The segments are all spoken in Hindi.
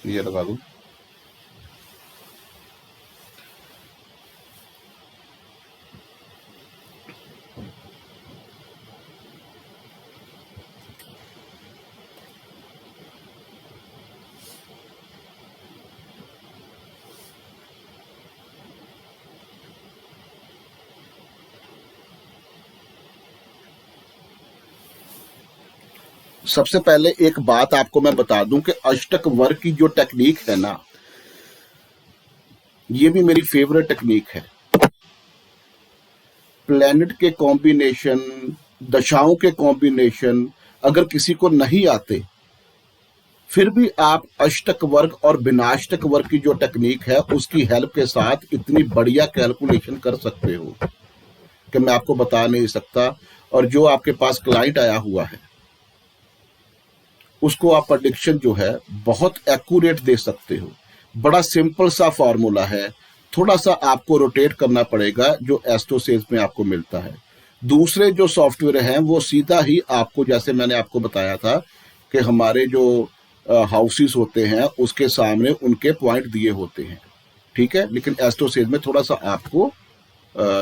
ये लगा दूं। सबसे पहले एक बात आपको मैं बता दूं कि अष्टक वर्ग की जो टेक्निक है ना, ये भी मेरी फेवरेट टेक्निक है। प्लैनेट के कॉम्बिनेशन, दशाओं के कॉम्बिनेशन अगर किसी को नहीं आते, फिर भी आप अष्टक वर्ग और विनाष्टक वर्ग की जो टेक्निक है उसकी हेल्प के साथ इतनी बढ़िया कैलकुलेशन कर सकते हो कि मैं आपको बता नहीं सकता। और जो आपके पास क्लाइंट आया हुआ है उसको आप प्रेडिक्शन जो है बहुत एक्यूरेट दे सकते हो। बड़ा सिंपल सा फॉर्मूला है, थोड़ा सा आपको रोटेट करना पड़ेगा जो एस्ट्रोसेज में आपको मिलता है। दूसरे जो सॉफ्टवेयर हैं वो सीधा ही आपको, जैसे मैंने आपको बताया था कि हमारे जो हाउसेस होते हैं उसके सामने उनके पॉइंट दिए होते हैं, ठीक है। लेकिन एस्ट्रोसेज में थोड़ा सा आपको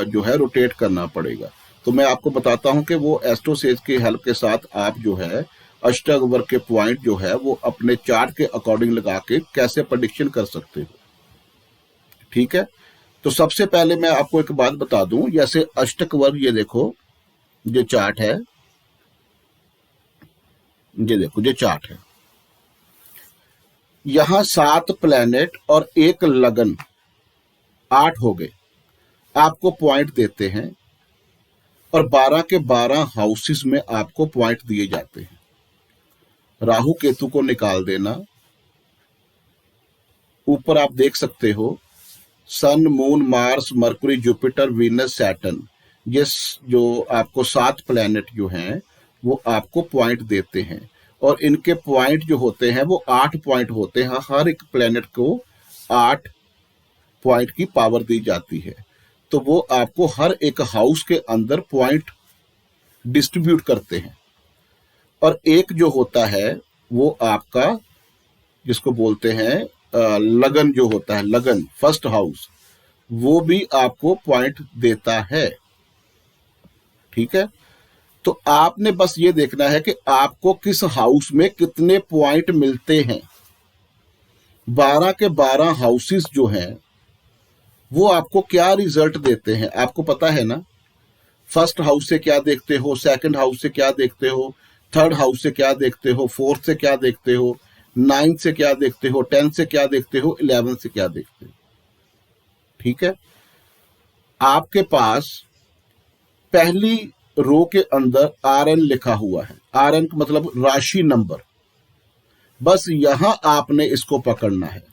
जो है रोटेट करना पड़ेगा। तो मैं आपको बताता हूं कि वो एस्ट्रोसेज की हेल्प के साथ आप जो है अष्टक वर्ग के पॉइंट जो है वो अपने चार्ट के अकॉर्डिंग लगा के कैसे प्रेडिक्शन कर सकते हो, ठीक है। तो सबसे पहले मैं आपको एक बात बता दूं, जैसे अष्टक वर्ग, ये देखो ये चार्ट है, ये देखो ये चार्ट है। यहां 7 प्लैनेट और एक लगन, 8 हो गए, आपको पॉइंट देते हैं और 12 के 12 हाउसेस में आपको पॉइंट दिए जाते हैं। राहु केतु को निकाल देना। ऊपर आप देख सकते हो sun, moon, Mars, Mercury, Jupiter, Venus, Saturn, ये जो आपको 7 प्लैनेट जो हैं वो आपको पॉइंट देते हैं। और इनके पॉइंट जो होते हैं वो 8 पॉइंट होते हैं। हर एक प्लैनेट को 8 पॉइंट की पावर दी जाती है। तो वो आपको हर एक हाउस के अंदर पॉइंट डिस्ट्रीब्यूट करते हैं। और एक जो होता है वो आपका, जिसको बोलते हैं लगन, जो होता है लगन, फर्स्ट हाउस, वो भी आपको पॉइंट देता है, ठीक है। तो आपने बस ये देखना है कि आपको किस हाउस में कितने पॉइंट मिलते हैं। 12 के 12 हाउसेस जो हैं वो आपको क्या रिजल्ट देते हैं आपको पता है ना। फर्स्ट हाउस से क्या देखते हो, सेकंड हाउस से क्या देखते हो, थर्ड हाउस से क्या देखते हो, फोर्थ से क्या देखते हो, 9 से क्या देखते हो, 10 से क्या देखते हो, 11 से क्या देखते हो, ठीक है। आपके पास पहली रो के अंदर आर एन लिखा हुआ है। आर एन का मतलब राशि नंबर। बस यहां आपने इसको पकड़ना है,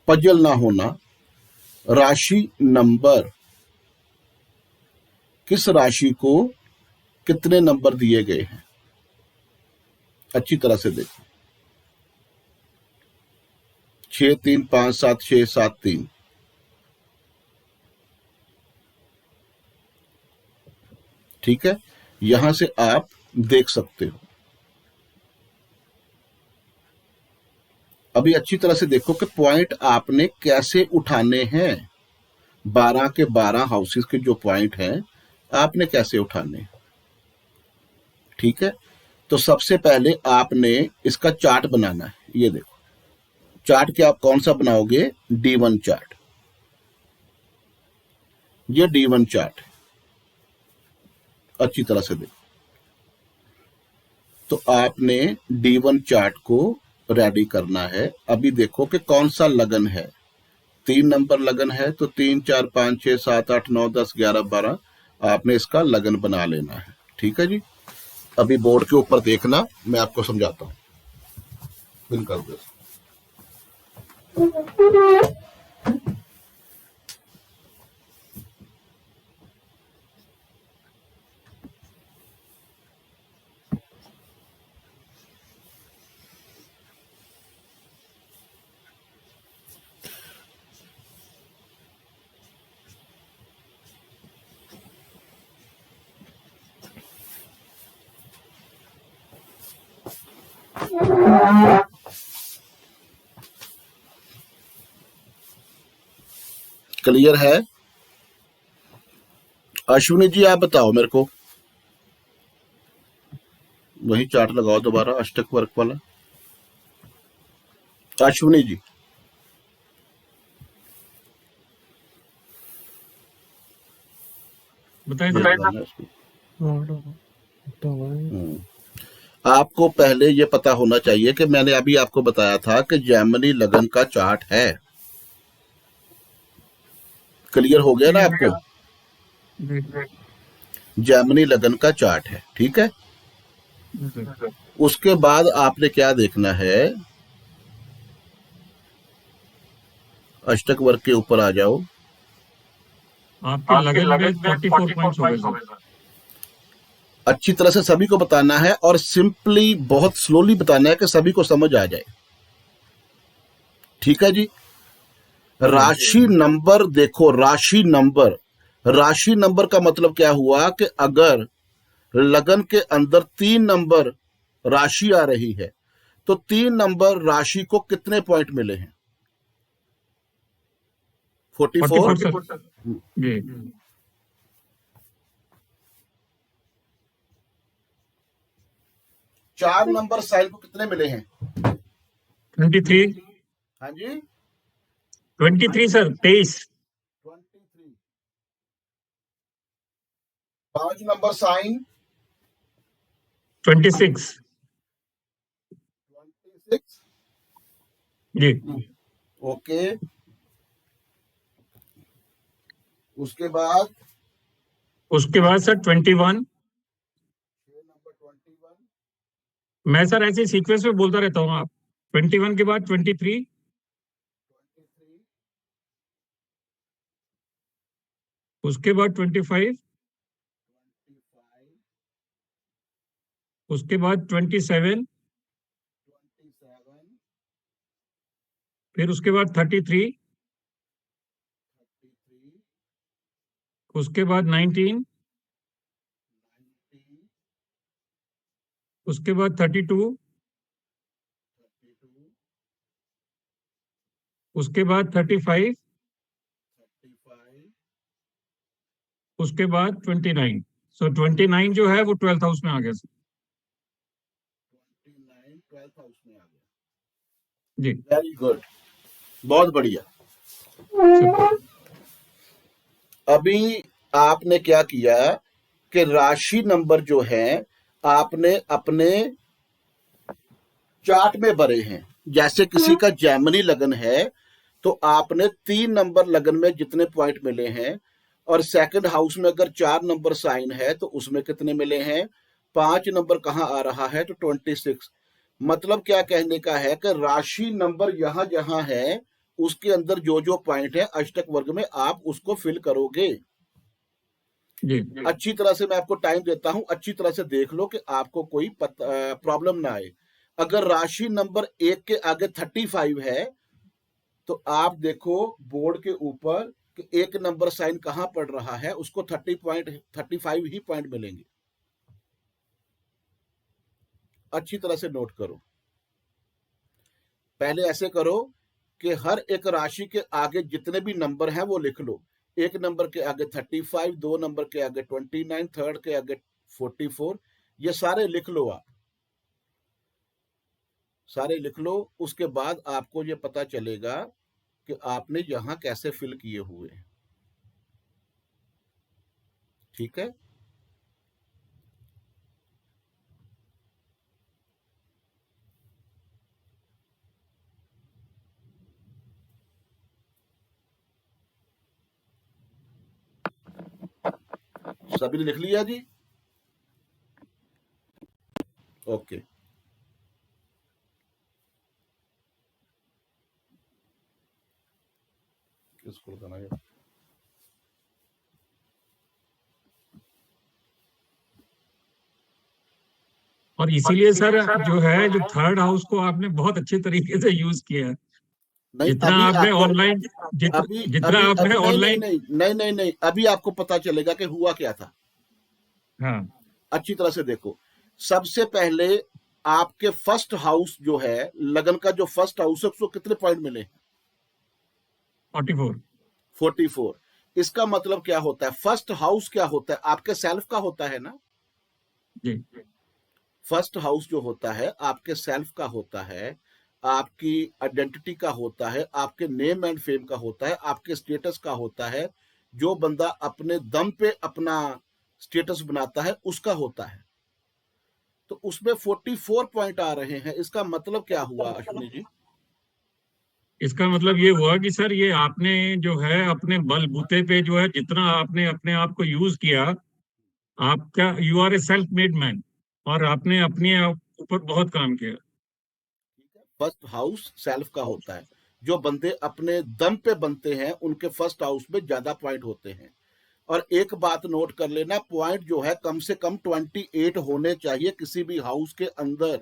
पजल ना होना। राशि नंबर, किस राशि को कितने नंबर दिए गए हैं, अच्छी तरह से देखो। 6 3 5 7 6 7 3, ठीक है। यहां से आप देख सकते हो। अभी अच्छी तरह से देखो कि पॉइंट आपने कैसे उठाने हैं। 12 के 12 हाउसेस के जो पॉइंट हैं आपने कैसे उठाने हैं, ठीक है। तो सबसे पहले आपने इसका चार्ट बनाना है। ये देखो चार्ट क्या, आप कौन सा बनाओगे, D1 चार्ट। ये D1 चार्ट है, अच्छी तरह से देखो। तो आपने D1 चार्ट को रेडी करना है। अभी देखो कि कौन सा लगन है। 3 नंबर लगन है तो 3 4 5 6 7 8 9 10 11 12 आपने इसका लगन बना लेना है, ठीक है जी। अभी बोर्ड के ऊपर देखना, मैं आपको समझाता हूँ। पिन कर दो। क्लियर है? अश्विनी जी आप बताओ मेरे को, वही चार्ट लगाओ दोबारा अष्टक वर्क वाला। अश्विनी जी बताइए ये सर। लगाना है इसको। आपको पहले ये पता होना चाहिए कि मैंने अभी आपको बताया था कि जैमिनी लगन का चार्ट है। क्लियर हो गया ना आपको? जी जैमिनी लगन का चार्ट है, ठीक है। सर। उसके बाद आपने क्या देखना है, अष्टक वर्ग के ऊपर आ जाओ। आपके लगन पे 44 पॉइंट्स हो गए सर। अच्छी तरह से सभी को बताना है और सिंपली बहुत स्लोली बताना है कि सभी को समझ आ जाए, ठीक है जी। राशि नंबर देखो, राशि नंबर का मतलब क्या हुआ कि अगर लगन के अंदर 3 नंबर राशि आ रही है तो 3 नंबर राशि को कितने पॉइंट मिले हैं? 44। सर। जी 4 नंबर साइन को कितने मिले हैं? 23। हाँ जी 23 सर, 23। 23। 5 number sign 26। 26। जी ओके, उसके बाद उसके बाद सर 21। 6 नंबर 21। मैं सर ऐसे सीक्वेंस में बोलता रहता हूँ, आप 21 के बाद 23, 23। उसके बाद 25, 25। उसके बाद 27, 27। फिर उसके बाद 33, 33। उसके बाद 19, 19। उसके बाद 32, 32। उसके बाद 35, 35। उसके बाद 29। सो 29 जो है वो 12th हाउस में आ गया सर। 29 12th हाउस में आ गया। जी वेरी गुड, बहुत बढ़िया। शुक्रिया। अभी आपने क्या किया कि राशि नंबर जो है आपने अपने चार्ट में भरे हैं। जैसे किसी का जैमिनी लगन है तो आपने 3 नंबर लगन में जितने पॉइंट मिले हैं, और सेकंड हाउस में अगर 4 नंबर साइन है तो उसमें कितने मिले हैं, 5 नंबर कहाँ आ रहा है तो 26। मतलब क्या कहने का है कि राशि नंबर यहां जहां है उसके अंदर जो जो पॉइंट है अष्टक वर्ग में आप उसको फिल करोगे। जी अच्छी तरह से मैं आपको टाइम देता हूं, अच्छी तरह से देख लो कि आपको कोई प्रॉब्लम ना आए। अगर राशि नंबर 1 के आगे 35 है तो आप देखो बोर्ड के ऊपर कि 1 नंबर साइन कहां पड़ रहा है, उसको 35 ही पॉइंट मिलेंगे। अच्छी तरह से नोट करो। पहले ऐसे करो कि हर एक राशि के आगे जितने भी नंबर हैं वो लिख लो। 1 नंबर के आगे 35, 2 नंबर के आगे 29, थर्ड के आगे 44, ये सारे लिख लो आप, सारे लिख लो। उसके बाद आपको ये पता चलेगा कि आपने यहां कैसे फिल किए हुए हैं, ठीक है। सभी ने लिख लिया जी? ओके, किसको बताना है? और इसीलिए सर जो है, जो थर्ड हाउस को आपने बहुत अच्छे तरीके से यूज किया है। नहीं जितना अभी आपने आपको, ऑनलाइन अभी जितना अभी आपने अभी नहीं नहीं ऑनलाइन। नहीं नहीं नहीं नहीं अभी आपको पता चलेगा कि हुआ क्या था। हाँ अच्छी तरह से देखो। सबसे पहले आपके फर्स्ट हाउस जो है, लगन का जो फर्स्ट हाउस है उसको कितने पॉइंट मिले? 44। 44। इसका मतलब क्या होता है? फर्स्ट हाउस क्या होता है? आपके सेल्फ का होता है ना। जी फर्स्ट हाउस जो होता है आपके सेल्फ का होता है, आपकी आइडेंटिटी का होता है, आपके नेम एंड फेम का होता है, आपके स्टेटस का होता है। जो बंदा अपने दम पे अपना स्टेटस बनाता है उसका होता है। तो उसमें 44 पॉइंट आ रहे हैं, इसका मतलब क्या हुआ अश्विनी जी? इसका मतलब ये हुआ कि सर ये आपने जो है अपने बलबूते पे जो है जितना आपने अपने आप को यूज किया, आपका you are a self made man, और आपने अपने ऊपर बहुत काम किया। फर्स्ट हाउस सेल्फ का होता है। जो बंदे अपने दम पे बनते हैं उनके फर्स्ट हाउस में ज्यादा पॉइंट होते हैं। और एक बात नोट कर लेना, पॉइंट जो है कम से कम 28 होने चाहिए किसी भी हाउस के अंदर।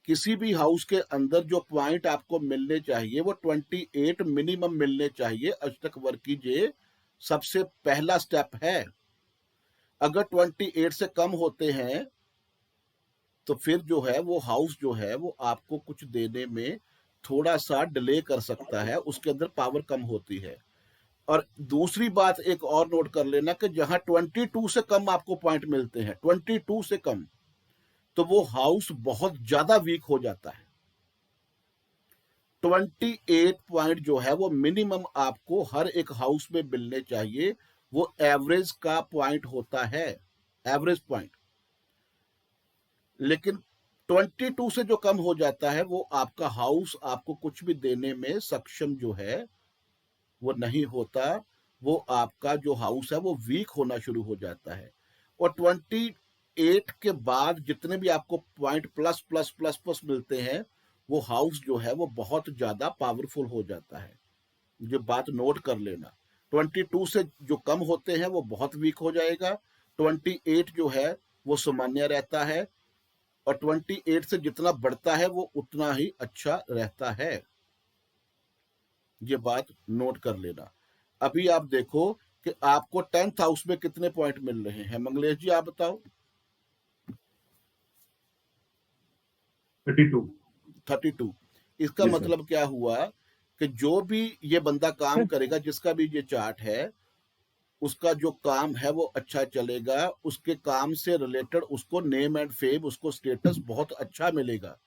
किसी भी हाउस के अंदर जो पॉइंट आपको मिलने चाहिए वो 28 मिनिमम मिलने चाहिए। अष्टक वर्ग कीजिए, सबसे पहला स्टेप है। अगर 28 से कम होते हैं तो फिर जो है वो हाउस जो है वो आपको कुछ देने में थोड़ा सा डिले कर सकता है, उसके अंदर पावर कम होती है। और दूसरी बात एक और नोट कर लेना कि जहां 22 से कम आपको पॉइंट मिलते हैं, 22 से कम, तो वो हाउस बहुत ज्यादा वीक हो जाता है। 28 पॉइंट जो है वो मिनिमम आपको हर एक हाउस में मिलने चाहिए। वो एवरेज का पॉइंट होता है, एवरेज पॉइंट। लेकिन 22 से जो कम हो जाता है वो आपका हाउस आपको कुछ भी देने में सक्षम जो है वो नहीं होता। वो आपका जो हाउस है वो वीक होना शुरू हो जाता है। और 28 के बाद जितने भी आपको point plus plus plus plus मिलते हैं वो हाउस जो है वो बहुत ज्यादा पावरफुल हो जाता है। ये बात नोट कर लेना। 22 से जो कम होते हैं वो बहुत वीक हो जाएगा, 28 जो है वो सामान्य रहता है, और 28 से जितना बढ़ता है वो उतना ही अच्छा रहता है। ये बात नोट कर लेना। अभी आप देखो कि आपको 10th हाउस में कितने पॉइंट मिल रहे हैं, मंगलेश जी आप बताओ। 32। 32। इसका जी सर। मतलब क्या हुआ कि जो भी ये बंदा काम करेगा, जिसका भी ये चार्ट है, उसका जो काम है वो अच्छा चलेगा, उसके काम से रिलेटेड उसको नेम एंड फेम, उसको स्टेटस बहुत अच्छा मिलेगा।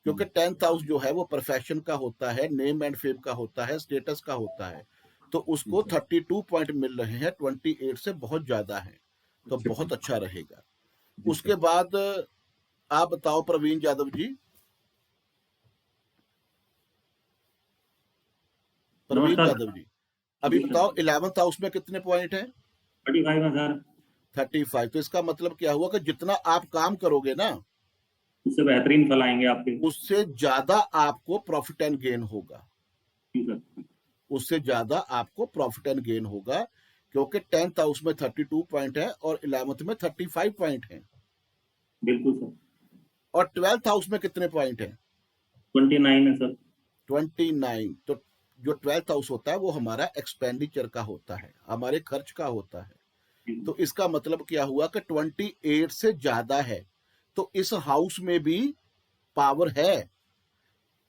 क्योंकि 10th हाउस जो है वो प्रोफेशन का होता है, नेम एंड फेम का होता है, स्टेटस का होता है। तो जी उसको सर। 32 पॉइंट मिल रहे हैं, 28 से बहुत ज्यादा है, तो अच्छा बहुत ठीक। अच्छा रहेगा। जी उसके सर। बाद आप बताओ प्रवीण यादव जी। प्रवीण नमस्कार। यादव जी, अभी जी सर। बताओ 11th हाउस में कितने पॉइंट है? 35 है सर। 35। तो इसका मतलब क्या हुआ कि जितना आप काम करोगे ना उससे बेहतरीन फल आएंगे आपके। उससे ज्यादा आपको प्रॉफिट एंड गेन होगा। जी सर। उससे ज्यादा आपको प्रॉफिट एंड गेन होगा, क्योंकि 10th हाउस में 32 पॉइंट है और 11th में 35 पॉइंट है। बिल्कुल सर। और 12th हाउस में कितने पॉइंट है? 29 है सर। 29। तो जो 12th हाउस होता है वो हमारा एक्सपेंडिचर का होता है, हमारे खर्च का होता है। जी। तो इसका मतलब क्या हुआ कि 28 से ज्यादा है, तो इस हाउस में भी पावर है।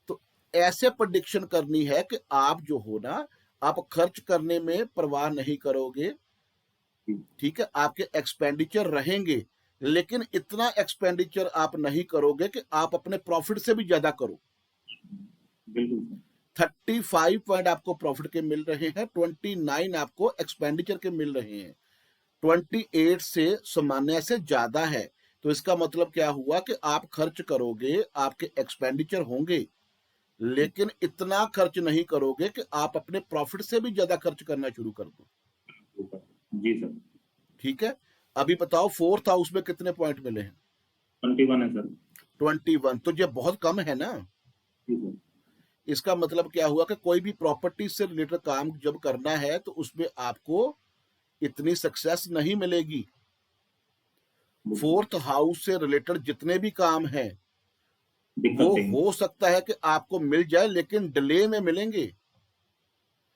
तो ऐसे प्रेडिक्शन करनी है कि आप जो हो ना, आप खर्च करने में परवाह नहीं करोगे। जी। ठीक है, आपके एक्सपेंडिचर रहेंगे, लेकिन इतना एक्सपेंडिचर आप नहीं करोगे कि आप अपने प्रॉफिट से भी ज्यादा करो। बिल्कुल सर। 35 पॉइंट आपको प्रॉफिट के मिल रहे हैं, 29 आपको एक्सपेंडिचर के मिल रहे हैं, 28 से सामान्य से ज्यादा है। तो इसका मतलब क्या हुआ कि आप खर्च करोगे, आपके एक्सपेंडिचर होंगे, लेकिन इतना खर्च नहीं करोगे कि आप अपने प्रॉफिट से भी ज्यादा खर्च करना शुरू कर दो। जी सर। ठीक है, अभी बताओ 4th हाउस में कितने पॉइंट मिले हैं? 21 है सर। 21। तो ये बहुत कम है ना। जी सर। इसका मतलब क्या हुआ कि कोई भी प्रॉपर्टी से रिलेटेड काम जब करना है तो उसमें आपको इतनी सक्सेस नहीं मिलेगी। बिल्कुल। 4th हाउस से रिलेटेड जितने भी काम हैं वो दिक्कत देंगे। हो सकता है कि आपको मिल जाए, लेकिन डिले में मिलेंगे,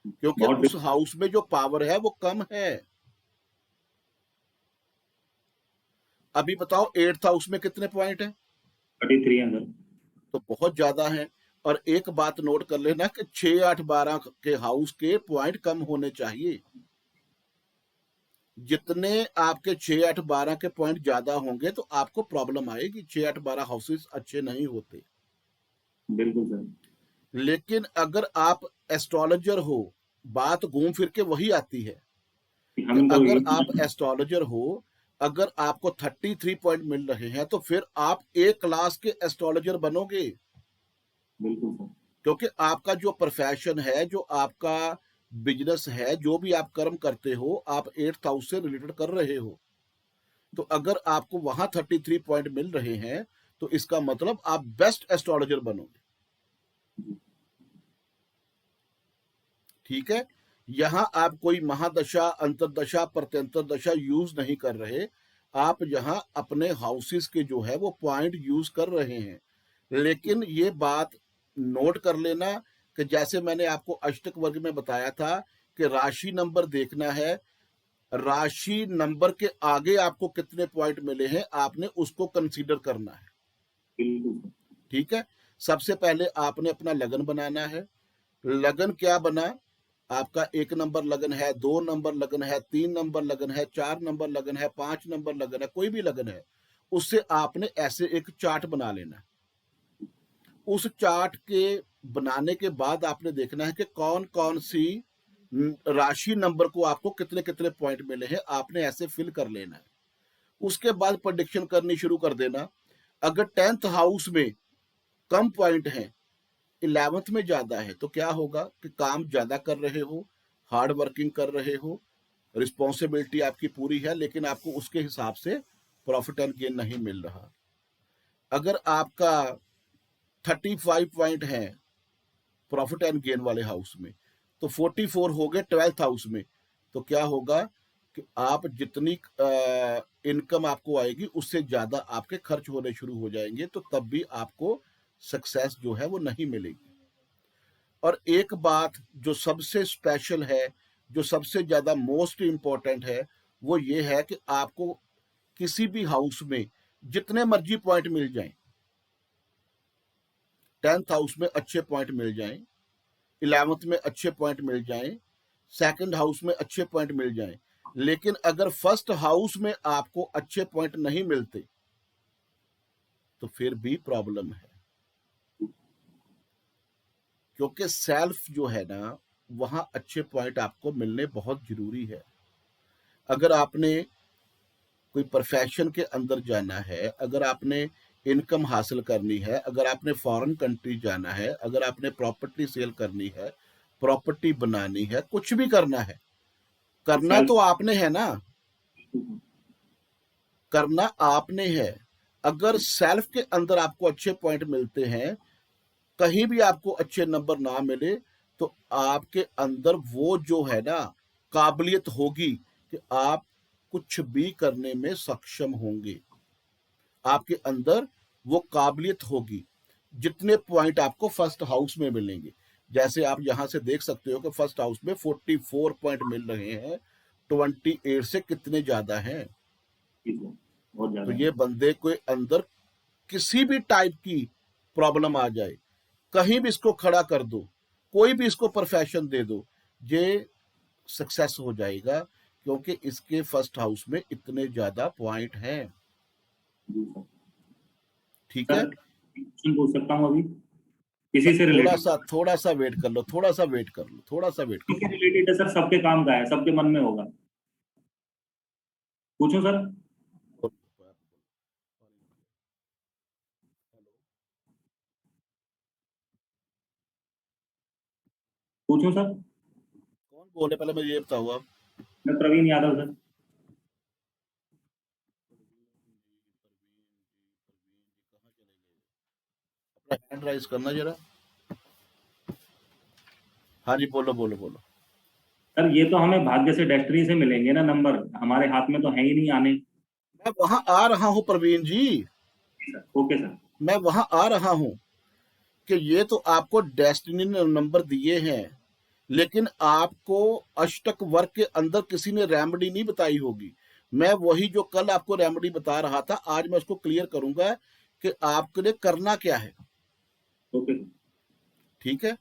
क्योंकि बहुत उस हाउस में जो पावर है वो कम है। अभी बताओ 8th हाउस में कितने पॉइंट है? 33 है सर। तो बहुत ज्यादा है। और एक बात नोट कर लेना कि 6, 8, 12 के हाउस के पॉइंट कम होने चाहिए। जितने आपके 6, 8, 12 के पॉइंट ज्यादा होंगे तो आपको प्रॉब्लम आएगी। 6, 8, 12 हाउसेस अच्छे नहीं होते। बिल्कुल सर। लेकिन अगर आप एस्ट्रोलॉजर हो, बात घूम फिर के वही आती है कि हम तो अगर आप एस्ट्रोलॉजर हो, अगर आपको 33 पॉइंट मिल रहे हैं तो फिर आप ए क्लास के एस्ट्रोलॉजर बनोगे। बिल्कुल सर। क्योंकि आपका जो प्रोफेशन है, जो आपका बिजनेस है, जो भी आप कर्म करते हो, आप 8th हाउस से रिलेटेड कर रहे हो। तो अगर आपको वहां 33 पॉइंट मिल रहे हैं तो इसका मतलब आप बेस्ट एस्ट्रोलॉजर बनोगे। ठीक है। यहां आप कोई महादशा, अंतरदशा, प्रत्यंतर दशा यूज नहीं कर रहे। आप यहां अपने हाउसेस के जो है वो पॉइंट यूज कर रहे हैं। लेकिन ये बात नोट कर लेना कि जैसे मैंने आपको अष्टक वर्ग में बताया था कि राशि नंबर देखना है, राशि नंबर के आगे आपको कितने पॉइंट मिले हैं आपने उसको कंसीडर करना है। बिल्कुल। ठीक है। सबसे पहले आपने अपना लगन बनाना है। लगन क्या बना, आपका 1 नंबर लगन है, 2 नंबर लगन है, 3 नंबर लगन है, 4 नंबर लगन है, 5 नंबर लगन है, कोई भी लगन है, उससे आपने ऐसे एक चार्ट बना लेना। उस चार्ट के बनाने के बाद आपने देखना है कि कौन कौन सी राशि नंबर को आपको कितने कितने पॉइंट मिले हैं, आपने ऐसे फिल कर लेना है। उसके बाद प्रेडिक्शन करनी शुरू कर देना। अगर 10th हाउस में कम पॉइंट हैं, 11th में ज्यादा है, तो क्या होगा कि काम ज्यादा कर रहे हो, हार्ड वर्किंग कर रहे हो, रिस्पॉन्सिबिलिटी आपकी पूरी है, लेकिन आपको उसके हिसाब से प्रॉफिट एंड गेन नहीं मिल रहा। अगर आपका 35 पॉइंट है प्रॉफिट एंड गेन वाले हाउस में, तो 44 हो गए 12th हाउस में, तो क्या होगा कि आप जितनी इनकम आपको आएगी उससे ज्यादा आपके खर्च होने शुरू हो जाएंगे, तो तब भी आपको सक्सेस जो है वो नहीं मिलेगी। और एक बात जो सबसे स्पेशल है, जो सबसे ज्यादा मोस्ट इंपॉर्टेंट है, वो ये है कि आपको किसी भी हाउस में जितने मर्जी पॉइंट मिल जाएं, 10th हाउस में अच्छे पॉइंट मिल जाएं, 11th में अच्छे पॉइंट मिल जाएं, 2nd हाउस में अच्छे पॉइंट मिल जाएं, लेकिन अगर फर्स्ट हाउस में आपको अच्छे पॉइंट नहीं मिलते तो फिर भी प्रॉब्लम है। क्योंकि सेल्फ जो है ना, वहां अच्छे पॉइंट आपको मिलने बहुत जरूरी है। अगर आपने कोई प्रोफेशन के अंदर जाना है, अगर आपने इनकम हासिल करनी है, अगर आपने फॉरेन कंट्री जाना है, अगर आपने प्रॉपर्टी सेल करनी है, प्रॉपर्टी बनानी है, कुछ भी करना है, करना तो आपने है ना, करना आपने है। अगर सेल्फ के अंदर आपको अच्छे पॉइंट मिलते हैं, कहीं भी आपको अच्छे नंबर ना मिले, तो आपके अंदर वो जो है ना काबिलियत होगी कि आप कुछ भी करने में सक्षम होंगे। आपके अंदर वो काबिलियत होगी। जितने पॉइंट आपको फर्स्ट हाउस में मिलेंगे, जैसे आप यहां से देख सकते हो कि फर्स्ट हाउस में 44 पॉइंट मिल रहे हैं, 28 से कितने ज्यादा हैं। तो ये बंदे के अंदर किसी भी टाइप की प्रॉब्लम आ जाए, कहीं भी इसको खड़ा कर दो, कोई भी इसको प्रोफेशन दे दो, ये सक्सेस हो जाएगा, क्योंकि इसके फर्स्ट हाउस में इतने ज्यादा पॉइंट हैं। ठीक है। बोल सकता हूँ अभी किसी से रिलेटेड? थोड़ा सा वेट कर लो, थोड़ा सा वेट कर लो, थोड़ा सा वेट कर लो। रिलेटेड है सर, सबके काम का है, सबके मन में होगा। पूछो सर। पूछो सर। कौन बोले पहले मुझे ये बताओ आप। मैं प्रवीण यादव सर। अपना हैंड राइज करना जरा। हाँ जी, बोलो बोलो बोलो। सर ये तो हमें भाग्य से, डेस्टिनी से मिलेंगे ना नंबर, हमारे हाथ में तो है ही नहीं आने। मैं वहां आ रहा हूं प्रवीण जी, ओके सर। मैं वहां आ रहा हूं कि ये तो आपको डेस्टिनी ने नंबर दिए हैं, लेकिन आपको अष्टक वर्ग के अंदर किसी ने रेमेडी नहीं बताई होगी। मैं वही जो कल आपको रेमेडी बता रहा था, आज मैं उसको क्लियर करूंगा कि आपके लिए करना क्या है। ओके। ठीक है।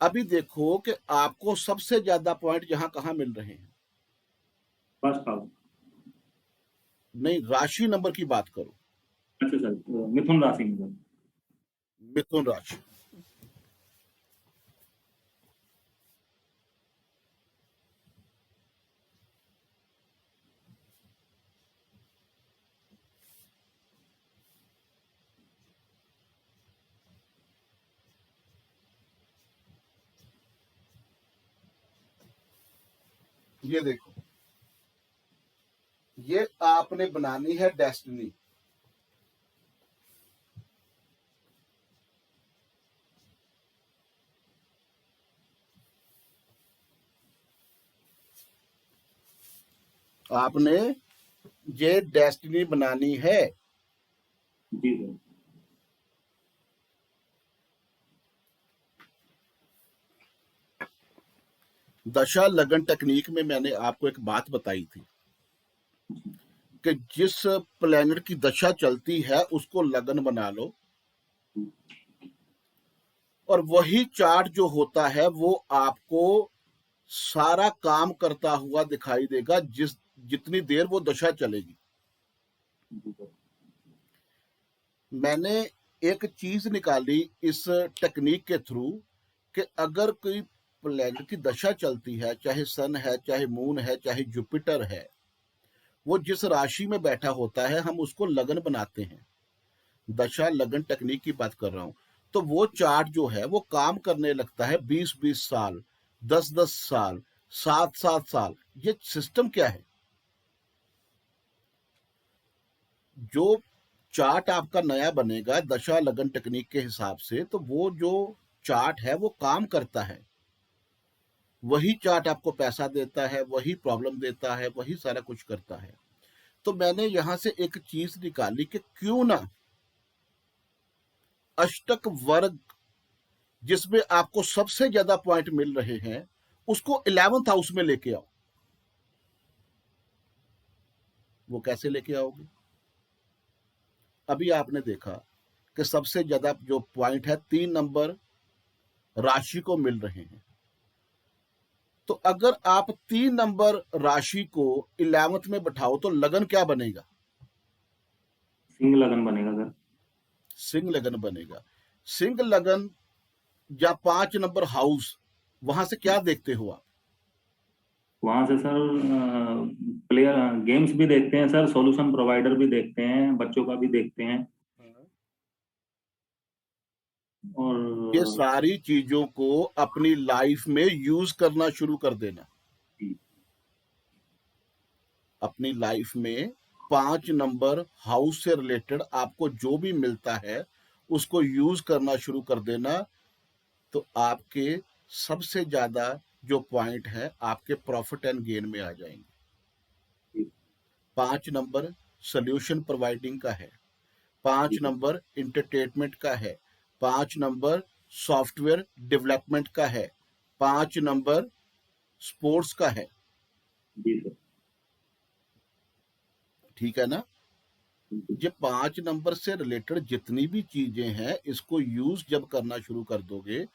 अभी देखो कि आपको सबसे ज्यादा पॉइंट यहां कहां मिल रहे हैं। First house. नहीं, राशि नंबर की बात करो। अच्छा सर, मिथुन राशि में सर। मिथुन राशि। ये देखो, ये आपने बनानी है डेस्टिनी। आपने ये डेस्टिनी बनानी है। जी सर। दशा लगन टेक्निक में मैंने आपको एक बात बताई थी कि जिस प्लेनेट की दशा चलती है उसको लगन बना लो, और वही चार्ट जो होता है वो आपको सारा काम करता हुआ दिखाई देगा जितनी देर वो दशा चलेगी। जी सर। मैंने एक चीज निकाली इस टेक्निक के थ्रू कि अगर कोई प्लेनेट की दशा चलती है, चाहे सन है, चाहे मून है, चाहे जुपिटर है, वो जिस राशि में बैठा होता है हम उसको लगन बनाते हैं। दशा लगन टेक्निक की बात कर रहा हूं। तो वो चार्ट जो है वो काम करने लगता है 20-20 साल, 10-10 साल, 7-7 साल। ये सिस्टम क्या है? जो चार्ट आपका नया बनेगा दशा लगन टेक्निक के हिसाब से, तो वो जो चार्ट है वो काम करता है। वही चार्ट आपको पैसा देता है, वही प्रॉब्लम देता है, वही सारा कुछ करता है। तो मैंने यहां से एक चीज निकाली कि क्यों ना अष्टक वर्ग जिसमें आपको सबसे ज्यादा पॉइंट मिल रहे हैं उसको 11th हाउस में लेके आओ। वो कैसे लेके आओगे? अभी आपने देखा कि सबसे ज्यादा जो पॉइंट है 3 नंबर राशि को मिल रहे हैं। तो अगर आप 3 नंबर राशि को 11th में बैठाओ तो लगन क्या बनेगा? सिंह लगन बनेगा सर। सिंह लगन बनेगा। सिंह लगन या 5 नंबर हाउस, वहां से क्या देखते हो आप? वहां से सर प्लेयर गेम्स भी देखते हैं सर, सॉल्यूशन प्रोवाइडर भी देखते हैं, बच्चों का भी देखते हैं। ये और सारी चीजों को अपनी लाइफ में यूज करना शुरू कर देना। अपनी लाइफ में 5 नंबर हाउस से रिलेटेड आपको जो भी मिलता है उसको यूज करना शुरू कर देना। तो आपके सबसे ज्यादा जो पॉइंट है आपके प्रॉफिट एंड गेन में आ जाएंगे। 5 नंबर सोल्यूशन प्रोवाइडिंग का है, 5 नंबर इंटरटेनमेंट का है, 5 नंबर सॉफ्टवेयर डेवलपमेंट का है, 5 नंबर स्पोर्ट्स का है। जी सर। ठीक है ना? ये 5 नंबर से रिलेटेड जितनी भी चीजें हैं इसको यूज जब करना शुरू कर दोगे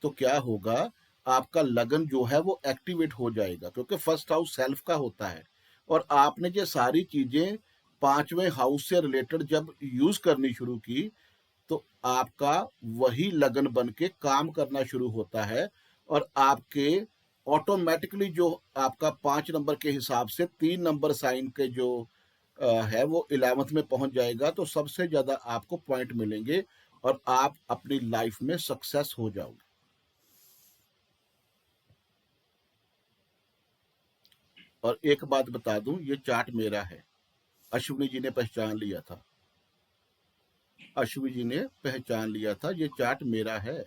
तो क्या होगा, आपका लगन जो है वो एक्टिवेट हो जाएगा, क्योंकि फर्स्ट हाउस सेल्फ का होता है। और आपने ये सारी चीजें 5वें हाउस से रिलेटेड जब यूज करनी शुरू की तो आपका वही लगन बन के काम करना शुरू होता है। और आपके ऑटोमेटिकली जो आपका 5 नंबर के हिसाब से 3 नंबर साइन के जो है वो 11th में पहुंच जाएगा। तो सबसे ज्यादा आपको पॉइंट मिलेंगे और आप अपनी लाइफ में सक्सेस हो जाओगे। और एक बात बता दूं, ये चार्ट मेरा है, अश्विनी जी ने पहचान लिया था। अश्विनी जी ने पहचान लिया था, ये चार्ट मेरा है।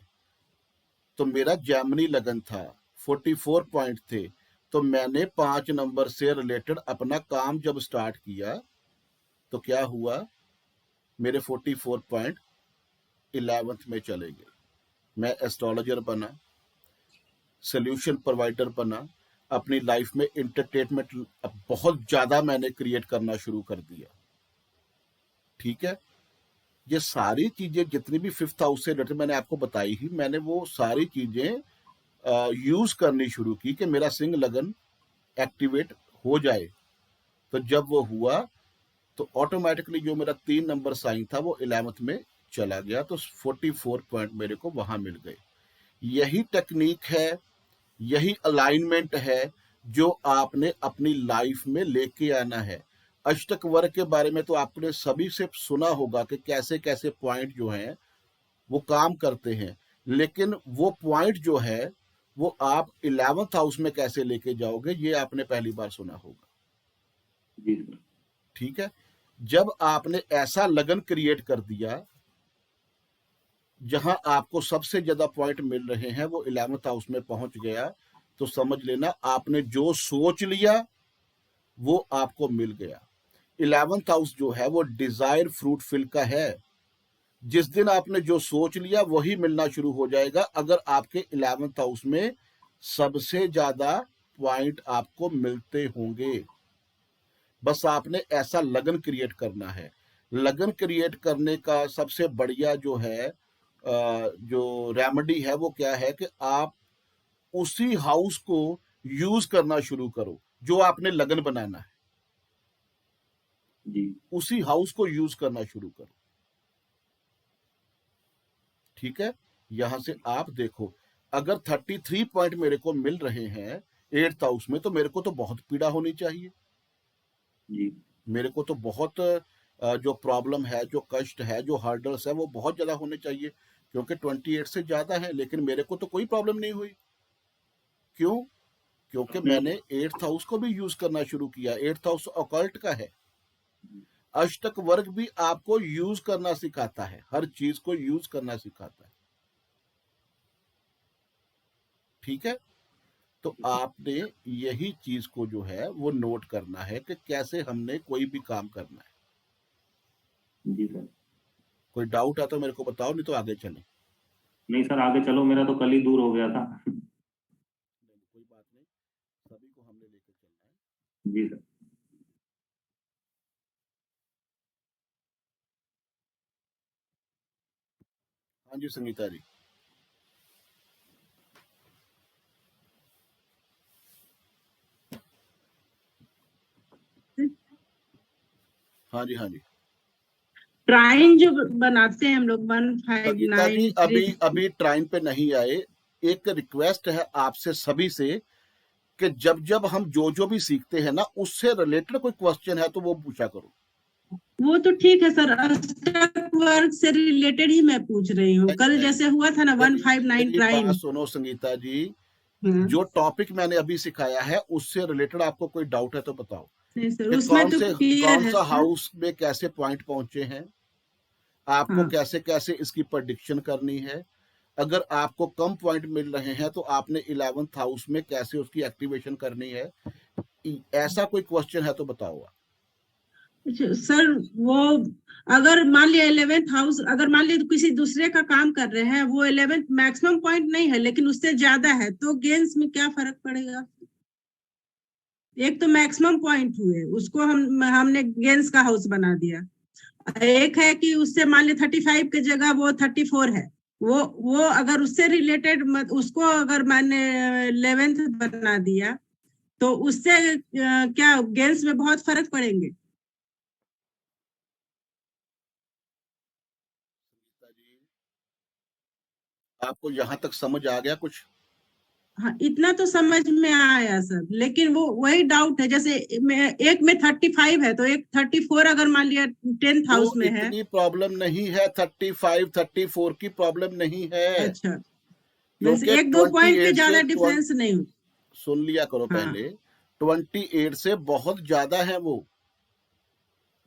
तो मेरा जैमनी लगन था, 44 पॉइंट थे। तो मैंने 5 नंबर से रिलेटेड अपना काम जब स्टार्ट किया तो क्या हुआ, मेरे 44 पॉइंट 11th में चले गए। मैं एस्ट्रोलॉजर बना, सोल्यूशन प्रोवाइडर बना, अपनी लाइफ में इंटरटेनमेंट बहुत ज्यादा मैंने क्रिएट करना शुरू कर दिया। ठीक है। ये सारी चीजें जितनी भी 5th हाउस से रिलेटेड मैंने आपको बताई ही, मैंने वो सारी चीजें यूज करनी शुरू की कि मेरा सिंह लगन एक्टिवेट हो जाए। तो जब वो हुआ तो ऑटोमेटिकली जो मेरा 3 नंबर साइन था वो 11th में चला गया, तो 44 पॉइंट मेरे को वहां मिल गए। यही टेक्निक है, यही अलाइनमेंट है जो आपने अपनी लाइफ में लेके आना है। अष्टक वर्ग के बारे में तो आपने सभी से सुना होगा कि कैसे कैसे पॉइंट जो हैं वो काम करते हैं, लेकिन वो पॉइंट जो है वो आप 11th हाउस में कैसे लेके जाओगे ये आपने पहली बार सुना होगा। जी सर। ठीक है, जब आपने ऐसा लगन क्रिएट कर दिया जहां आपको सबसे ज्यादा पॉइंट मिल रहे हैं वो 11th हाउस में पहुंच गया, तो समझ लेना आपने जो सोच लिया वो आपको मिल गया। 11th हाउस जो है वो डिजायर फ्रूटफिल का है। जिस दिन आपने जो सोच लिया वही मिलना शुरू हो जाएगा, अगर आपके 11th हाउस में सबसे ज्यादा पॉइंट आपको मिलते होंगे। बस आपने ऐसा लगन क्रिएट करना है। लगन क्रिएट करने का सबसे बढ़िया जो है जो रेमेडी है वो क्या है कि आप उसी हाउस को यूज करना शुरू करो जो आपने लगन बनाना है, जी उसी हाउस को यूज करना शुरू करो। ठीक है, यहां से आप देखो, अगर 33 पॉइंट मेरे को मिल रहे हैं 8th हाउस में, तो मेरे को तो बहुत पीड़ा होनी चाहिए, जी मेरे को तो बहुत जो प्रॉब्लम है, जो कष्ट है, जो हर्डल्स है वो बहुत ज्यादा होने चाहिए, क्योंकि 28 से ज्यादा है, लेकिन मेरे को तो कोई प्रॉब्लम नहीं हुई। क्यों? क्योंकि मैंने 8th हाउस को भी यूज करना शुरू किया। 8th हाउस ऑकल्ट का है। अष्टक वर्ग भी आपको यूज करना सिखाता है, हर चीज को यूज करना सिखाता है। ठीक है, तो आपने यही चीज को जो है वो नोट करना है कि कैसे हमने कोई भी काम करना है। जी सर। कोई डाउट है तो मेरे को बताओ, नहीं तो आगे चलें। नहीं सर, आगे चलो, मेरा तो कल ही दूर हो गया था। कोई बात नहीं, सभी को हमने लेकर चलना है। जी सर। हाँ जी संगीता जी। हाँ जी, हाँ जी ट्राइन जो बनाते हैं हम लोग संगीता जी, 159 अभी ट्राइन पे नहीं आए। एक रिक्वेस्ट है आपसे सभी से कि जब जब हम जो जो भी सीखते हैं ना, उससे रिलेटेड कोई क्वेश्चन है तो वो पूछा करो। वो तो ठीक है सर, अष्टक वर्ग से रिलेटेड ही मैं पूछ रही हूँ। कल जैसे हुआ था ना 159 मेरी ट्राइन। बात सुनो संगीता जी, जो टॉपिक मैंने अभी सिखाया है उससे रिलेटेड आपको कोई डाउट है तो बताओ। नहीं सर, कि उसमें तो क्लियर कौन है सा सर। हाउस में कैसे पॉइंट पहुंचे हैं, आपको हाँ। कैसे कैसे इसकी प्रेडिक्शन करनी है। अगर आपको कम पॉइंट मिल रहे हैं तो आपने 11th हाउस में कैसे उसकी एक्टिवेशन करनी है। ऐसा कोई क्वेश्चन है तो बताओ। अच्छा, सर वो अगर मान लिया 11th हाउस, अगर मान लिया किसी दूसरे का काम कर रहे हैं, वो 11th मैक्सिमम पॉइंट नहीं है लेकिन उससे ज्यादा है, तो गेंस में क्या फर्क पड़ेगा? एक तो मैक्सिमम पॉइंट हुए, उसको हमने गेंस का हाउस बना दिया। एक है कि उससे मान लिया 35 की जगह वो 34 है, वो अगर उससे रिलेटेड उसको अगर मैंने 11th बना दिया तो उससे क्या गेंस में बहुत फर्क पड़ेंगे? आपको यहाँ तक समझ आ गया कुछ? हाँ, इतना तो समझ में आया सर, लेकिन वो वही डाउट है, जैसे एक में 35 है तो एक 34 अगर मान लिया 10th हाउस में है। इतनी प्रॉब्लम नहीं है, 35 34 की प्रॉब्लम नहीं है। अच्छा, क्योंकि एक दो पॉइंट के 28 ज्यादा से डिफरेंस नहीं। सुन लिया करो हाँ, पहले, 28 से बहुत ज्यादा है वो।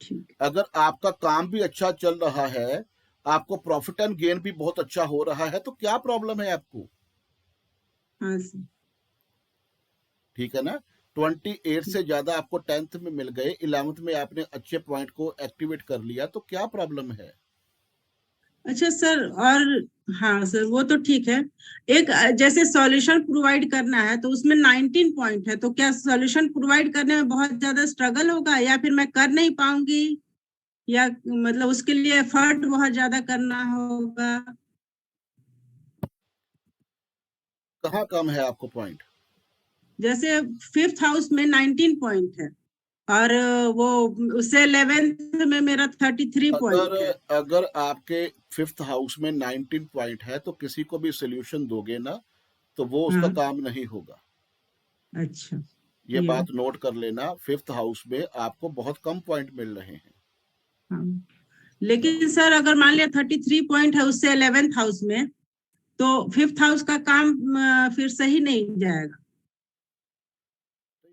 ठीक। अगर आपका काम भी अच्छा चल रहा है, आपको प्रॉफिट एंड गेन भी बहुत अच्छा हो रहा है, तो क्या प्रॉब्लम है आपको? हाँ सर। ठीक है ना, 28 से ज्यादा आपको 10th में मिल गए, 11th में आपने अच्छे पॉइंट को एक्टिवेट कर लिया, तो क्या प्रॉब्लम है? अच्छा सर, और हाँ सर वो तो ठीक है। एक जैसे सॉल्यूशन प्रोवाइड करना है तो उसमें 19 पॉइंट है, तो क्या सॉल्यूशन प्रोवाइड करने में बहुत ज्यादा स्ट्रगल होगा या फिर मैं कर नहीं पाऊंगी, या मतलब उसके लिए एफर्ट बहुत ज्यादा करना होगा? कहाँ कम है आपको पॉइंट? जैसे 5th हाउस में 19 पॉइंट है और वो उससे 11th में मेरा 33 पॉइंट है। अगर आपके 5th हाउस में 19 पॉइंट है तो किसी को भी सोल्यूशन दोगे ना तो वो उसका हाँ, काम नहीं होगा। अच्छा, ये ये बात नोट कर लेना, 5th हाउस में आपको बहुत कम पॉइंट मिल रहे हैं। हाँ। लेकिन सर अगर मान लिया 33 पॉइंट है उससे 11th हाउस में, तो 5th हाउस का काम फिर सही नहीं जाएगा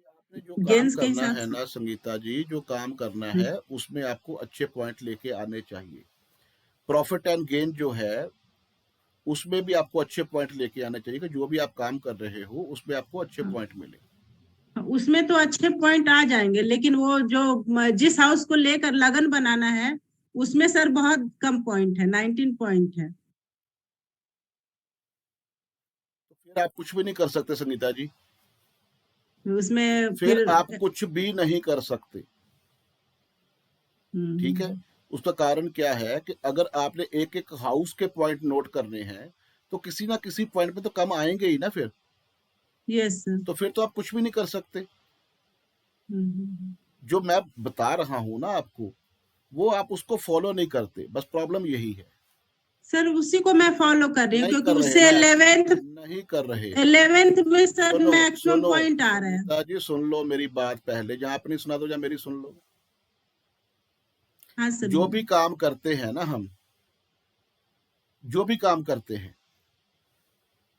आपने जो काम गेंस के करना हिसाब है से। ना संगीता जी, जो काम करना है उसमें आपको अच्छे पॉइंट लेके आने चाहिए। प्रॉफिट एंड गेन जो है उसमें भी आपको अच्छे पॉइंट लेके आने चाहिए कि जो भी आप काम कर रहे हो उसमें आपको अच्छे पॉइंट मिले। उसमें तो अच्छे पॉइंट आ जाएंगे, लेकिन वो जो जिस हाउस को लेकर लगन बनाना है उसमें सर बहुत कम पॉइंट है, 19 पॉइंट है। तो फिर आप कुछ भी नहीं कर सकते संगीता जी, उसमें फिर आप कुछ भी नहीं कर सकते। ठीक है, उसका कारण क्या है कि अगर आपने एक एक हाउस के पॉइंट नोट करने हैं तो किसी ना किसी पॉइंट में तो कम आएंगे ही ना फिर। Yes sir. तो फिर तो आप कुछ भी नहीं कर सकते। जो मैं बता रहा हूं ना आपको, वो आप उसको फॉलो नहीं करते, बस प्रॉब्लम यही है। सर उसी को मैं फॉलो कर रही हूँ नहीं क्योंकि कर रहे उससे ना, 11th नहीं कर रहे। 11th में सर सुनो मैक्सिमम सुनो पॉइंट आ रहा है। संगीता जी, सुन लो मेरी बात पहले, जहां अपनी सुना दो जहां मेरी सुन लो। हाँ सर। जो भी काम करते हैं ना हम, जो भी काम करते हैं,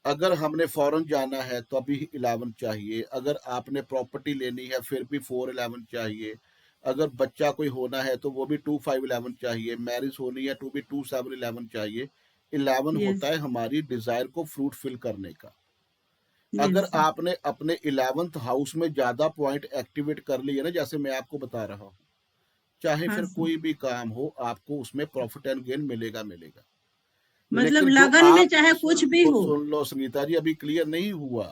अगर हमने फॉरेन जाना है तो अभी 11 चाहिए, अगर आपने प्रॉपर्टी लेनी है फिर भी 411 चाहिए, अगर बच्चा कोई होना है तो वो भी 2511 चाहिए, मैरिज होनी है तो भी 2711 चाहिए। 11 यस होता है हमारी डिजायर को फ्रूटफिल करने का। अगर यस आपने अपने 11th हाउस में ज्यादा पॉइंट एक्टिवेट कर लिए ना, जैसे मैं आपको बता रहा हूँ, चाहे हाँ फिर सर। कोई भी काम हो आपको उसमें प्रॉफिट एंड गेन मिलेगा मिलेगा। मतलब लेकिन जो लगन में आप चाहे कुछ भी हो। सुन लो संगीता जी, अभी क्लियर नहीं हुआ।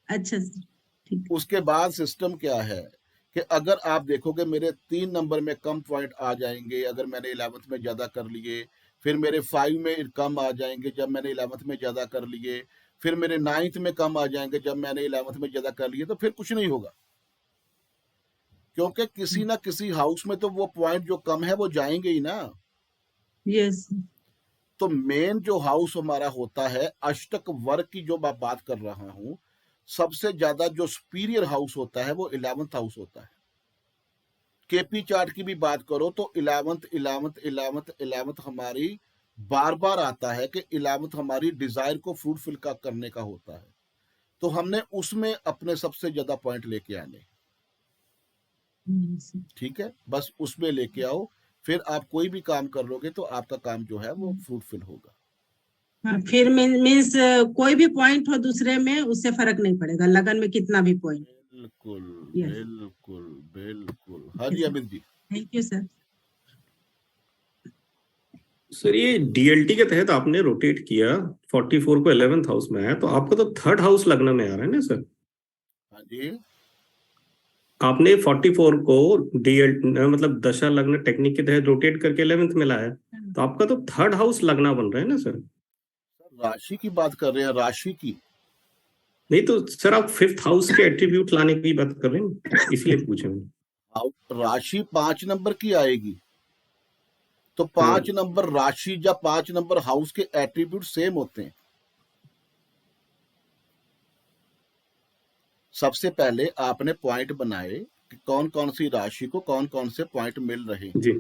अच्छा सर, ठीक। उसके बाद सिस्टम क्या है कि अगर आप देखोगे मेरे 3 नंबर में कम पॉइंट आ जाएंगे अगर मैंने 11th में ज्यादा कर लिए, फिर मेरे 5 में कम आ जाएंगे जब मैंने 11th में ज्यादा कर लिए, फिर मेरे 9th में कम आ जाएंगे जब मैंने 11th में ज्यादा कर लिए, तो फिर कुछ नहीं होगा, क्योंकि किसी ना किसी हाउस में तो वो पॉइंट जो कम है वो जाएंगे ही ना। यस तो मेन जो हाउस हमारा होता है अष्टक वर्ग की जो मैं बात कर रहा हूं, सबसे ज्यादा जो सुपीरियर हाउस होता है वो 11th हाउस होता है। केपी चार्ट की भी बात करो तो 11th 11th 11th 11th हमारी बार बार आता है कि 11th हमारी डिजायर को फ्रूटफिल का करने का होता है, तो हमने उसमें अपने सबसे ज्यादा पॉइंट लेके आने। ठीक है, बस उसमें लेके आओ, फिर आप कोई भी काम कर लोगे तो आपका काम जो है वो फ्रूटफिल होगा। हाँ, फिर मीन्स कोई भी पॉइंट हो दूसरे में उससे फर्क नहीं पड़ेगा, लगन में कितना भी पॉइंट। बिल्कुल यस। बिल्कुल बिल्कुल। हाँ जी Amit ji. Thank you sir. Sir ये डीएलटी के तहत आपने रोटेट किया, 44 को 11th हाउस में आया, तो आपका तो 3rd हाउस लगना में आ रहा है ना सर? हाँ जी, आपने 44 को डीएल मतलब दशा लग्न टेक्निक के तहत रोटेट करके 11th में लाया, तो आपका तो 3rd हाउस लगना बन रहा है ना सर? राशि की बात कर रहे हैं, राशि की नहीं तो सर आप 5th हाउस के एट्रीब्यूट लाने की बात कर रहे हैं, इसलिए पूछे मैं। राशि 5 नंबर की आएगी तो 5 नंबर राशि या 5 नंबर हाउस के एट्रीब्यूट सेम होते हैं। सबसे पहले आपने पॉइंट बनाए कि कौन कौन सी राशि को कौन कौन से पॉइंट मिल रहे हैं। जी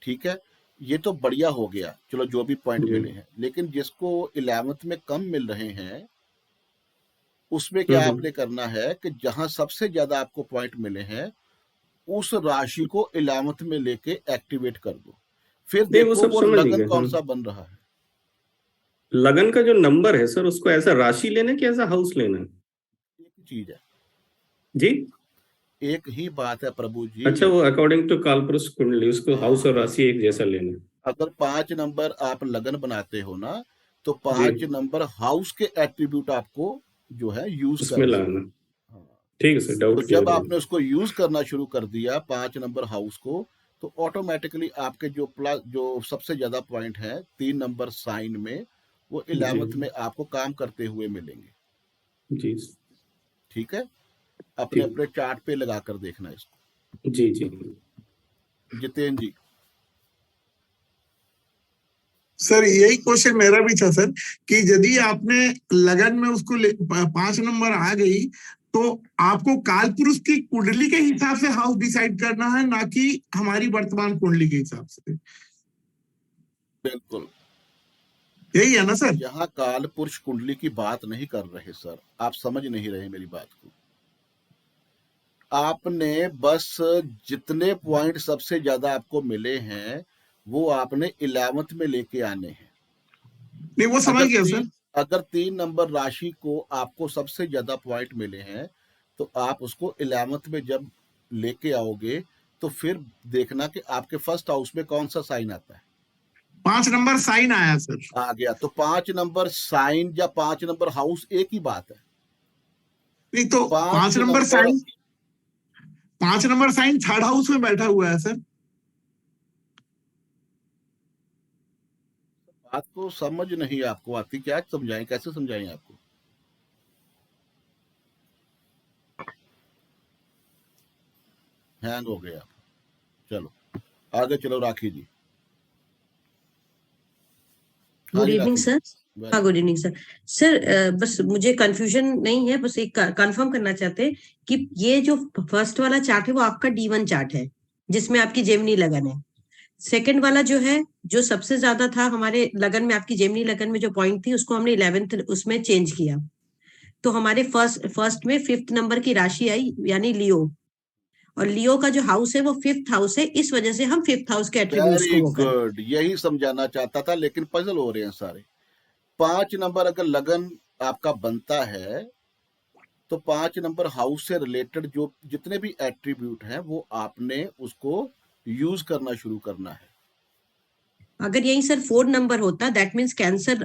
ठीक है, ये तो बढ़िया हो गया, चलो जो भी पॉइंट जी। मिले हैं, लेकिन जिसको 11th में कम मिल रहे हैं उसमें क्या आपने करना है कि जहां सबसे ज्यादा आपको पॉइंट मिले हैं उस राशि को 11th में लेके एक्टिवेट कर दो, फिर नहीं वो देखो सब वो समझ लगन गए कौन हम। सा बन रहा है। लगन का जो नंबर है सर उसको ऐसा राशि लेना है कि ऐसा हाउस लेना है? एक ही चीज है, जी एक ही बात है प्रभु जी। अच्छा, वो अकॉर्डिंग टू कालपुरुष कुंडली उसको हाउस और राशि एक जैसा लेना है। अगर 5 नंबर आप लगन बनाते हो ना तो जी 5 नंबर हाउस के एट्रीब्यूट आपको जो है यूज उसमें करने हैं। लाना। हाँ। ठीक है सर, तो डाउट क्लियर जब हो आपने उसको यूज करना शुरू कर दिया 5 नंबर हाउस को, तो ऑटोमेटिकली आपके जो सबसे ज्यादा पॉइंट है 3 नंबर साइन में, वो 11th में आपको काम करते हुए मिलेंगे। जी ठीक है, अपने ठीक। अपने चार्ट पे लगा कर देखना इसको। जी जी जितेंद्र जी। सर यही क्वेश्चन मेरा भी था सर, कि यदि आपने लगन में उसको 5 नंबर आ गई, तो आपको काल पुरुष की कुंडली के हिसाब से हाउस डिसाइड करना है, ना कि हमारी वर्तमान कुंडली के हिसाब से। बिल्कुल, यही है ना सर? यहाँ काल पुरुष कुंडली की बात नहीं कर रहे सर, आप समझ नहीं रहे मेरी बात को। आपने बस जितने पॉइंट सबसे ज्यादा आपको मिले हैं वो आपने 11th में लेके आने हैं। नहीं, वो समझ गया सर। अगर 3 नंबर राशि को आपको सबसे ज्यादा पॉइंट मिले हैं तो आप उसको 11th में जब लेके आओगे तो फिर देखना कि आपके फर्स्ट हाउस में कौन सा साइन आता है। 5 नंबर साइन आया सर। आ गया तो 5 नंबर साइन या 5 नंबर हाउस एक ही बात है। नहीं तो 5 number sign, 5 number sign 3rd house में बैठा हुआ है सर। बात को समझ नहीं आपको आती, क्या समझाएं, कैसे समझाएं आपको? हैंग हो गया। चलो आगे चलो, Rakhi ji. Good evening sir. हाँ गुड इवनिंग सर। सर बस मुझे कंफ्यूजन नहीं है, बस एक कंफर्म करना चाहते हैं कि ये जो फर्स्ट वाला चार्ट है वो आपका D1 चार्ट है जिसमें आपकी जेमिनी लगन है। सेकंड वाला जो है, जो सबसे ज्यादा था हमारे लगन में, आपकी जेमिनी लगन में जो पॉइंट थी उसको हमने 11th उसमें चेंज किया, तो हमारे फर्स्ट में 5th नंबर की राशि आई यानी लियो, और लियो का जो हाउस है वो 5th हाउस है, इस वजह से हम 5th हाउस के एट्रीब्यूट्स वेरी को वो करें। गुड, यही समझाना चाहता था लेकिन पजल हो रहे हैं सारे। 5 नंबर अगर लगन आपका बनता है तो 5 नंबर हाउस से रिलेटेड जो जितने भी एट्रीब्यूट हैं वो आपने उसको यूज करना शुरू करना है। अगर यही सर 4 नंबर होता, दैट मीन्स कैंसर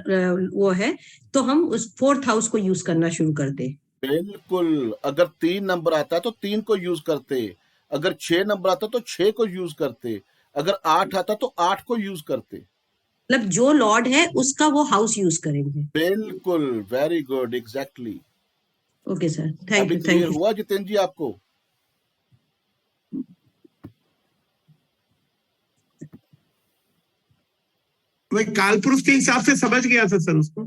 वो है, तो हम उस 4th हाउस को यूज करना शुरू करते। बिल्कुल, अगर 3 नंबर आता है तो 3 को यूज करते, अगर 6 नंबर आता तो 6 को यूज करते, अगर 8 आता तो 8 को यूज करते। मतलब जो लॉर्ड है उसका वो हाउस यूज करेंगे। बिल्कुल, very good, exactly. Okay sir, thank you. Clear हुआ जितेंद्र जी आपको? वही काल पुरुष के हिसाब से समझ गया था सर उसको।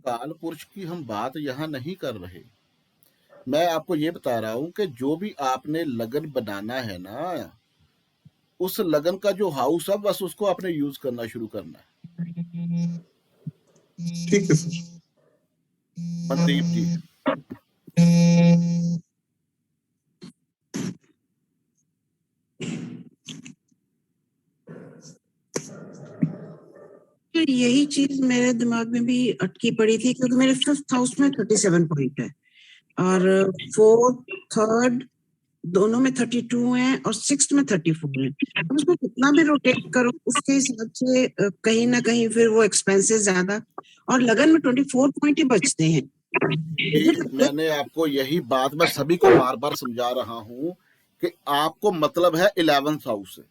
काल पुरुष की हम बात यहाँ नहीं कर रहे, मैं आपको ये बता रहा हूं कि जो भी आपने लगन बनाना है ना, उस लगन का जो हाउस है बस उसको आपने यूज करना शुरू करना है। ठीक है सर। मनदीप जी। यही चीज मेरे दिमाग में भी अटकी पड़ी थी, क्योंकि मेरे 5th हाउस में 37 पॉइंट है और 4th 3rd दोनों में 32 है और 6th में 34 है। अब उसको कितना भी रोटेट करो उसके हिसाब से कहीं ना कहीं फिर वो एक्सपेंसेस ज्यादा, और लगन में 24 पॉइंट ही बचते हैं। मैंने आपको यही बात मैं सभी को बार बार समझा रहा हूं कि आपको मतलब है 11th हाउस से,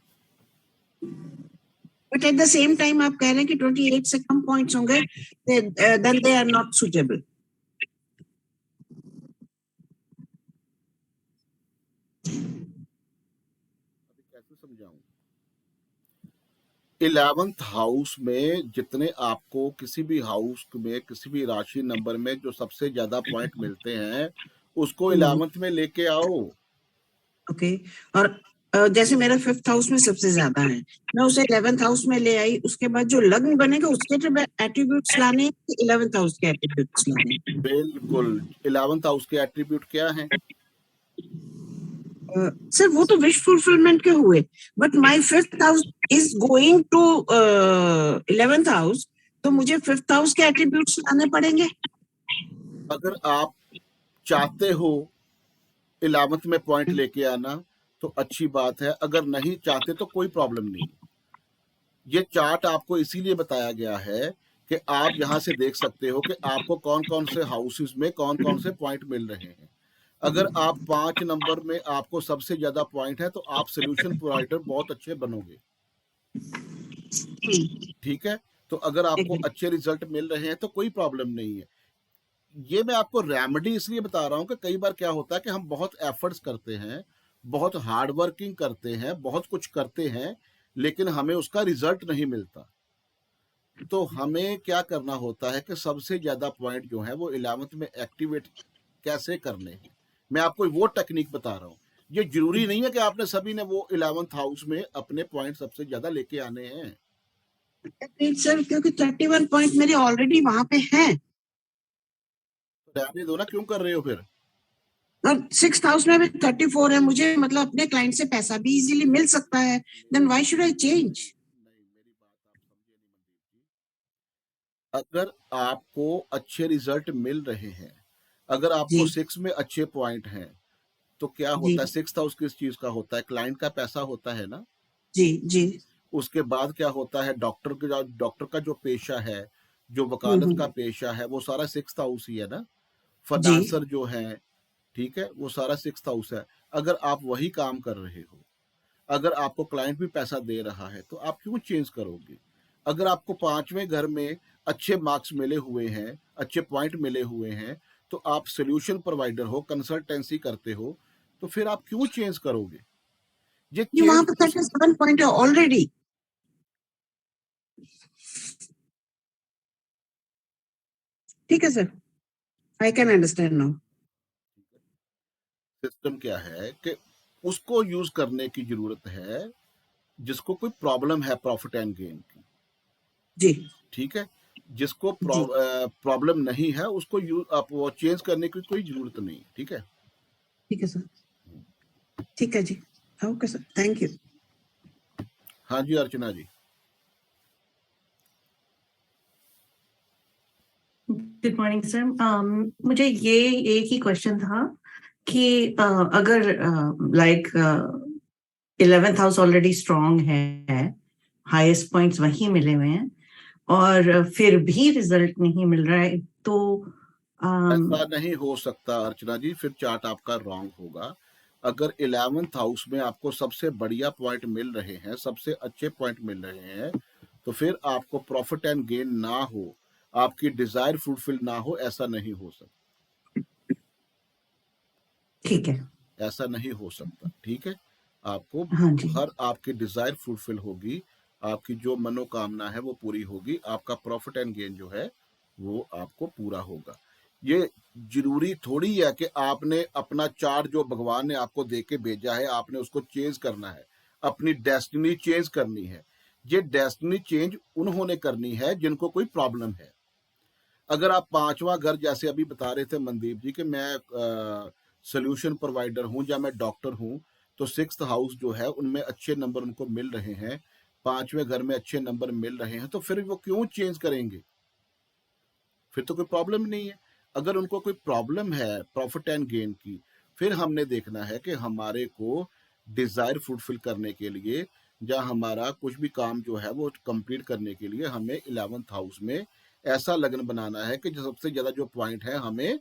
but at the same time आप कह रहे हैं कि 28 से कम पॉइंट्स होंगे, then they are not suitable. कैसे समझाऊं? 11th हाउस में जितने आपको किसी भी हाउस में किसी भी राशि नंबर में जो सबसे ज्यादा पॉइंट मिलते हैं उसको 11th में लेके आओ। ओके, और जैसे मेरा 5th हाउस में सबसे ज्यादा है, मैं उसे 11th हाउस में ले आई, उसके बाद जो लग्न बनेगा उसके एट्रीब्यूट्स लाने, 11th हाउस के एट्रीब्यूट्स लाने। बिल्कुल, 11th हाउस के एट्रीब्यूट क्या हैं? सर वो तो विश फुलफिलमेंट के हुए, but my 5th house is going to 11th house, तो मुझे 5th हाउस के एट्रीब्यूट्स लाने पड़ेंगे। अगर आप चाहते हो 11th में पॉइंट लेके आना तो अच्छी बात है, अगर नहीं चाहते तो कोई प्रॉब्लम नहीं। ये चार्ट आपको इसीलिए बताया गया है कि आप यहाँ से देख सकते हो कि आपको कौन कौन से हाउसेस में कौन कौन से पॉइंट मिल रहे हैं। अगर आप 5 नंबर में आपको सबसे ज्यादा पॉइंट है तो आप सोल्यूशन प्रोवाइडर बहुत अच्छे बनोगे, ठीक है। तो अगर आपको अच्छे रिजल्ट मिल रहे हैं तो कोई प्रॉब्लम नहीं है। ये मैं आपको रेमेडी इसलिए बता रहा हूं कि कई बार क्या होता है कि हम बहुत एफर्ट्स करते हैं, बहुत हार्ड वर्किंग करते हैं, बहुत कुछ करते हैं, लेकिन हमें उसका रिजल्ट नहीं मिलता। तो हमें क्या करना होता है कि सबसे ज्यादा पॉइंट जो है वो 11th में एक्टिवेट कैसे करने हैं, मैं आपको वो टेक्निक बता रहा हूँ। ये जरूरी नहीं है कि आपने सभी ने वो 11th हाउस में अपने पॉइंट सबसे ज्यादा लेके आने हैं। सर क्योंकि 31 पॉइंट मेरे ऑलरेडी वहां पे हैं, रहने दो ना, क्यों कर रहे हो फिर? और 6th हाउस में भी 34 है, मुझे मतलब अपने क्लाइंट से पैसा भी इजीली मिल सकता है, then why should I change? नहीं, मेरी बात आप समझे नहीं मनदीप जी। अगर आपको अच्छे रिजल्ट मिल रहे हैं, अगर आपको जी 6 में अच्छे पॉइंट हैं, तो क्या जी होता है, 6th हाउस किस चीज का होता है? क्लाइंट का पैसा होता है ना। जी जी। उसके बाद क्या होता है, डॉक्टर का जो पेशा है, जो वकालत का पेशा है, वो सारा 6th हाउस ही है ना। जी फाइनेंसर जो है, ठीक है, वो सारा 6th हाउस है। अगर आप वही काम कर रहे हो, अगर आपको क्लाइंट भी पैसा दे रहा है, तो आप क्यों चेंज करोगे? अगर आपको 5वें घर में अच्छे मार्क्स मिले हुए हैं, अच्छे पॉइंट मिले हुए हैं, तो आप सोल्यूशन प्रोवाइडर हो, कंसल्टेंसी करते हो, तो फिर आप क्यों चेंज करोगे? ये ये वहां चेंज पे 37 पॉइंट है ऑलरेडी। ठीक है sir, I can understand now. System क्या है कि उसको यूज करने की जरूरत है जिसको कोई प्रॉब्लम है प्रॉफिट एंड गेन की, जी ठीक है। जिसको जी प्रॉब्लम नहीं है उसको यूज आप वो चेंज करने की कोई जरूरत नहीं, ठीक है। ठीक है सर, ठीक है जी, ओके सर, थैंक यू। हाँ जी Archana ji. Good morning sir. मुझे ये एक ही क्वेश्चन था कि अगर like 11th house already strong है, हाईएस्ट पॉइंट्स वहीं मिले हुए हैं, और फिर भी रिजल्ट नहीं मिल रहा है, तो ऐसा नहीं हो सकता अर्चना जी, फिर चार्ट आपका रॉन्ग होगा। अगर 11th हाउस में आपको सबसे बढ़िया पॉइंट मिल रहे हैं, सबसे अच्छे पॉइंट मिल रहे हैं, तो फिर आपको प्रॉफिट एंड गेन ना हो, आपकी डिजायर फुलफिल ना हो, ऐसा नहीं हो सकता। ठीक है। ऐसा नहीं हो सकता, ठीक है। आपको हाँ जी। हर आपकी डिजायर फुलफिल होगी, आपकी जो मनोकामना है वो पूरी होगी, आपका प्रॉफिट एंड गेन जो है वो आपको पूरा होगा। ये जरूरी थोड़ी है कि आपने अपना चार्ट जो भगवान ने आपको दे के भेजा है आपने उसको चेंज करना है, अपनी डेस्टिनी चेंज करनी है। ये डेस्टिनी चेंज उन्होंने करनी है जिनको कोई प्रॉब्लम है। अगर आप 5वां घर, जैसे अभी बता रहे थे मनदीप जी कि मैं सोल्यूशन प्रोवाइडर हूं या मैं डॉक्टर हूं, तो 6th हाउस जो है उनमें अच्छे नंबर उनको मिल रहे हैं, 5वें घर में अच्छे नंबर मिल रहे हैं, तो फिर वो क्यों चेंज करेंगे? फिर तो कोई प्रॉब्लम नहीं है। अगर उनको कोई प्रॉब्लम है प्रॉफिट एंड गेन की, फिर हमने देखना है कि हमारे को डिजायर फुलफिल करने के लिए या हमारा कुछ भी काम जो है वो कंप्लीट करने के लिए हमें 11th हाउस में ऐसा लगन बनाना है कि जो सबसे ज्यादा जो पॉइंट है हमें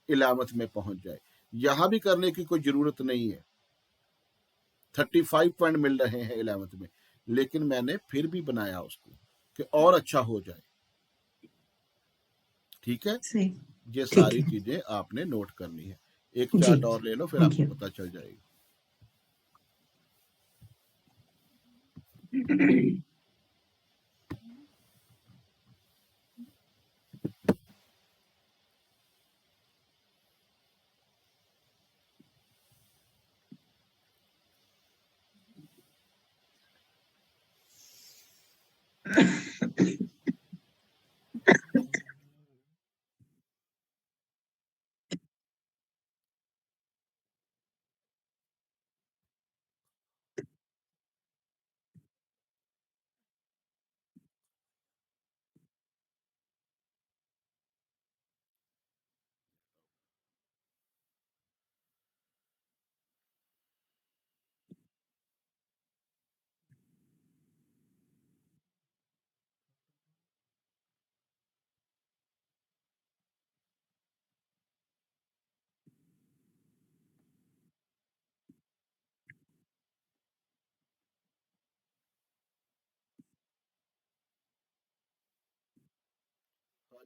11th में पहुंच जाए। यहां भी करने की कोई जरूरत नहीं है, 35 पॉइंट मिल रहे हैं 11th में, लेकिन मैंने फिर भी बनाया उसको कि और अच्छा हो जाए, ठीक है। सही। ये ठीक सारी है चीजें आपने नोट करनी है। एक जी, चार्ट और ले लो फिर थैंक आपको यू। पता चल जाएगा।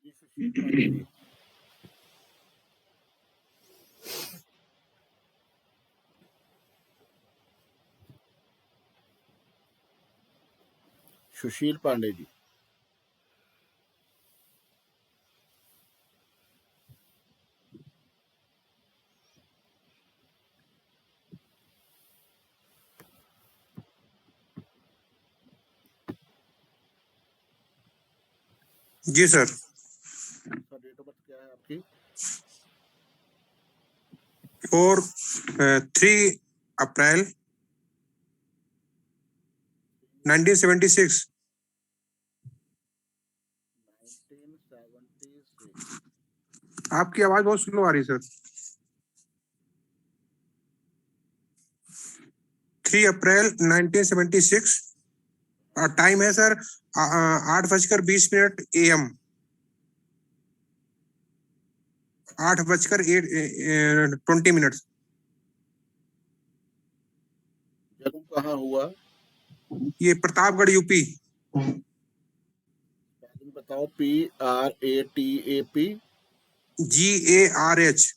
जी, सुशील पांडे जी। सुशील पांडे जी। जी sir. Sir date of birth क्या है आपकी? 3 अप्रैल 1976। 1976। आपकी आवाज बहुत स्लो आ रही है सर। 3 अप्रैल 1976। टाइम है सर 8:20 AM। 8:20। जन्म कहाँ हुआ? ये प्रतापगढ़ यूपी। स्पेलिंग बताओ। PRATAP। GARH।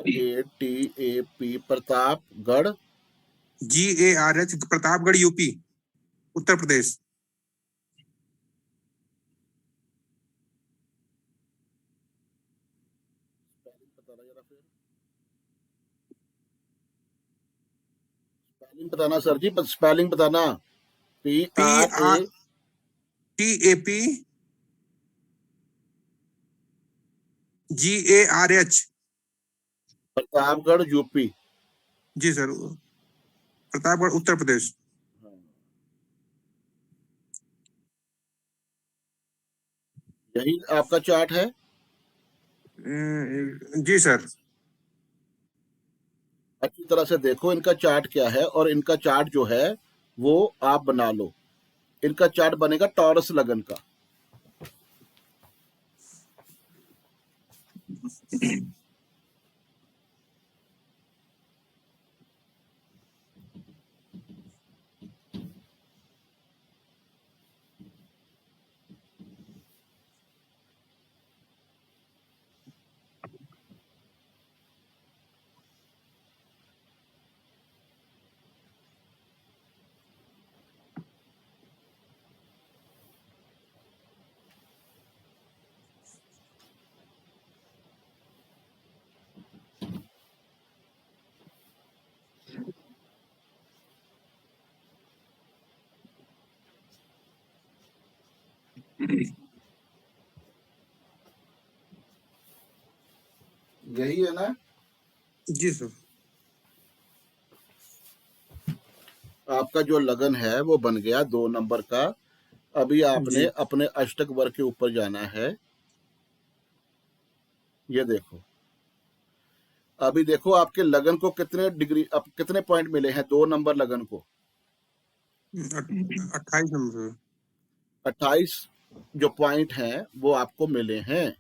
PRATAP Pratapgarh. GARH Pratapgarh UP Uttar Pradesh. Spelling बताना जरा फिर। स्पेलिंग बताना सर जी, स्पेलिंग बताना। PRA TAP GARH। Pratapgarh UP. जी सर, प्रतापगढ़ उत्तर प्रदेश। यही आपका चार्ट है? जी सर। अच्छी तरह से देखो इनका चार्ट क्या है, और इनका चार्ट जो है वो आप बना लो। इनका चार्ट बनेगा टॉरस लगन का। यही है ना? जी सर। आपका जो लगन है वो बन गया 2 नंबर का। अभी आपने जी। अपने अष्टक वर्ग के ऊपर जाना है। ये देखो, अभी देखो आपके लगन को कितने डिग्री, अब कितने पॉइंट मिले हैं 2 नंबर लगन को? 28 नंबर। 28 जो पॉइंट हैं वो आपको मिले हैं।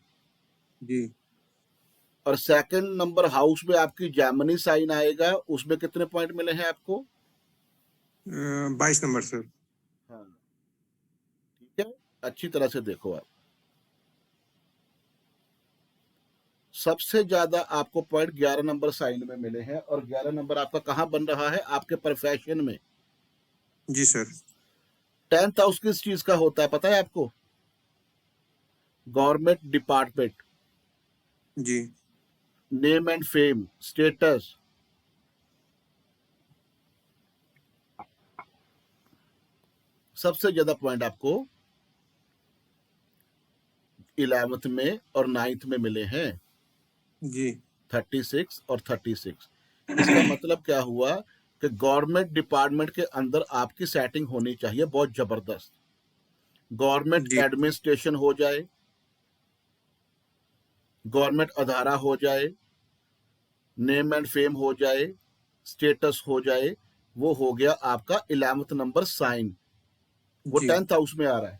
जी। और सेकंड नंबर हाउस में आपकी जैमनी साइन आएगा, उसमें कितने पॉइंट मिले हैं आपको? 22 नंबर सर। हाँ, ठीक है। अच्छी तरह से देखो आप। सबसे ज्यादा आपको पॉइंट 11 नंबर साइन में मिले हैं, और 11 नंबर आपका कहाँ बन रहा है? आपके प्रोफेशन में। जी सर। 10th हाउस किस चीज का होता है पता है आपको? गवर्नमेंट डिपार्टमेंट, जी। Name and fame, status. सबसे ज्यादा पॉइंट आपको 11th में और 9th में मिले हैं। जी। 36 और 36। इसका मतलब क्या हुआ कि गवर्नमेंट डिपार्टमेंट के अंदर आपकी सेटिंग होनी चाहिए बहुत जबरदस्त। गवर्नमेंट जी। एडमिनिस्ट्रेशन हो जाए, गवर्नमेंट अदारा हो जाए, नेम एंड फेम हो जाए, स्टेटस हो जाए, वो हो गया आपका 11th नंबर साइन। वो जी। 10th हाउस में आ रहा है।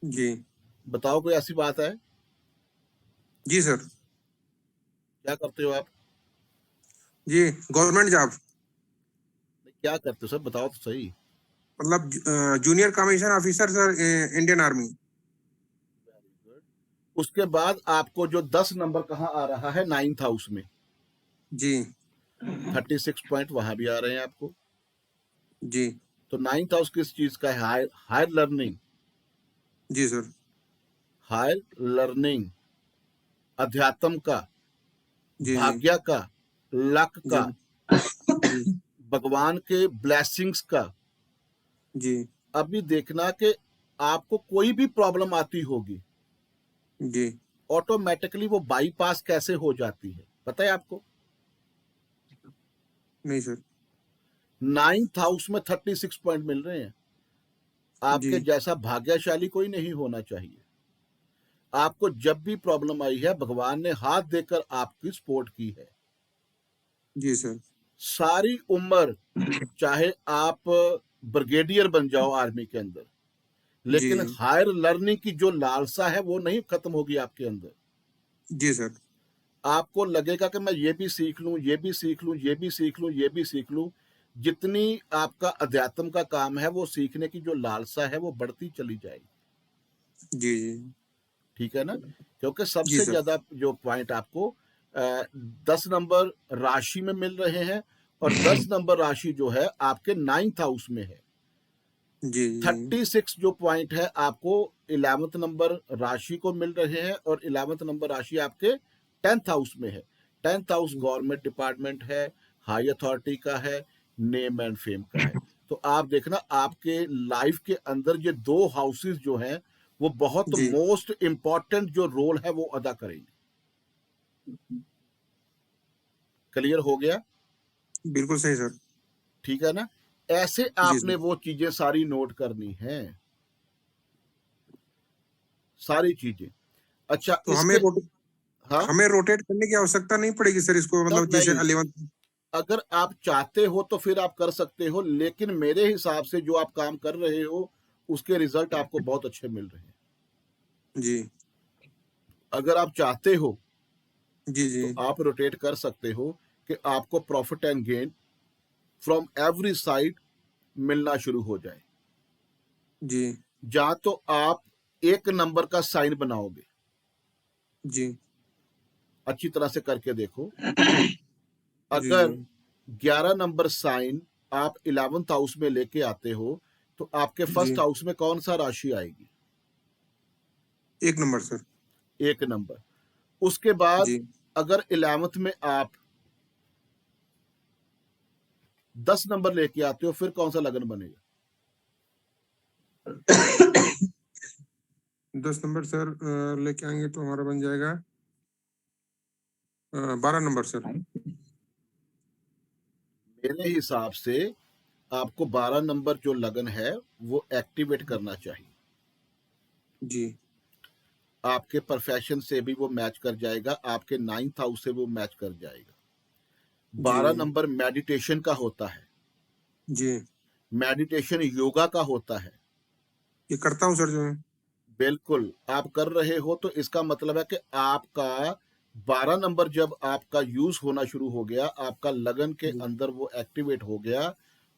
जी। बताओ कोई ऐसी बात है? जी सर। क्या करते हो आप? जी, गवर्नमेंट जॉब। क्या करते हो सर, बताओ तो सही। मतलब junior commission officer sir, Indian army. उसके बाद आपको जो 10 नंबर कहाँ आ रहा है, 9th हाउस में, जी 36 पॉइंट वहां भी आ रहे हैं आपको। जी तो 9th हाउस किस चीज का है? हायर लर्निंग, जी सर। हायर लर्निंग, अध्यात्म का, जी जी भाग्य का, लक जी का, जी भगवान के ब्लेसिंग्स का। जी अभी देखना कि आपको कोई भी प्रॉब्लम आती होगी, जी ऑटोमेटिकली वो बाईपास कैसे हो जाती है, पता है आपको? नहीं सर। 9th हाउस में 36 पॉइंट मिल रहे हैं। आपके जी जैसा भाग्यशाली कोई नहीं होना चाहिए। आपको जब भी प्रॉब्लम आई है, भगवान ने हाथ देकर आपकी सपोर्ट की है जी सर। सारी उम्र। चाहे आप ब्रिगेडियर बन जाओ आर्मी के अंदर, जी लेकिन हायर लर्निंग की जो लालसा है वो नहीं खत्म होगी आपके अंदर। जी सर। आपको लगेगा कि मैं ये भी सीख लूं, ये भी सीख लूं, ये भी सीख लूं, ये भी सीख लूं। जितनी आपका अध्यात्म का काम है, वो सीखने की जो लालसा है वो बढ़ती चली जाएगी। जी जी ठीक है ना? क्योंकि जी सबसे सर। ज्यादा जो पॉइंट आपको 10 नंबर राशि में मिल रहे हैं, और 10 नंबर राशि जो है आपके 9th हाउस में है। जी जी 36 जो पॉइंट है आपको 11th नंबर राशि को मिल रहे हैं, और 11th नंबर राशि आपके 10th हाउस में है। 10th हाउस गवर्नमेंट डिपार्टमेंट है, हाई अथॉरिटी का है, नेम एंड फेम का है। तो आप देखना आपके लाइफ के अंदर ये 2 हाउसेस जो हैं वो बहुत जी मोस्ट इंपॉर्टेंट जो रोल है वो अदा करेंगे। क्लियर हो गया? बिल्कुल सही सर। ठीक है ना? ऐसे जी आपने सर। वो चीजें सारी नोट करनी है, सारी चीजें। अच्छा, तो इसके हाँ हमें रोटेट करने की आवश्यकता नहीं पड़ेगी सर इसको, मतलब जैसे नहीं, 11th। अगर आप चाहते हो तो फिर आप कर सकते हो, लेकिन मेरे हिसाब से जो आप काम कर रहे हो उसके रिजल्ट आपको बहुत अच्छे मिल रहे हैं। जी अगर आप चाहते हो जी जी तो आप रोटेट कर सकते हो कि आपको profit and gain from every side मिलना शुरू हो जाए। जी या तो आप 1 नंबर का साइन बनाओगे, जी अच्छी तरह से करके देखो। जी अगर जी 11 नंबर साइन आप 11th हाउस में लेके आते हो तो आपके फर्स्ट जी हाउस में कौन सा राशि आएगी? 1 नंबर सर। 1 नंबर। उसके बाद जी अगर 11th में आप 10 नंबर लेके आते हो, फिर कौन सा लगन बनेगा? 10 नंबर सर लेके आएंगे तो हमारा बन जाएगा 12 नंबर सर। मेरे हिसाब से आपको 12 नंबर जो लगन है वो एक्टिवेट करना चाहिए। जी आपके प्रोफेशन से भी वो मैच कर जाएगा, आपके 9th हाउस से वो मैच कर जाएगा। 12 जी नंबर मेडिटेशन का होता है, जी मेडिटेशन योगा का होता है। ये करता हूँ सर जो है। बिल्कुल आप कर रहे हो, तो इसका मतलब है कि आपका 12 नंबर जब आपका यूज होना शुरू हो गया, आपका लगन के जी अंदर वो एक्टिवेट हो गया,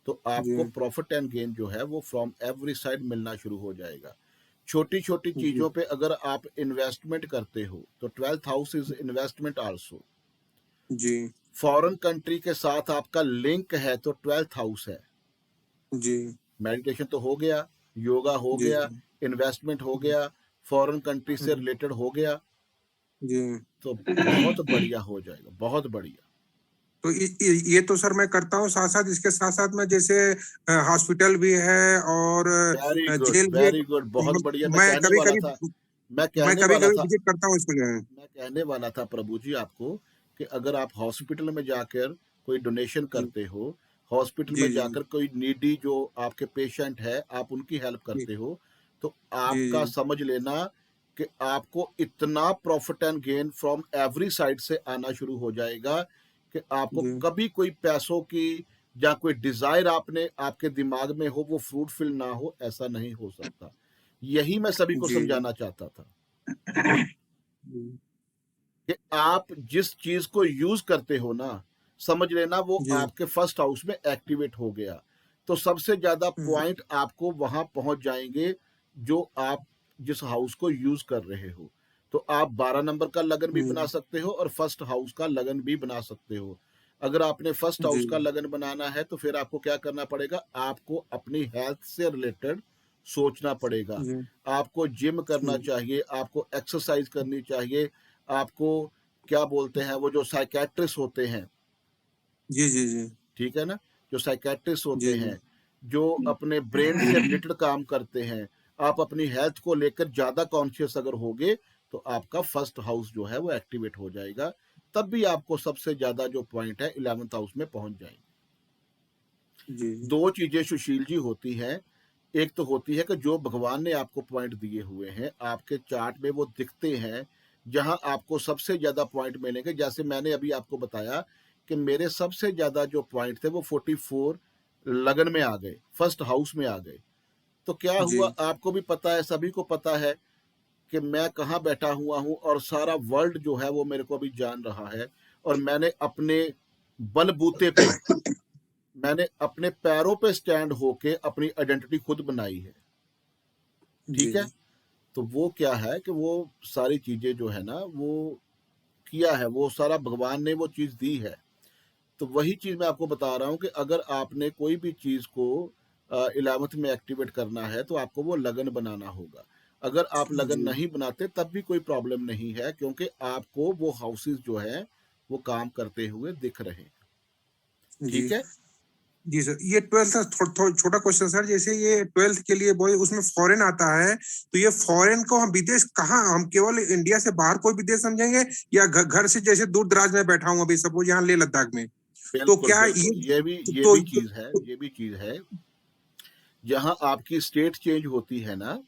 तो आपको जी प्रॉफिट एंड गेन जो है वो फ्रॉम एवरी साइड मिलना शुरू हो जाएगा। छोटी छोटी जी चीजों पे अगर आप इन्वेस्टमेंट करते हो तो 12th house is investment also. जी फॉरेन कंट्री के साथ आपका लिंक है तो 12th हाउस है। जी मेडिटेशन तो हो गया, योगा हो जी गया, इन्वेस्टमेंट हो गया, फॉरेन कंट्री से रिलेटेड हो गया, जी तो बहुत बढ़िया हो जाएगा, बहुत बढ़िया। तो ये तो सर मैं करता हूँ, साथ साथ इसके साथ साथ मैं जैसे हॉस्पिटल भी है और वेरी गुड, जेल भी है। वेरी गुड, बहुत बढ़िया। मैं कभी कभी मैं कहने वाला था विजिट करता हूँ इसको जो है। मैं कहने वाला था प्रभु जी आपको कि अगर आप हॉस्पिटल में जाकर कोई डोनेशन जी करते हो, हॉस्पिटल जी में जी जाकर कोई नीडी जो आपके पेशेंट है आप उनकी हेल्प जी करते हो, तो जी आपका समझ लेना कि आपको इतना profit and gain from every side से आना शुरू हो जाएगा कि आपको जी कभी कोई पैसों की या कोई डिजायर आपने आपके दिमाग में हो वो फ्रूटफुल ना हो, ऐसा नहीं हो सकता। यही मैं सभी को जी समझाना चाहता था जी कि आप जिस चीज को यूज करते हो ना, समझ लेना वो जी आपके फर्स्ट हाउस में एक्टिवेट हो गया, तो सबसे ज्यादा पॉइंट आपको वहां पहुंच जाएंगे जो आप जिस हाउस को यूज कर रहे हो। तो आप 12 नंबर का लगन भी बना हम्म, सकते हो और फर्स्ट हाउस का लगन भी बना सकते हो। अगर आपने फर्स्ट हाउस जी का लगन बनाना है तो फिर आपको क्या करना पड़ेगा, आपको अपनी हेल्थ से रिलेटेड सोचना पड़ेगा। जी आपको जिम करना चाहिए, आपको एक्सरसाइज करनी चाहिए, आपको क्या बोलते हैं वो जो साइकेट्रिस्ट होते हैं, जी जी जी ठीक है ना, जो साइकेट्रिस्ट होते जी जी हैं, जो अपने ब्रेन से रिलेटेड काम करते हैं, आप अपनी हेल्थ को लेकर ज़्यादा कॉन्शियस अगर होगे तो आपका फर्स्ट हाउस जो है वो एक्टिवेट हो जाएगा, तब भी आपको सबसे ज़्यादा जो पॉइंट है 11th हाउस में पहुंच जाएंगे। जी दो चीज़ें सुशील जी होती हैं, एक तो होती है कि जो भगवान ने आपको पॉइंट दिए हुए हैं आपके चार्ट में वो दिखते हैं, जहां आपको सबसे ज़्यादा पॉइंट मिलेंगे। जैसे मैंने अभी आपको बताया कि मेरे सबसे ज़्यादा जो पॉइंट थे वो 44 लगन में आ गए, फर्स्ट हाउस में आ गए। तो क्या जी हुआ आपको भी पता है, सभी को पता है कि मैं कहाँ बैठा हुआ हूँ और सारा वर्ल्ड जो है वो मेरे को अभी जान रहा है, और मैंने अपने बलबूते पे, मैंने अपने पैरों पे स्टैंड होके अपनी आइडेंटिटी खुद बनाई है, जी ठीक है। तो वो क्या है कि वो सारी चीजें जो है ना वो किया है, वो सारा भगवान ने वो चीज दी है। तो वही चीज मैं आपको बता रहा हूँ कि अगर आपने कोई भी चीज को 11th में एक्टिवेट करना है तो आपको वो लगन बनाना होगा। अगर आप लगन जी नहीं बनाते तब भी कोई प्रॉब्लम नहीं है, क्योंकि आपको वो हाउसेस जो है वो काम करते हुए दिख रहे हैं, जी ठीक है। जी सर, ये 12th का छोटा क्वेश्चन सर, जैसे ये 12th के लिए बॉय उसमें फॉरेन आता है, तो ये फॉरेन को हम विदेश कहाँ, हम केवल इंडिया से बाहर कोई विदेश समझेंगे या घर से, जैसे दूर दराज में बैठा हूँ अभी सपोज यहाँ लेह लद्दाख में, तो बिल्कुल क्या बिल्कुल, ये भी चीज है, ये भी चीज है। जहां आपकी स्टेट चेंज होती है ना,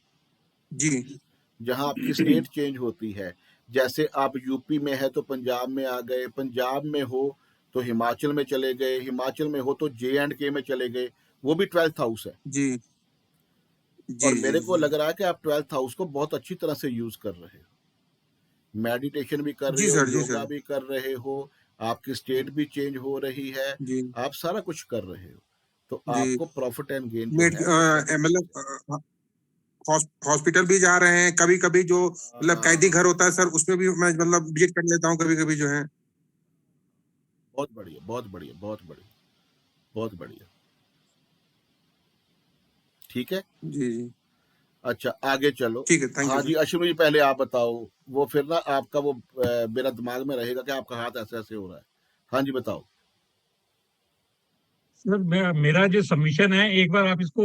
जी जहां आपकी स्टेट चेंज होती है, जैसे आप यूपी में है तो पंजाब में आ गए, पंजाब में हो तो हिमाचल में चले गए, हिमाचल में हो तो J&K में चले गए, वो भी 12th हाउस है। जी जी और जी मेरे को जी लग रहा है कि आप 12th हाउस को बहुत अच्छी तरह से यूज कर रहे हो, मेडिटेशन भी कर रहे जी हो, सर, जी योगा सर, भी कर रहे हो, आपकी स्टेट भी चेंज हो रही है, जी आप सारा कुछ कर रहे हो, तो जी आपको प्रॉफिट एंड गेन जो है वो सब मतलब हॉस्पिटल भी जा रहे हैं कभी कभी, जो मतलब कैदी घर होता है सर, उसमें भी मैं मतलब विजिट कर लेता हूँ कभी कभी जो है। बहुत बढ़िया, बहुत बढ़िया, बहुत बढ़िया, बहुत बढ़िया, ठीक है। जी जी अच्छा आगे चलो। ठीक है, थैंक यू हाँ जी, सर। अश्विनी जी पहले आप बताओ, वो फिर ना आपका वो मेरा दिमाग में रहेगा कि आपका हाथ ऐसे ऐसे हो रहा है। हाँ जी बताओ। सर मेरा जो सबमिशन है, एक बार आप इसको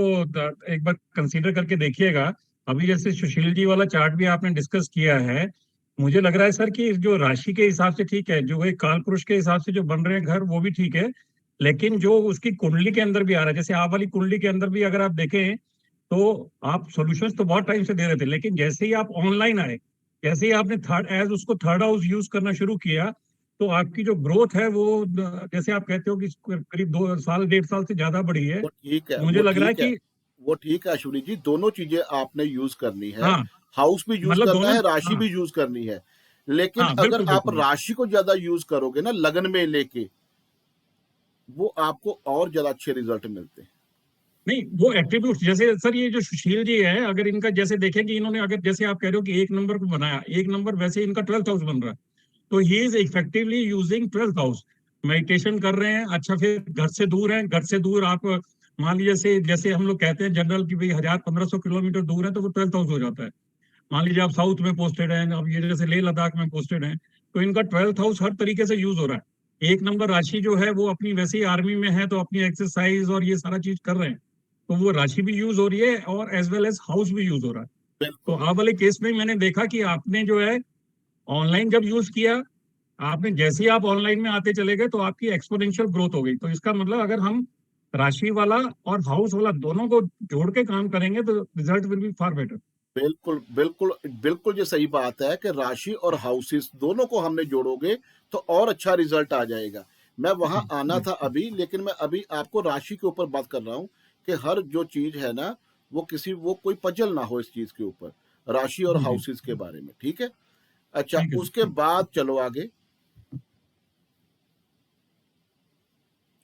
एक बार कंसीडर करके देखिएगा। अभी जैसे सुशील जी वाला चार्ट भी आपने डिस्कस किया है, मुझे लग रहा है सर कि जो राशि के हिसाब से ठीक है, जो एक काल पुरुष के हिसाब से जो बन रहे हैं घर वो भी ठीक है, लेकिन जो उसकी कुंडली के अंदर भी आ रहा है, जैसे आप वाली कुंडली के अंदर भी अगर आप देखें तो आप सॉल्यूशंस तो बहुत टाइम से दे रहे थे, लेकिन जैसे ही आप ऑनलाइन आए, जैसे ही आपने थर्ड हाउस यूज करना शुरू किया, तो आपकी जो ग्रोथ है वो जैसे आप कहते हो कि करीब 2 साल 1.5 साल से ज्यादा बढ़ी है। वो ठीक है, मुझे वो लग रहा है ठीक है, कि वो ठीक है अश्विनी जी, दोनों चीजें आपने यूज करनी है। हाँ, हाउस भी यूज मतलब करना दोनों, है, राशि हाँ भी यूज करनी है, लेकिन हाँ, अगर बिल्कुल आप बिल्कुल। राशि को ज्यादा यूज करोगे ना लगन में लेके, वो आपको और ज्यादा अच्छे रिजल्ट मिलते हैं। नहीं, वो एट्रीब्यूट जैसे सर ये जो सुशील जी है, अगर इनका जैसे देखें कि इन्होंने, अगर जैसे आप कह रहे हो कि एक नंबर को बनाया, एक नंबर वैसे इनका 12th हाउस बन रहा है, तो he is effectively using 12th house, meditation कर रहे हैं। अच्छा, फिर घर से दूर है, घर से दूर आप मान लीजिए जैसे जैसे हम लोग कहते हैं जनरल की भाई 1000-1500 किलोमीटर दूर है तो वो 12th हाउस हो जाता है। मान लीजिए आप साउथ में पोस्टेड हैं, अब ये जैसे लेह लद्दाख में पोस्टेड हैं, तो इनका 12th हाउस हर तरीके से यूज हो रहा है। एक नंबर राशि जो है वो अपनी वैसे ही आर्मी में है तो अपनी एक्सरसाइज और ये सारा चीज कर रहे हैं, तो वो राशि भी यूज हो रही है और एज वेल एज हाउस भी यूज हो रहा है। तो बिल्कुल आप वाले केस में मैंने देखा कि आपने जो है ऑनलाइन जब यूज किया, आपने जैसे ही आप ऑनलाइन में आते चले गए तो आपकी एक्सपोनेंशियल ग्रोथ हो गई। तो इसका मतलब अगर हम राशि वाला और हाउस वाला दोनों को जोड़ के काम करेंगे तो result will be far better. बिल्कुल बिल्कुल बिल्कुल, ये सही बात है कि राशि और हाउसेस दोनों को हमने जोड़ोगे तो और अच्छा रिजल्ट आ जाएगा। मैं वहां आना था अभी, लेकिन मैं अभी आपको राशि के ऊपर बात कर रहा हूँ कि हर जो चीज है ना वो कोई पजल ना हो इस चीज के ऊपर, राशि और जी जी, हाउसेस के बारे में, ठीक है। अच्छा ठीक है सर, उसके ठीक। बाद चलो आगे।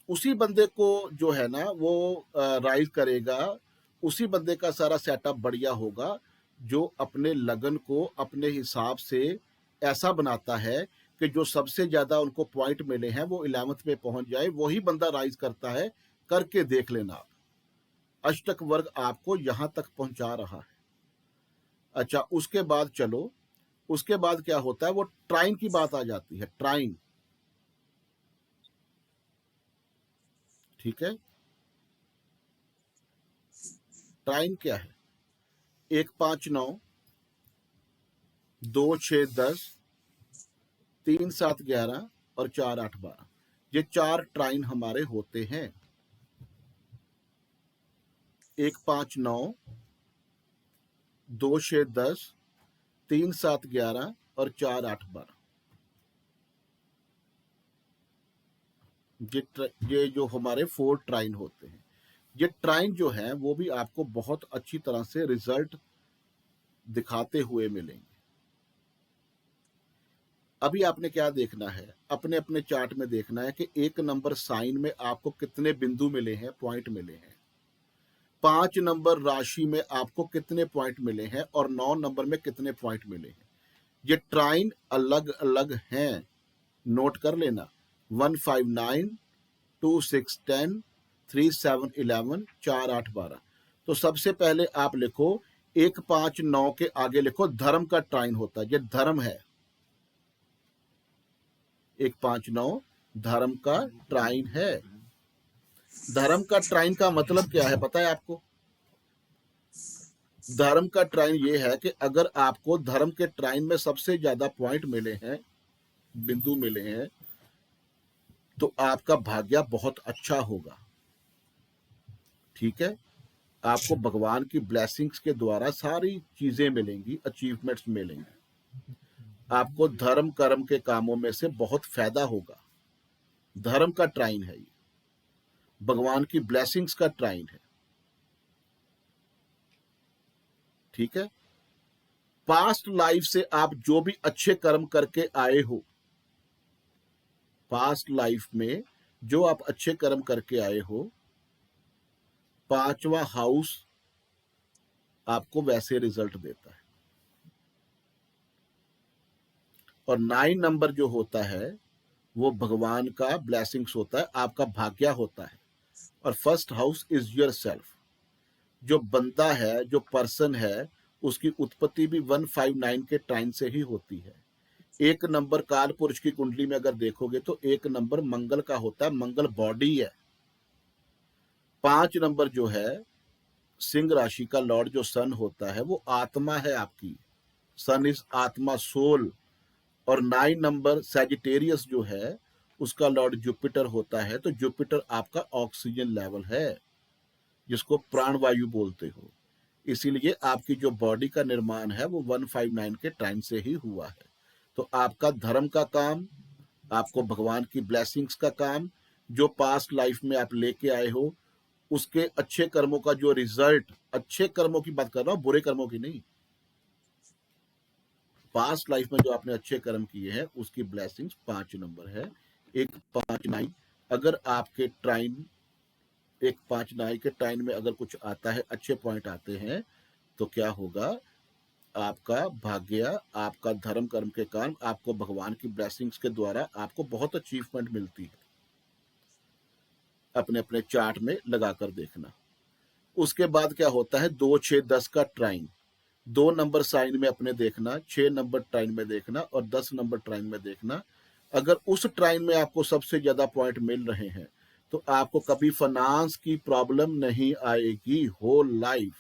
उसी बंदे को जो है ना वो राइज करेगा, उसी बंदे का सारा सेटअप बढ़िया होगा जो अपने लगन को अपने हिसाब से ऐसा बनाता है कि जो सबसे ज्यादा उनको पॉइंट मिले हैं वो 11th में पहुंच जाए, वही बंदा राइज करता है। करके देख लेना आप, अष्टक वर्ग आपको यहां तक पहुंचा रहा है। अच्छा, उसके बाद चलो, उसके बाद क्या होता है, वो ट्राइन की बात आ जाती है। ट्राइन, ठीक है, ट्राइन क्या है? 1 5 9, 2 6 10, 3 7 11 और 4 8 12, ये 4 ट्राइन हमारे होते हैं। 1 5 9, 2 6 10, 3 7 11 और 4 8 12। ये जो हमारे 4 ट्राइन होते हैं, ये ट्राइन जो है वो भी आपको बहुत अच्छी तरह से रिजल्ट दिखाते हुए मिलेंगे। अभी आपने क्या देखना है, अपने अपने चार्ट में देखना है कि 1 नंबर साइन में आपको कितने बिंदु मिले हैं, पॉइंट मिले हैं। 5 नंबर राशि में आपको कितने पॉइंट मिले हैं और 9 नंबर में कितने पॉइंट मिले हैं। ये ट्राइन अलग अलग हैं, नोट कर लेना। 1 5 9, 2 6 10, 3 7 11, 4 8 12। तो सबसे पहले आप लिखो 1 5 9 के आगे लिखो धर्म का ट्राइन होता है, ये धर्म है। 1 5 9 धर्म का ट्राइन है। धर्म का ट्राइन का मतलब क्या है पता है आपको? धर्म का ट्राइन ये है कि अगर आपको धर्म के ट्राइन में सबसे ज्यादा पॉइंट मिले हैं, बिंदु मिले हैं, तो आपका भाग्य बहुत अच्छा होगा। ठीक है, आपको भगवान की ब्लेसिंग्स के द्वारा सारी चीजें मिलेंगी, अचीवमेंट्स मिलेंगी। आपको धर्म कर्म के कामों में से बहुत फायदा होगा। धर्म का ट्राइन है ये, भगवान की ब्लेसिंग्स का ट्राइन है। ठीक है, पास्ट लाइफ से आप जो भी अच्छे कर्म करके आए हो, पास्ट लाइफ में जो आप अच्छे कर्म करके आए हो, 5वां हाउस आपको वैसे रिजल्ट देता है। और 9 नंबर जो होता है वो भगवान का ब्लेसिंग्स होता है, आपका भाग्य होता है। और first house is your self. जो बंदा है, जो पर्सन है, उसकी उत्पत्ति भी 1 5 9 के टाइम से ही होती है। 1 नंबर काल पुरुष की कुंडली में अगर देखोगे तो 1 नंबर मंगल का होता है, मंगल बॉडी है। 5 नंबर जो है सिंह राशि का लॉर्ड जो सन होता है वो आत्मा है आपकी, सन इज आत्मा, सोल। और 9 नंबर सैजिटेरियस जो है उसका लॉर्ड जुपिटर होता है, तो जुपिटर आपका ऑक्सीजन लेवल है, जिसको प्राणवायु बोलते हो। इसीलिए आपकी जो बॉडी का निर्माण है वो 1 5 9 के टाइम से ही हुआ है। तो आपका धर्म का काम, आपको भगवान की ब्लेसिंग्स का काम, जो पास्ट लाइफ में आप लेके आए हो, उसके अच्छे कर्मों का जो रिजल्ट, अच्छे कर्मों की बात कर रहा हूं, बुरे कर्मों की नहीं, पास्ट लाइफ में जो आपने अच्छे कर्म किए हैं उसकी ब्लेसिंग्स 5 नंबर है। 1 5 9 अगर आपके ट्राइन 1 5 9 के टाइम में अगर कुछ आता है, अच्छे पॉइंट आते हैं, तो क्या होगा, आपका भाग्य, आपका धर्म कर्म के कारण आपको भगवान की ब्लेसिंग्स के द्वारा आपको बहुत अचीवमेंट मिलती है। अपने अपने चार्ट में लगाकर देखना। उसके बाद क्या होता है, 2 6 10 का ट्राइन, 2 नंबर साइन में अपने देखना, 6 नंबर ट्राइन में देखना और 10 नंबर ट्राइन में देखना। अगर उस ट्राइन में आपको सबसे ज्यादा पॉइंट मिल रहे हैं तो आपको कभी फाइनेंस की प्रॉब्लम नहीं आएगी होल लाइफ,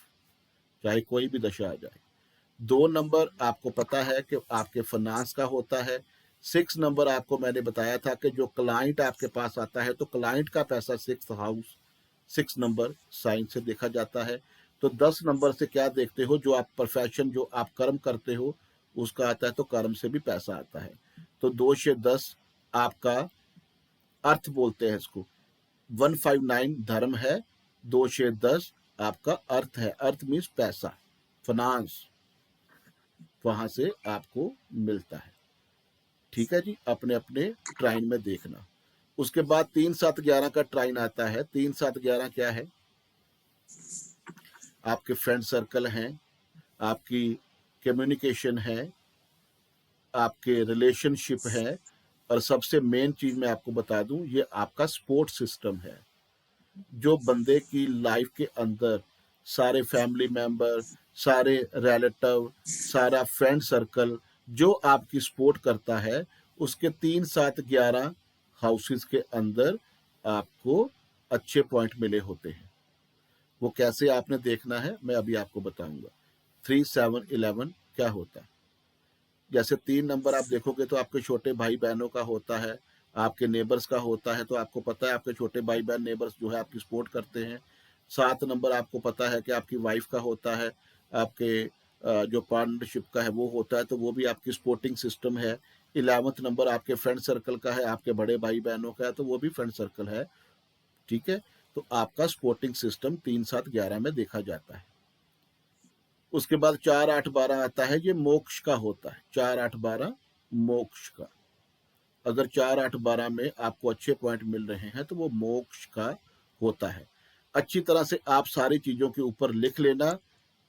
चाहे कोई भी दशा आ जाए। 2 नंबर आपको पता है कि आपके फाइनेंस का होता है। 6 नंबर आपको मैंने बताया था कि जो क्लाइंट आपके पास आता है तो क्लाइंट का पैसा 6th हाउस 6 नंबर साइन से देखा जाता है। तो 10 नंबर से क्या देखते हो, जो आप प्रोफेशन, जो आप कर्म करते हो उसका आता है, तो कर्म से भी पैसा आता है। तो 2 से 10 आपका अर्थ बोलते हैं इसको। 1 5 9 धर्म है, 2 से 10 आपका अर्थ है। अर्थ मीन्स पैसा, फाइनेंस, वहां से आपको मिलता है। ठीक है जी, अपने अपने ट्राइन में देखना। उसके बाद 3 7 11 का ट्राइन आता है। 3 7 11 क्या है, आपके फ्रेंड सर्कल हैं, आपकी कम्युनिकेशन है, आपके रिलेशनशिप है, और सबसे मेन चीज मैं आपको बता दूं, ये आपका सपोर्ट सिस्टम है। जो बंदे की लाइफ के अंदर सारे फैमिली मेंबर, सारे रिलेटिव, सारा फ्रेंड सर्कल जो आपकी सपोर्ट करता है, उसके 3, 7, 11 हाउसेस के अंदर आपको अच्छे पॉइंट मिले होते हैं। वो कैसे आपने देखना है मैं अभी आपको बताऊंगा। 3, 7, 11 क्या होता है। जैसे 3 नंबर आप देखोगे तो आपके छोटे भाई बहनों का होता है, आपके नेबर्स का होता है, तो आपको पता है आपके छोटे भाई बहन नेबर्स जो है आपकी सपोर्ट करते हैं। 7 नंबर आपको पता है कि आपकी वाइफ का होता है, आपके जो पार्टनरशिप का है वो होता है, तो वो भी आपकी सपोर्टिंग सिस्टम है। 11वां नंबर आपके फ्रेंड सर्कल का है, आपके बड़े भाई बहनों का है, तो वो भी फ्रेंड सर्कल है। ठीक है, तो आपका सपोर्टिंग सिस्टम 3, 7, 11 में देखा जाता है। उसके बाद 4, 8, 12 आता है, ये मोक्ष का होता है। 4, 8, 12 मोक्ष का। अगर 4, 8, 12 में आपको अच्छे पॉइंट मिल रहे हैं तो वो मोक्ष का होता है। अच्छी तरह से आप सारी चीजों के ऊपर लिख लेना।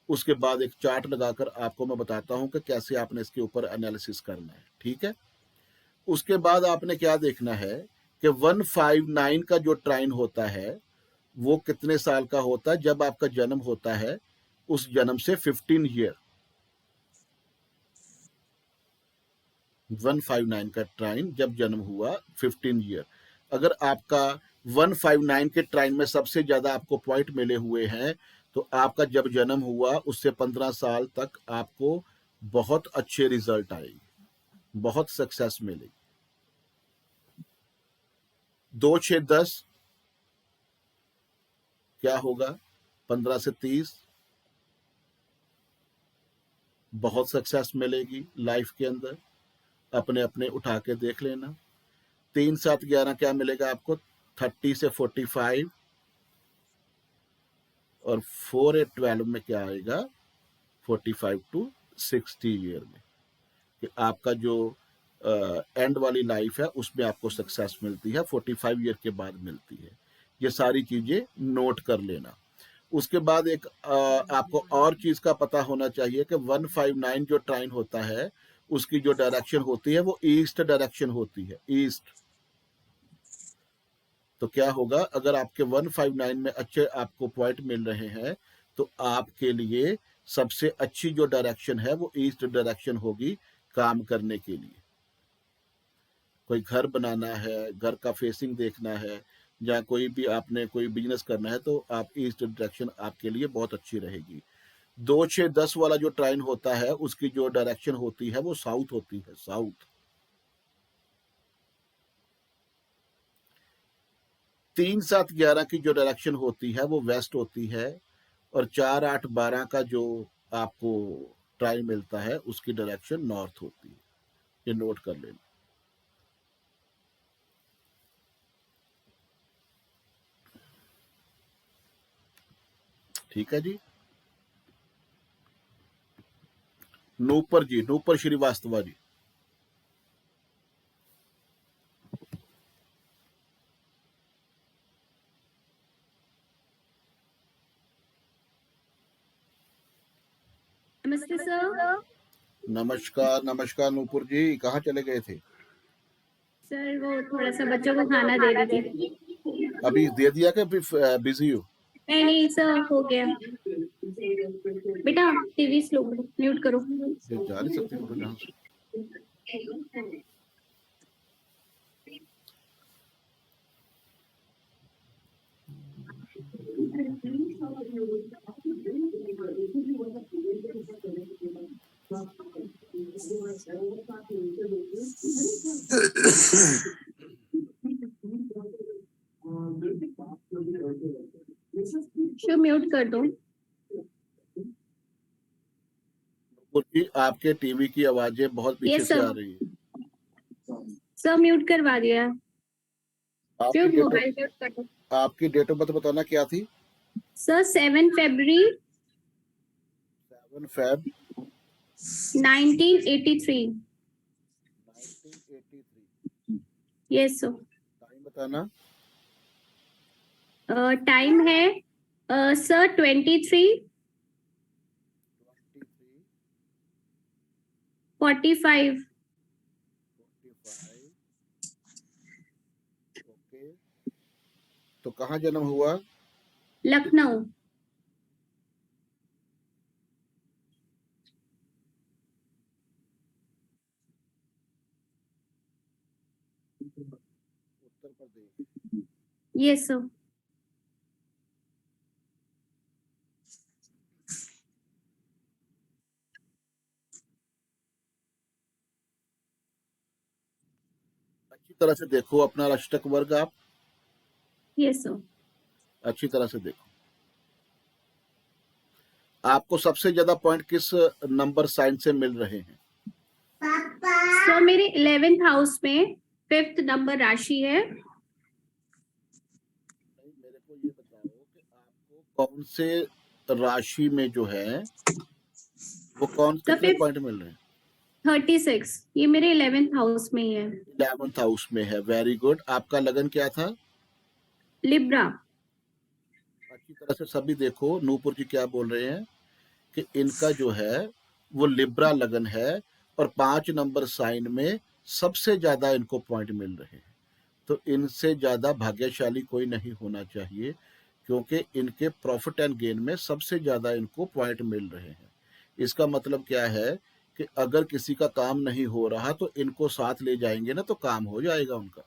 उसके बाद एक चार्ट लगाकर आपको मैं बताता हूं कि कैसे आपने इसके ऊपर एनालिसिस करना है। ठीक है, उसके बाद आपने क्या देखना है कि 159 का जो ट्राइन होता है वो कितने साल का होता है। जब आपका जन्म होता है उस जन्म से 15 ईयर, 159 का ट्राइन जब जन्म हुआ 15 ईयर। अगर आपका 159 के ट्राइन में सबसे ज्यादा आपको पॉइंट मिले हुए हैं तो आपका जब जन्म हुआ उससे 15 साल तक आपको बहुत अच्छे रिजल्ट आएंगे, बहुत सक्सेस मिलेगी। 2, 6, 10 क्या होगा, 15 से 30 बहुत सक्सेस मिलेगी लाइफ के अंदर। अपने अपने उठा के देख लेना। 3, 7, 11 क्या मिलेगा आपको, 30 से 45, और 4, 8, 12 में क्या आएगा, 45 to 60 ईयर में, कि आपका जो एंड वाली लाइफ है उसमें आपको सक्सेस मिलती है, 45 ईयर के बाद मिलती है। ये सारी चीजें नोट कर लेना। उसके बाद एक आपको और चीज का पता होना चाहिए कि 159 जो ट्राइन होता है उसकी जो डायरेक्शन होती है वो ईस्ट डायरेक्शन होती है, ईस्ट। तो क्या होगा, अगर आपके 159 में अच्छे आपको पॉइंट मिल रहे हैं तो आपके लिए सबसे अच्छी जो डायरेक्शन है वो ईस्ट डायरेक्शन होगी काम करने के लिए। कोई घर बनाना है, घर का फेसिंग देखना है, या कोई भी आपने कोई बिजनेस करना है तो आप ईस्ट डायरेक्शन आपके लिए बहुत अच्छी रहेगी। 2, 6, 10 वाला जो ट्राइन होता है उसकी जो डायरेक्शन होती है वो साउथ होती है, साउथ। 3, 7, 11 की जो डायरेक्शन होती है वो वेस्ट होती है, और 4, 8, 12 का जो आपको ट्राइन मिलता है उसकी डायरेक्शन नॉर्थ होती है। ये नोट कर लेना। ठीक है जी। नूपर जी, नूपर श्रीवास्तव जी। नमस्ते सर। नमस्कार नमस्कार नूपुर जी, कहाँ चले गए थे? सर वो थोड़ा सा बच्चों को खाना दे रही थी। अभी दे दिया कि बिजी हो? नहीं सर, हो गया। बेटा टीवी स्लो करो, म्यूट करो। जा नहीं सकते हो जहाँ से। शो म्यूट कर दो। जी आपके टीवी की आवाजें बहुत पीछे से आ रही है। सर म्यूट करवा दिया। आपकी डेट ऑफ बर्थ बताना क्या थी? सर 7 फरवरी 7 Feb 1983। Yes sir. टाइम बताना। टाइम है सर 23 45। ओके, तो कहाँ जन्म हुआ? लखनऊ। उत्तर प्रदेश। Yes sir. अच्छी तरह से देखो अपना अष्टक वर्ग, आप यस सर। अच्छी तरह से देखो। आपको सबसे ज्यादा पॉइंट किस नंबर साइन से मिल रहे हैं? सो मेरे 11th हाउस में 5th नंबर राशि है। मेरे को ये बताओ कि आपको कौन से राशि में जो है वो कौन तो कितने फिर पॉइंट मिल रहे हैं? 36, ये मेरे 11th हाउस में ही है। 11th हाउस में है, वेरी गुड। आपका लगन क्या था? लिब्रा। अच्छी तरह से सभी देखो, नूपुर जी क्या बोल रहे हैं कि इनका जो है वो लिब्रा लगन है और 5 नंबर साइन में सबसे ज्यादा इनको पॉइंट मिल रहे हैं। तो इनसे ज्यादा भाग्यशाली कोई नहीं होना चाहिए, क्योंकि इनके प्रॉफिट एंड गेन में सबसे ज्यादा इनको पॉइंट मिल रहे हैं। इसका मतलब क्या है कि अगर किसी का काम नहीं हो रहा तो इनको साथ ले जाएंगे ना, तो काम हो जाएगा उनका।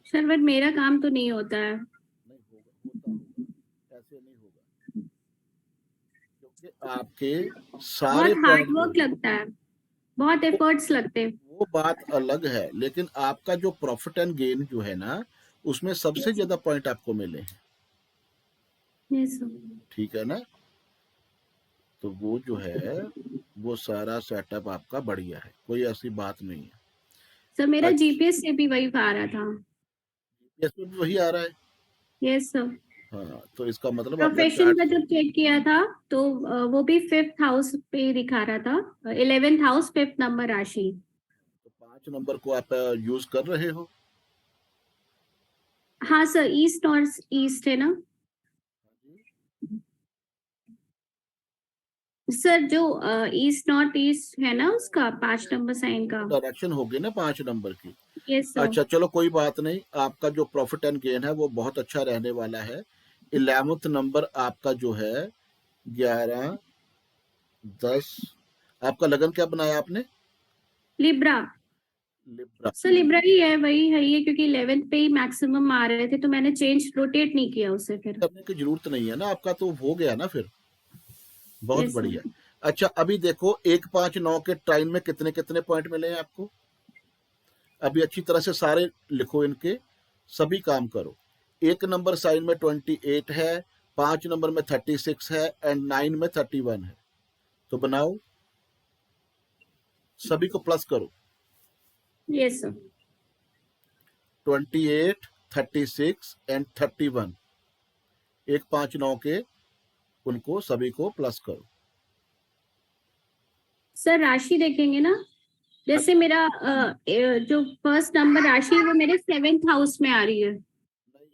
सर बट मेरा काम तो नहीं होता है। नहीं होगा, होता होगा, ऐसे नहीं होगा, क्योंकि आपके सारे बहुत हार्ड पॉइंट वर्क लगता है, बहुत एफर्ट्स लगते हैं। वो बात अलग है, लेकिन आपका जो प्रॉफिट एंड गेन जो है ना, उसमें सबसे ज्यादा पॉइंट आपको मिले हैं। Yes sir. ठीक है ना? तो वो जो है वो सारा सेटअप आपका बढ़िया है, कोई ऐसी बात नहीं है। सर मेरा अच्छा, जीपीएस से भी वही आ रहा था। इसमें भी वही आ रहा है। Yes sir. हाँ, तो इसका मतलब अपना प्रोफेशन चार्ट का जब चेक किया था तो वो भी 5th हाउस पे दिखा रहा था। 11th हाउस 5th नंबर राशि। तो 5 नंबर को आप यूज कर रहे हो? हाँ सर, ईस्ट नॉर्थ ईस्ट है ना सर, जो ईस्ट नॉर्थ ईस्ट है ना उसका 5 नंबर साइन का। डायरेक्शन होगी ना 5 नंबर की। Yes sir. अच्छा चलो कोई बात नहीं, आपका जो प्रॉफिट एंड गेन है वो बहुत अच्छा रहने वाला है। 11th नंबर आपका जो है 11, 10। आपका लगन क्या बनाया आपने? लिब्रा। लिब्रा। सर लिब्रा ही है, वही है ये, क्योंकि 11th पे ही मैक्सिमम आ रहे थे तो मैंने चेंज रोटेट नहीं किया उसे फिर। करने की जरूरत नहीं है ना, आपका तो हो गया ना फिर। बहुत यस बढ़िया। सर। अच्छा अभी देखो 1, 5, 9 के टाइम में कितने कितने पॉइंट मिले हैं आपको? अभी अच्छी तरह से सारे लिखो, इनके सभी काम करो। 1 नंबर साइन में 28 है, 5 नंबर में 36 है एंड 9 में 31 है। तो बनाओ, सभी को प्लस करो। Yes sir. 28, 36 एंड 31, 1, 5, 9 के उनको सभी को प्लस करो। सर राशि देखेंगे ना, जैसे मेरा जो फर्स्ट नंबर राशि है वो मेरे 7th हाउस में आ रही है,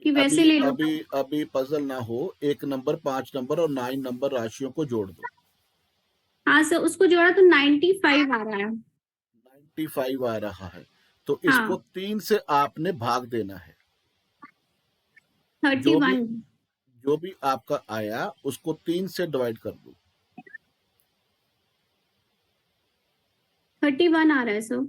कि वैसे ले लो। अभी पजल ना हो, 1 नंबर, 5 नंबर और 9 नंबर राशियों को जोड़ दो। हाँ सर, उसको जोड़ा तो 95 आ रहा है। 95 आ रहा है, तो हाँ। इसको 3 से आपने भाग देना है। 31। जो भी आपका आया उसको 3 से डिवाइड कर दो। 31 आ रहा है सर।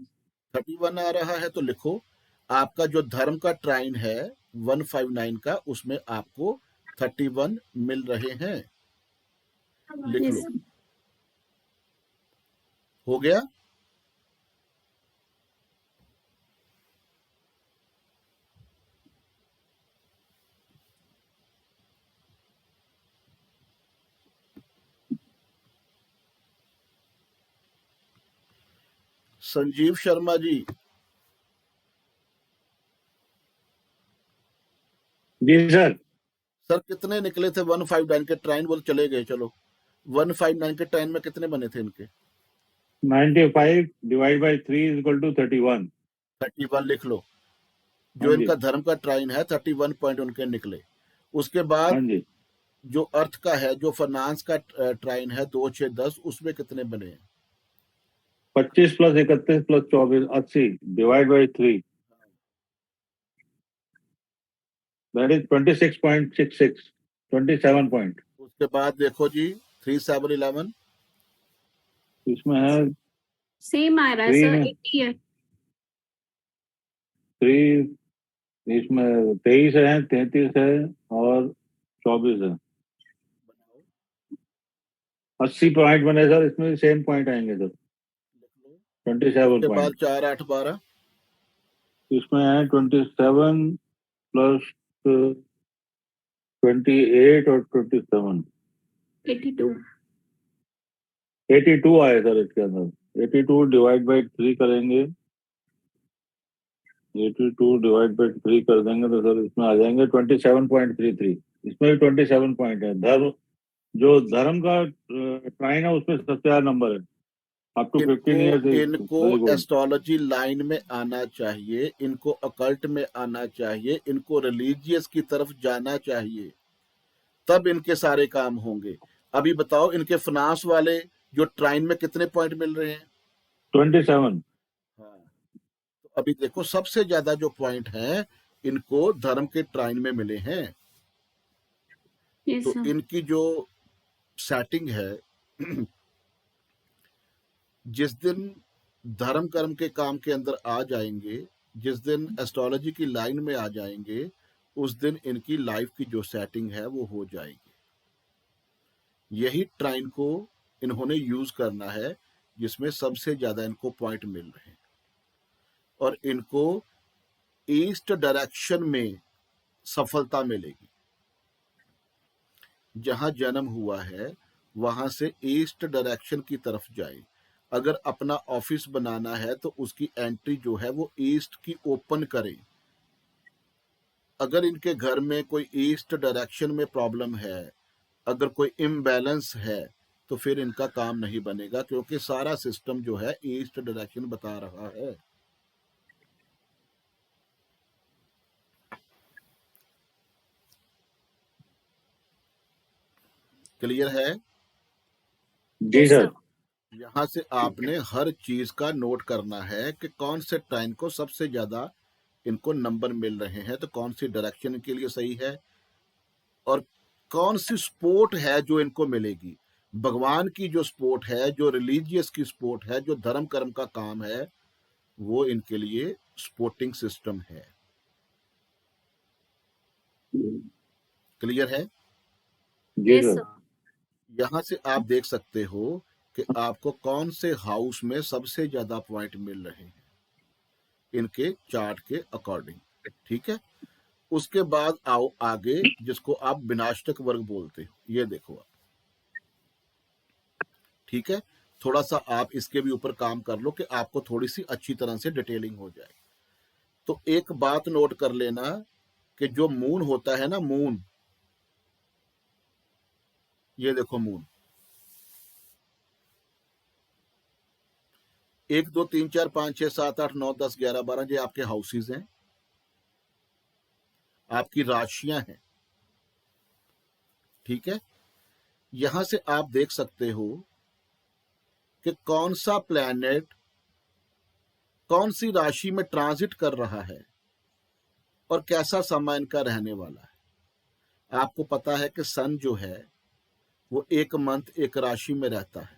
31 आ रहा है तो लिखो, आपका जो धर्म का ट्राइन है 159 का, उसमें आपको 31 मिल रहे हैं। लिख यस लो। सर। हो गया? संजीव शर्मा जी। जी सर। सर कितने निकले थे 159 के ट्राइन? वो तो चले गए, चलो 159 के ट्राइन में कितने बने थे इनके? 95 divide by 3 is equal to 31। 31 लिख लो। जो इनका धर्म का ट्राइन है 31 पॉइंट उनके निकले। उसके बाद जो अर्थ का है, जो फाइनेंस का ट्राइन है 2, 6, 10, उसमें कितने बने हैं? 25 plus 31 plus 24 80 divide by 3 that is 26.66 27 point. उसके बाद देखो जी 3 7 11 इसमें है सेम आ रहा है 3 सर, में 80 है। 3 इसमें 23 है 33 है और 24 है। 80 पॉइंट बने सर, इसमें सेम पॉइंट आएंगे सर 27 उसके बाद पॉइंट। 4 8 12 इसमें है 27 प्लस 28 और 27 82 82 आए सर इसके अंदर। 82 डिवाइड बाई 3 करेंगे, 82 डिवाइड बाई 3 कर देंगे तो सर इसमें आ जाएंगे 27.33। इसमें भी 27 पॉइंट है। धर्म का ट्राइन है उसमें सबसे ज्यादा नंबर है, अप टू 15 ईयर्स। इनको एस्ट्रोलॉजी लाइन में आना चाहिए, इनको अकल्ट में आना चाहिए, इनको रिलीजियस की तरफ जाना चाहिए, तब इनके सारे काम होंगे। अभी बताओ इनके फाइनेंस वाले जो ट्राइन में कितने पॉइंट मिल रहे हैं? 27। हाँ, तो अभी देखो सबसे ज्यादा जो पॉइंट है इनको धर्म के ट्राइन में मिले हैं। तो इनकी जो सेटिंग है जिस दिन धर्म कर्म के काम के अंदर आ जाएंगे, जिस दिन एस्ट्रोलॉजी की लाइन में आ जाएंगे, उस दिन इनकी लाइफ की जो सेटिंग है वो हो जाएगी। यही ट्राइन को इन्होंने यूज करना है जिसमें सबसे ज्यादा इनको पॉइंट मिल रहे हैं, और इनको ईस्ट डायरेक्शन में सफलता मिलेगी। जहां जन्म हुआ है वहां से ईस्ट डायरेक्शन की तरफ जाए। अगर अपना ऑफिस बनाना है तो उसकी एंट्री जो है वो ईस्ट की ओपन करें। अगर इनके घर में कोई ईस्ट डायरेक्शन में प्रॉब्लम है, अगर कोई इम्बैलेंस है, तो फिर इनका काम नहीं बनेगा, क्योंकि सारा सिस्टम जो है ईस्ट डायरेक्शन बता रहा है। क्लियर है? जी सर। यहाँ से आपने हर चीज का नोट करना है कि कौन से टाइम को सबसे ज्यादा इनको नंबर मिल रहे हैं, तो कौन सी डायरेक्शन के लिए सही है, और कौन सी स्पोर्ट है जो इनको मिलेगी। भगवान की जो स्पोर्ट है, जो रिलीजियस की स्पोर्ट है, जो धर्म कर्म का काम है, वो इनके लिए सपोर्टिंग सिस्टम है। क्लियर है? जी सर। यहाँ से आप देख सकते हो कि आपको कौन से हाउस में सबसे ज्यादा पॉइंट मिल रहे हैं इनके चार्ट के अकॉर्डिंग। ठीक है, उसके बाद आओ आगे, जिसको आप विनाशक वर्ग बोलते हो। ये देखो आप, ठीक है, थोड़ा सा आप इसके भी ऊपर काम कर लो कि आपको थोड़ी सी अच्छी तरह से डिटेलिंग हो जाए। तो एक बात नोट कर लेना कि जो मून होता है ना, मून, ये देखो मून 1 2 3 4 5 6 7 8 9 10 11 12 ये आपके हाउसेस हैं, आपकी राशियां हैं। ठीक है, यहां से आप देख सकते हो कि कौन सा प्लैनेट कौन सी राशि में ट्रांजिट कर रहा है और कैसा समय इनका रहने वाला है। आपको पता है कि सन जो है वो एक मंथ एक राशि में रहता है।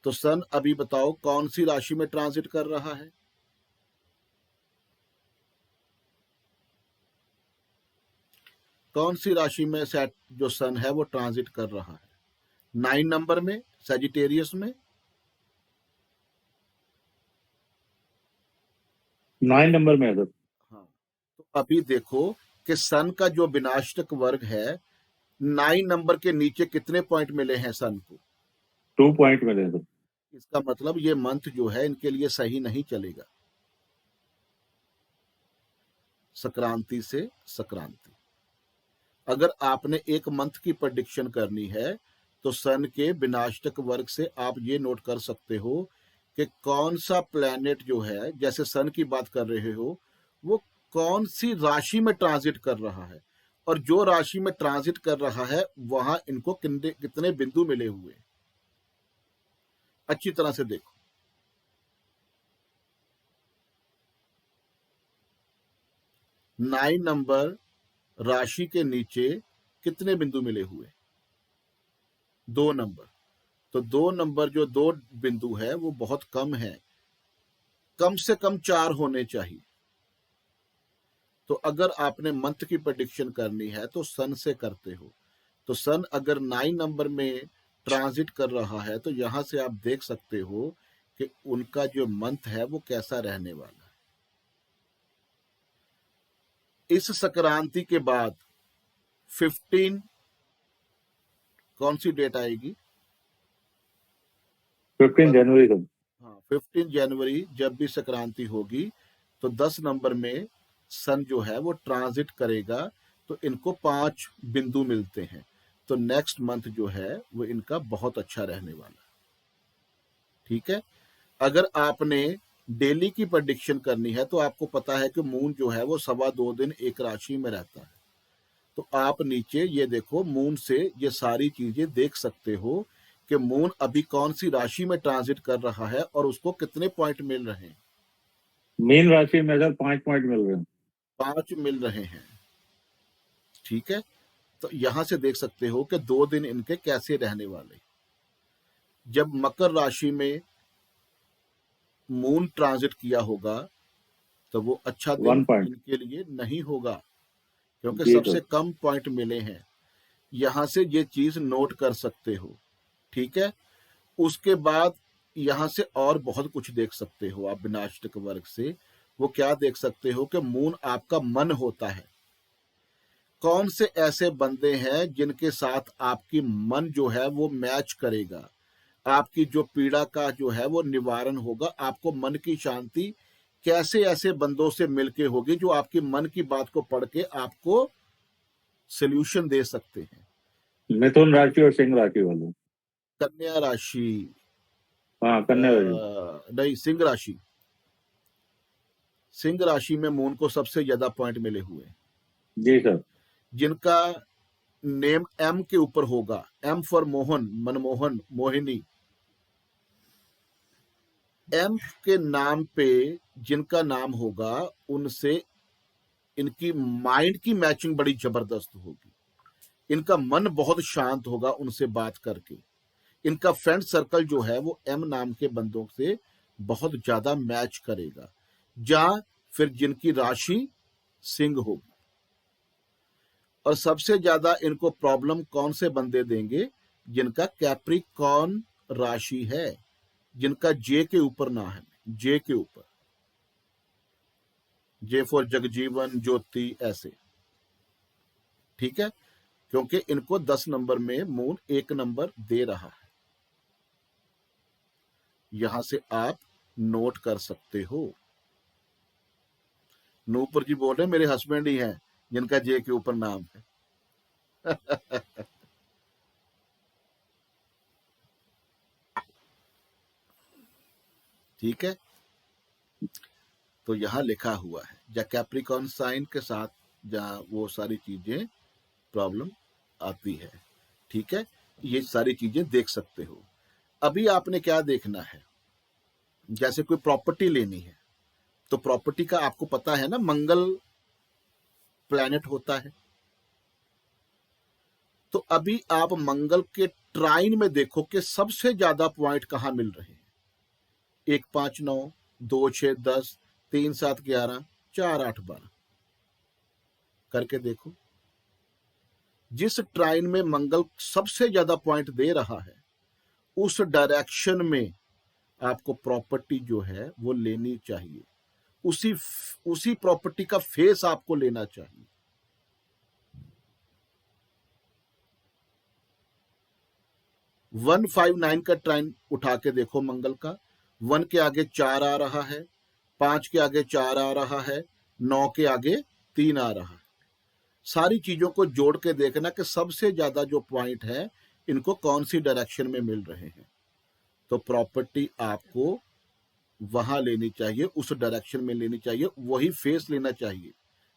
तो सन अभी बताओ कौन सी राशि में ट्रांजिट कर रहा है? कौन सी राशि में सेट जो सन है वो ट्रांजिट कर रहा है? 9 नंबर में, सजिटेरियस में। 9 नंबर में है सर। हाँ, तो अभी देखो कि सन का जो विनाशक वर्ग है, 9 नंबर के नीचे कितने पॉइंट मिले हैं सन को? 2 पॉइंट मिले सर। इसका मतलब ये मंथ जो है इनके लिए सही नहीं चलेगा। संक्रांति से संक्रांति, अगर आपने एक मंथ की प्रेडिक्शन करनी है तो सन के विनाशक वर्ग से आप ये नोट कर सकते हो कि कौन सा प्लैनेट जो है, जैसे सन की बात कर रहे हो, वो कौन सी राशि में ट्रांजिट कर रहा है, और जो राशि में ट्रांजिट कर रहा है वहां इनको कितने बिंदु मिले हुए। अच्छी तरह से देखो। 9 नंबर राशि के नीचे कितने बिंदु मिले हुए? 2 नंबर। तो 2 नंबर जो 2 बिंदु है वो बहुत कम है, कम से कम 4 होने चाहिए। तो अगर आपने मंथ की प्रेडिक्शन करनी है तो सन से करते हो। तो सन अगर 9 नंबर में ट्रांजिट कर रहा है तो यहां से आप देख सकते हो कि उनका जो मंथ है वो कैसा रहने वाला है। इस संक्रांति के बाद 15 कौन सी डेट आएगी? 15 जनवरी को। हाँ, 15 जनवरी जब भी संक्रांति होगी तो 10 नंबर में सन जो है वो ट्रांजिट करेगा, तो इनको 5 बिंदु मिलते हैं। तो नेक्स्ट मंथ जो है वो इनका बहुत अच्छा रहने वाला है। ठीक है। अगर आपने डेली की प्रेडिक्शन करनी है तो आपको पता है कि मून जो है वो 2.25 दिन एक राशि में रहता है। तो आप नीचे ये देखो, मून से ये सारी चीजें देख सकते हो कि मून अभी कौन सी राशि में ट्रांजिट कर रहा है और उसको कितने पॉइंट मिल रहे हैं। मीन राशि में सर 5 पॉइंट मिल रहे हैं। 5 मिल रहे हैं। ठीक है। तो यहां से देख सकते हो कि 2 दिन इनके कैसे रहने वाले। जब मकर राशि में मून ट्रांजिट किया होगा तो वो अच्छा दिन इनके लिए नहीं होगा, क्योंकि सबसे कम पॉइंट मिले हैं। यहां से ये चीज नोट कर सकते हो। ठीक है। उसके बाद यहां से और बहुत कुछ देख सकते हो आप विनाष्टक वर्ग से। वो क्या देख सकते हो कि मून आपका मन होता है। कौन से ऐसे बंदे हैं जिनके साथ आपकी मन जो है वो मैच करेगा, आपकी जो पीड़ा का जो है वो निवारण होगा, आपको मन की शांति कैसे ऐसे बंदों से मिलके होगी जो आपकी मन की बात को पढ़ के आपको सॉल्यूशन दे सकते हैं। मिथुन राशि और सिंह राशि वाले। कन्या राशि। हाँ, कन्या राशि नहीं, सिंह राशि। सिंह राशि में मून को सबसे ज्यादा पॉइंट मिले हुए। जी सर। जिनका नेम एम के ऊपर होगा, M for Mohan, Manmohan, Mohini. M के नाम पे जिनका नाम होगा उनसे इनकी माइंड की मैचिंग बड़ी जबरदस्त होगी। इनका मन बहुत शांत होगा उनसे बात करके। इनका फ्रेंड सर्कल जो है वो एम नाम के बंदों से बहुत ज्यादा मैच करेगा। या फिर जिनकी राशि सिंह होगी। और सबसे ज्यादा इनको प्रॉब्लम कौन से बंदे देंगे? जिनका कैप्रिकॉर्न राशि है, जिनका जे के ऊपर ना है, जे के ऊपर, जे फॉर जगजीवन, ज्योति, ऐसे। ठीक है। क्योंकि इनको 10 नंबर में मून 1 नंबर दे रहा है। यहां से आप नोट कर सकते हो। नूपुर जी बोल रहे मेरे हस्बैंड ही हैं जिनका जे के ऊपर नाम है। ठीक है। तो यहां लिखा हुआ है या कैप्रिकॉर्न साइन के साथ जहां वो सारी चीजें प्रॉब्लम आती है। ठीक है। ये सारी चीजें देख सकते हो। अभी आपने क्या देखना है, जैसे कोई प्रॉपर्टी लेनी है तो प्रॉपर्टी का आपको पता है ना, मंगल प्लैनेट होता है। तो अभी आप मंगल के ट्राइन में देखो कि सबसे ज्यादा पॉइंट कहां मिल रहे हैं। 1 5 9, 2 6 10, 3 7 11, 4 8 12 करके देखो। जिस ट्राइन में मंगल सबसे ज्यादा पॉइंट दे रहा है उस डायरेक्शन में आपको प्रॉपर्टी जो है वो लेनी चाहिए। उसी प्रॉपर्टी का फेस आपको लेना चाहिए। वन 5 9 का ट्राइन उठा के देखो मंगल का। 1 के आगे 4 आ रहा है, 5 के आगे 4 आ रहा है, 9 के आगे 3 आ रहा है। सारी चीजों को जोड़ के देखना कि सबसे ज्यादा जो पॉइंट है इनको कौन सी डायरेक्शन में मिल रहे हैं। तो प्रॉपर्टी आपको वहां लेनी चाहिए, उस डायरेक्शन में लेनी चाहिए, वही फेस लेना चाहिए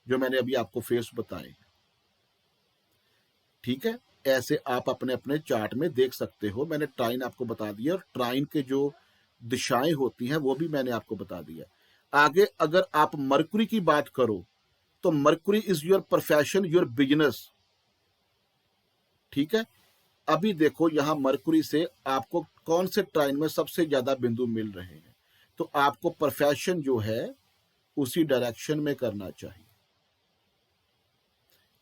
जो मैंने अभी आपको फेस बताए हैं। ठीक है। ऐसे आप अपने अपने चार्ट में देख सकते हो। मैंने ट्राइन आपको बता दिया और ट्राइन के जो दिशाएं होती हैं वो भी मैंने आपको बता दिया। आगे अगर आप मरकुरी की बात करो तो Mercury is your profession, your business, ठीक है। अभी देखो यहां मरकुरी से आपको कौन से ट्राइन में सबसे ज्यादा बिंदु मिल रहे हैं, तो आपको प्रोफेशन जो है उसी डायरेक्शन में करना चाहिए।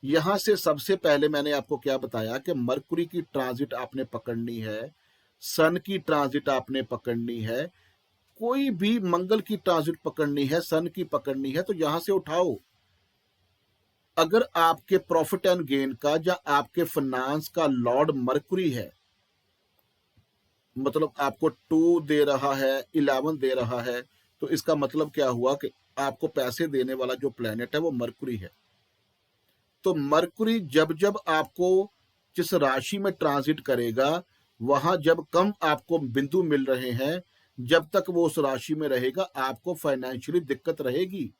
यहां से सबसे पहले मैंने आपको क्या बताया कि मरकुरी की ट्रांजिट आपने पकड़नी है, सन की ट्रांजिट आपने पकड़नी है, कोई भी मंगल की ट्रांजिट पकड़नी है, सन की पकड़नी है, तो यहां से उठाओ। अगर आपके प्रॉफिट एंड गेन का या आपके फाइनेंस का लॉर्ड मरकुरी है, मतलब आपको 2 दे रहा है, 11 दे रहा है, तो इसका मतलब क्या हुआ कि आपको पैसे देने वाला जो प्लेनेट है वो मरकुरी है। तो मरकुरी जब जब आपको जिस राशि में ट्रांजिट करेगा, वहां जब कम आपको बिंदु मिल रहे हैं, जब तक वो उस राशि में रहेगा आपको फाइनेंशियली दिक्कत रहेगी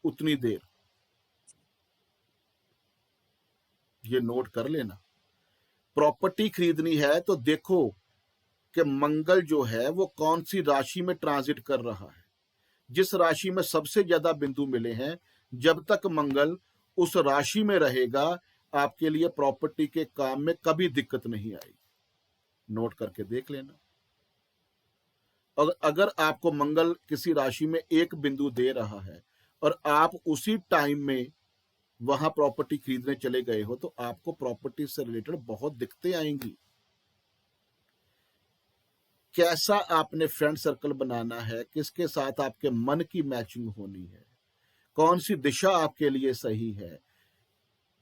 उतनी देर। ये नोट कर लेना। प्रॉपर्टी खरीदनी है तो देखो कि मंगल जो है वो कौन सी राशि में ट्रांजिट कर रहा है। जिस राशि में सबसे ज्यादा बिंदु मिले हैं, जब तक मंगल उस राशि में रहेगा आपके लिए प्रॉपर्टी के काम में कभी दिक्कत नहीं आएगी। नोट करके देख लेना। और अगर आपको मंगल किसी राशि में एक बिंदु दे रहा है और आप उसी टाइम में वहां प्रॉपर्टी खरीदने चले गए हो, तो आपको प्रॉपर्टी से रिलेटेड बहुत दिक्कतें आएंगी। कैसा आपने फ्रेंड सर्कल बनाना है, किसके साथ आपके मन की मैचिंग होनी है, कौन सी दिशा आपके लिए सही है,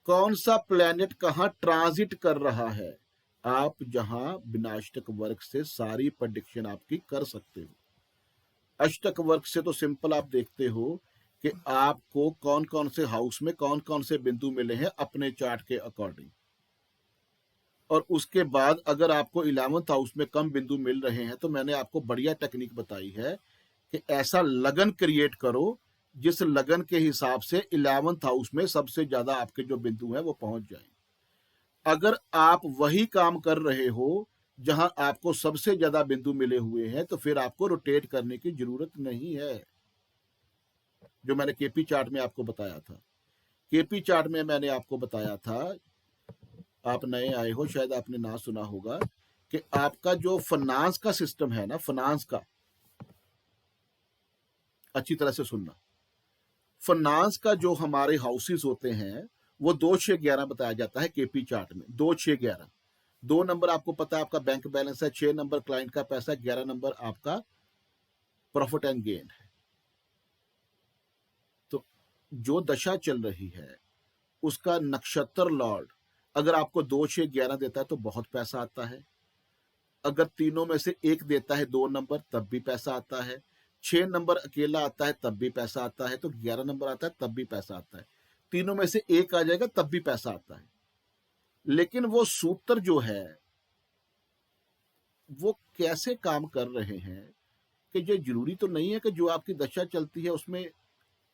कौन सा प्लेनेट कहां ट्रांजिट कर रहा है, आप जहां विनाष्टक वर्ग से सारी प्रेडिक्शन आपकी कर सकते हो। अष्टक वर्ग से तो सिंपल आप देखते हो कि आपको कौन कौन से हाउस में कौन कौन से बिंदु मिले हैं अपने चार्ट के अकॉर्डिंग। और उसके बाद अगर आपको 11th हाउस में कम बिंदु मिल रहे हैं, तो मैंने आपको बढ़िया टेक्निक बताई है कि ऐसा लगन क्रिएट करो जिस लगन के हिसाब से 11th हाउस में सबसे ज्यादा आपके जो बिंदु हैं वो पहुंच जाएं। अगर आप वही काम कर रहे हो जहां आपको सबसे ज्यादा बिंदु मिले हुए हैं, तो फिर आपको रोटेट करने की जरूरत नहीं है। जो मैंने केपी चार्ट में आपको बताया था, केपी चार्ट में मैंने आपको बताया था, आप नए आए हो शायद आपने ना सुना होगा, कि आपका जो फाइनेंस का सिस्टम है ना, फाइनेंस का, अच्छी तरह से सुनना, फाइनेंस का जो हमारे हाउसेस होते हैं वो 2, 6, 11 बताया जाता है केपी चार्ट में। 2, 6, 11, 2 नंबर आपको पता है आपका बैंक बैलेंस है, 6 नंबर क्लाइंट का पैसा है, 11 नंबर आपका प्रॉफिट एंड गेन है। तो जो दशा चल रही है उसका नक्षत्र लॉर्ड अगर आपको 2, 6, 11 देता है तो बहुत पैसा आता है। अगर तीनों में से एक देता है 2 नंबर तब भी पैसा आता है, 6 नंबर अकेला आता है तब भी पैसा आता है, तो 11 नंबर आता है तब भी पैसा आता है। तीनों में से एक आ जाएगा तब भी पैसा आता है। लेकिन वो सूत्र जो है वो कैसे काम कर रहे हैं कि ये जरूरी तो नहीं है कि जो आपकी दशा चलती है उसमें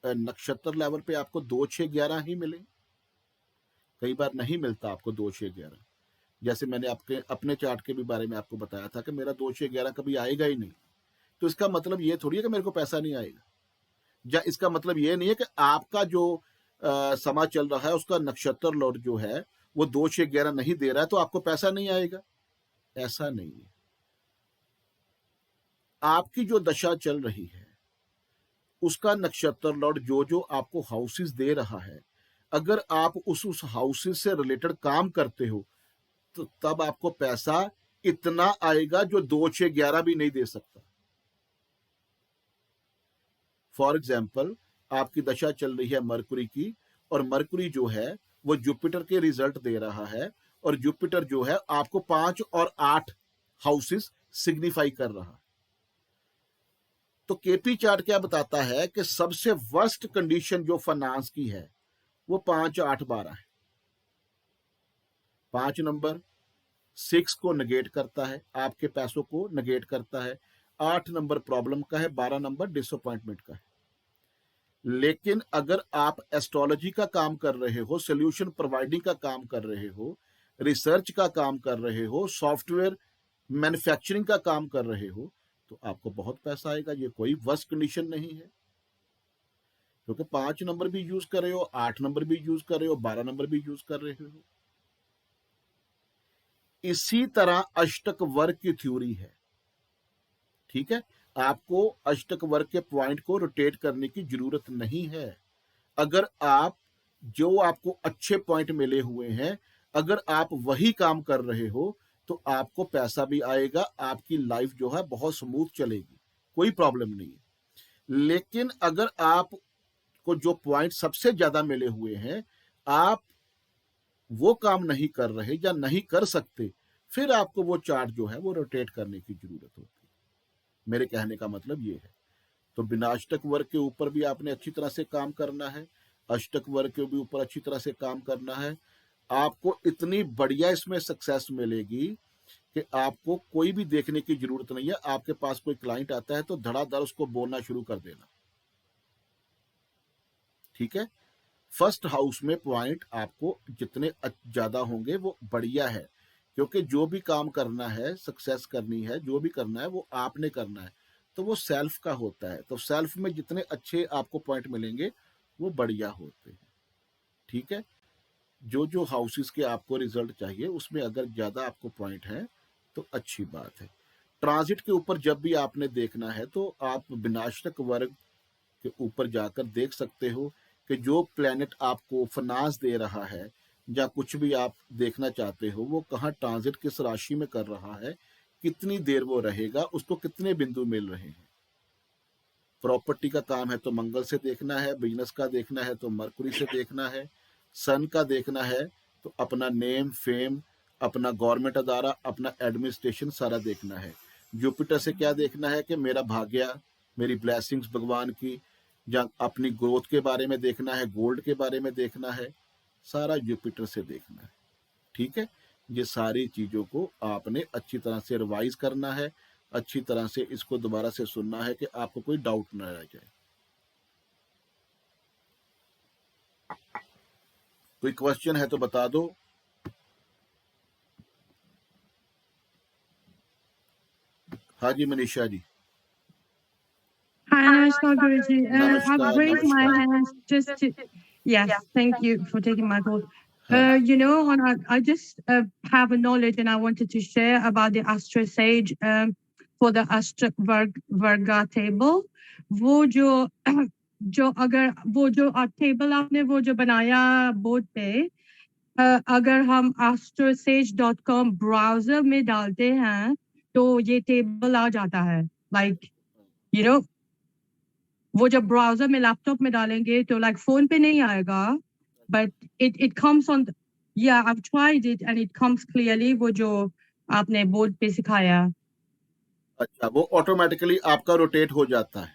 नक्षत्र लेवल पे आपको 2, 6, 11 ही मिले। कई बार नहीं मिलता आपको 2, 6, 11। जैसे मैंने आपके अपने चार्ट के भी बारे में आपको बताया था कि मेरा 2, 6, 11 कभी आएगा ही नहीं। तो इसका मतलब ये थोड़ी है कि मेरे को पैसा नहीं आएगा, या इसका मतलब ये नहीं है कि आपका जो समा चल रहा है उसका नक्षत्र लॉर्ड जो है वो 2, 6, 11 नहीं दे रहा है तो आपको पैसा नहीं आएगा। ऐसा नहीं है। आपकी जो दशा चल रही है उसका नक्षत्र लॉर्ड जो जो आपको हाउसेस दे रहा है, अगर आप उस हाउसेस से रिलेटेड काम करते हो तो तब आपको पैसा इतना आएगा जो 2, 6, 11 भी नहीं दे सकता। फॉर एग्जाम्पल आपकी दशा चल रही है मरकुरी की, और मरकुरी जो है वो जुपिटर के रिजल्ट दे रहा है, और जुपिटर जो है आपको 5 और 8 हाउसेस सिग्निफाई कर रहा है। तो केपी चार्ट क्या बताता है कि सबसे वर्स्ट कंडीशन जो फाइनेंस की है वो 5, 8, 12 है। 5 नंबर 6 को नेगेट करता है, आपके पैसों को नेगेट करता है। 8 नंबर प्रॉब्लम का है, 12 नंबर डिसअपॉइंटमेंट का है। लेकिन अगर आप एस्ट्रोलॉजी का काम कर रहे हो, सोल्यूशन प्रोवाइडिंग का काम कर रहे हो, रिसर्च का काम कर रहे हो, सॉफ्टवेयर मैन्युफैक्चरिंग का काम कर रहे हो, तो आपको बहुत पैसा आएगा। ये कोई वर्स्ट कंडीशन नहीं है, क्योंकि 5 नंबर भी यूज कर रहे हो, 8 नंबर भी यूज कर रहे हो, 12 नंबर भी यूज कर रहे हो। इसी तरह अष्टक वर्ग की थ्योरी है, ठीक है। आपको अष्टक वर्ग के पॉइंट को रोटेट करने की जरूरत नहीं है। अगर आप जो आपको अच्छे पॉइंट मिले हुए हैं, अगर आप वही काम कर रहे हो, तो आपको पैसा भी आएगा, आपकी लाइफ जो है बहुत स्मूथ चलेगी, कोई प्रॉब्लम नहीं है। लेकिन अगर आपको जो पॉइंट सबसे ज्यादा मिले हुए हैं, आप वो काम नहीं कर रहे या नहीं कर सकते, फिर आपको वो चार्ट जो है वो रोटेट करने की जरूरत होती है। मेरे कहने का मतलब ये है। तो बिना अष्टक वर्ग के ऊपर भी आपने अच्छी तरह से काम करना है, अष्टक वर्ग के भी ऊपर अच्छी तरह से काम करना है। आपको इतनी बढ़िया इसमें सक्सेस मिलेगी कि आपको कोई भी देखने की जरूरत नहीं है। आपके पास कोई क्लाइंट आता है तो धड़ाधड़ उसको बोलना शुरू कर देना, ठीक है। फर्स्ट हाउस में पॉइंट आपको जितने ज्यादा होंगे वो बढ़िया है, क्योंकि जो भी काम करना है, सक्सेस करनी है, जो भी करना है वो आपने करना है, तो वो सेल्फ का होता है। तो सेल्फ में जितने अच्छे आपको पॉइंट मिलेंगे वो बढ़िया होते हैं, ठीक है। जो जो हाउसेस के आपको रिजल्ट चाहिए उसमें अगर ज्यादा आपको पॉइंट है तो अच्छी बात है। ट्रांजिट के ऊपर जब भी आपने देखना है तो आप विनाशक वर्ग के ऊपर जाकर देख सकते हो कि जो प्लेनेट आपको फाइनेंस दे रहा है या कुछ भी आप देखना चाहते हो, वो कहाँ ट्रांजिट किस राशि में कर रहा है, कितनी देर वो रहेगा, उसको कितने बिंदु मिल रहे हैं। प्रॉपर्टी का काम है तो मंगल से देखना है, बिजनेस का देखना है तो मरकुरी से देखना है, सन का देखना है तो अपना नेम फेम, अपना गवर्नमेंट अदारा, अपना एडमिनिस्ट्रेशन सारा देखना है। जुपिटर से क्या देखना है कि मेरा भाग्य, मेरी ब्लेसिंग्स भगवान की, या अपनी ग्रोथ के बारे में देखना है, गोल्ड के बारे में देखना है, सारा जुपिटर से देखना है, ठीक है। ये सारी चीजों को आपने अच्छी तरह से रिवाइज करना है, अच्छी तरह से इसको दोबारा से सुनना है कि आपको कोई डाउट न रह जाए। कोई क्वेश्चन है तो बता दो। हाँ जी Manisha ji. Hi, Namaskar, Guruji. Namaskar, I've raised my namaskar. hands just to, yes, thank you for taking my call. हाँ, I just have a knowledge and I wanted to share about the Astro Sage for the Astro Varga table. वो जो अगर वो जो टेबल आपने वो जो बनाया बोर्ड पे, अगर हम astrosage.com ब्राउजर में डालते हैं तो ये टेबल आ जाता है, like वो जब ब्राउजर में लैपटॉप में डालेंगे तो like फोन पे नहीं आएगा, but it comes on, yeah, I've tried it and it comes clearly, वो जो आपने बोर्ड पे सिखाया। अच्छा, वो ऑटोमेटिकली आपका रोटेट हो जाता है?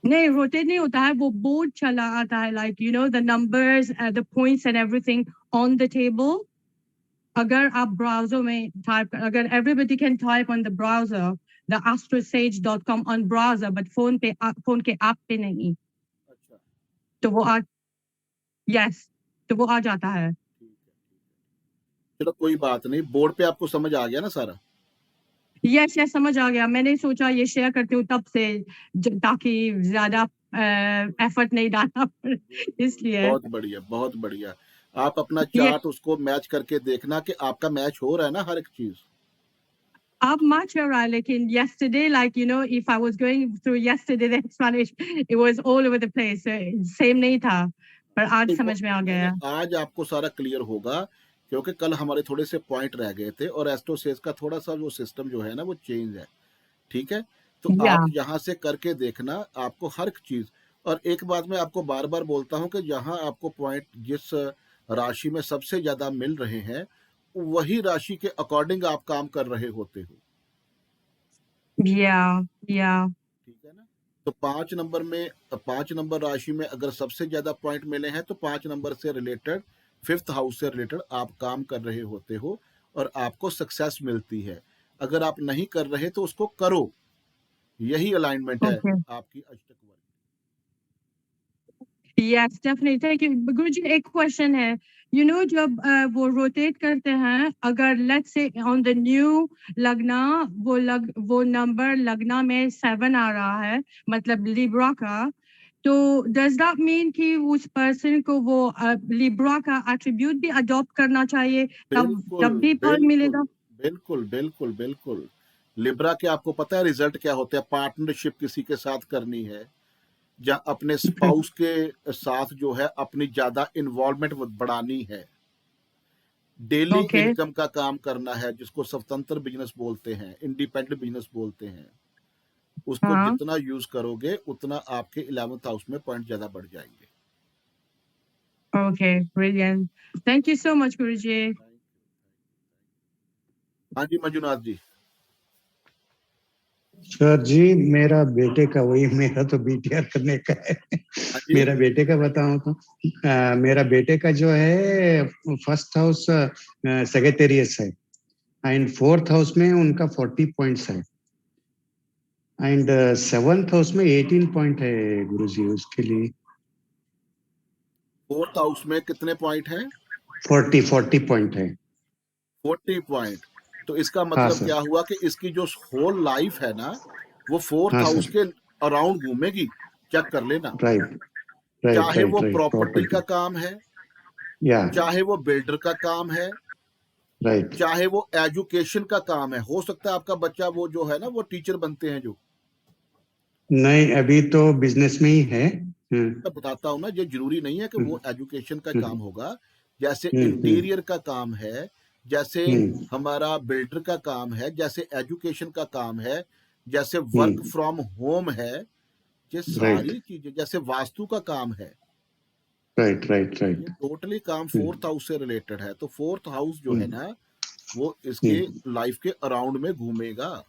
नहीं, रोटेट नहीं होता है, वो बोर्ड चला आता है, like the numbers, the points and everything on the table. अगर आप ब्राउजर में टाइप, अगर everybody can type on the browser the astrosage.com on browser, but phone के ऐप पे नहीं, अच्छा, तो वो तो वो आ जाता है। चलो कोई बात नहीं, बोर्ड पे आपको समझ आ गया ना सारा? यस समझ आ गया। मैंने सोचा ये शेयर करती हूँ तब से, ताकि ज्यादा एफर्ट नहीं डालना पड़े, इसलिए। बहुत बढ़िया, बहुत बढ़िया। आप अपना चार्ट उसको मैच करके देखना कि आपका मैच हो रहा है ना हर एक चीज। अब मैच हो रहा है, लेकिन yesterday, like if I was going through yesterday the explanation, it was all over the place, same नहीं था, पर आज समझ में आ गया। आज आपको सारा क्लियर होगा, क्योंकि कल हमारे थोड़े से पॉइंट रह गए थे और एस्ट्रोसेज का थोड़ा सा वो सिस्टम जो है ना वो चेंज है, ठीक है। तो आप यहाँ से करके देखना, आपको हर चीज। और एक बात मैं आपको बार बार बोलता हूँ कि जहाँ आपको पॉइंट जिस राशि में सबसे ज्यादा मिल रहे हैं, वही राशि के अकॉर्डिंग आप काम कर रहे होते हो। ठीक है ना। तो 5 नंबर राशि में अगर सबसे ज्यादा पॉइंट मिले हैं तो 5 नंबर से रिलेटेड, 5th हाउस से रिलेटेड आप काम कर रहे होते हो और आपको सक्सेस मिलती है। अगर आप नहीं कर रहे तो उसको करो, यही अलाइनमेंट है आपकी अष्टक वर्ग। Yes, definitely. Thank you. गुरुजी, एक क्वेश्चन है जब वो रोटेट करते हैं, अगर let's say on the new लगना वो नंबर लगना में 7 आ रहा है, मतलब लिब्रा का, तो डज दैट मीन कि उस पर्सन को वो लिब्रा का एट्रीब्यूट भी अडॉप्ट करना चाहिए, तब भी फल मिलेगा? बिल्कुल बिल्कुल बिल्कुल। लिब्रा के आपको पता है रिजल्ट क्या होते हैं? पार्टनरशिप किसी के साथ करनी है, या अपने स्पाउस के साथ जो है अपनी ज्यादा इन्वॉल्वमेंट बढ़ानी है, डेली इनकम का काम करना है, जिसको स्वतंत्र बिजनेस बोलते हैं, इंडिपेंडेंट बिजनेस बोलते हैं, उसको जितना यूज करोगे उतना आपके 11th हाउस में पॉइंट ज्यादा बढ़ जाएंगे। Okay, brilliant, thank you so much गुरुजी। हाँ जी मंजुनाथ जी। सर जी, मेरा बेटे का वही, मेरा तो बीटीआर करने का है। मेरा बेटे का बताऊं तो मेरा बेटे का जो है फर्स्ट हाउस सेक्रेटेरियस है, एंड 4th हाउस में उनका 40 पॉइंट्स है, एंड 7th हाउस में 18 पॉइंट है गुरुजी उसके लिए। 4th हाउस में कितने पॉइंट हैं? 40 पॉइंट है। 40 पॉइंट। तो इसका मतलब क्या हुआ कि इसकी जो होल लाइफ है ना, वो 4th हाउस के अराउंड घूमेगी। चेक कर लेना। चाहे वो प्रॉपर्टी का काम है, चाहे वो बिल्डर का काम है, चाहे वो एजुकेशन का काम है। हो सकता है आपका बच्चा वो जो है ना, वो टीचर बनते हैं जो। नहीं, अभी तो बिजनेस में ही है। मैं बताता हूँ ना, ये जरूरी नहीं है कि वो एजुकेशन का काम होगा। जैसे इंटीरियर का काम है, जैसे हमारा बिल्डर का काम है, जैसे एजुकेशन का काम है, जैसे वर्क फ्रॉम होम है, ये सारी चीजें, जैसे वास्तु का काम है। राइट। टोटली काम 4th हाउस से रिलेटेड है। तो 4th हाउस जो है ना, वो इसके लाइफ के अराउंड में घूमेगा।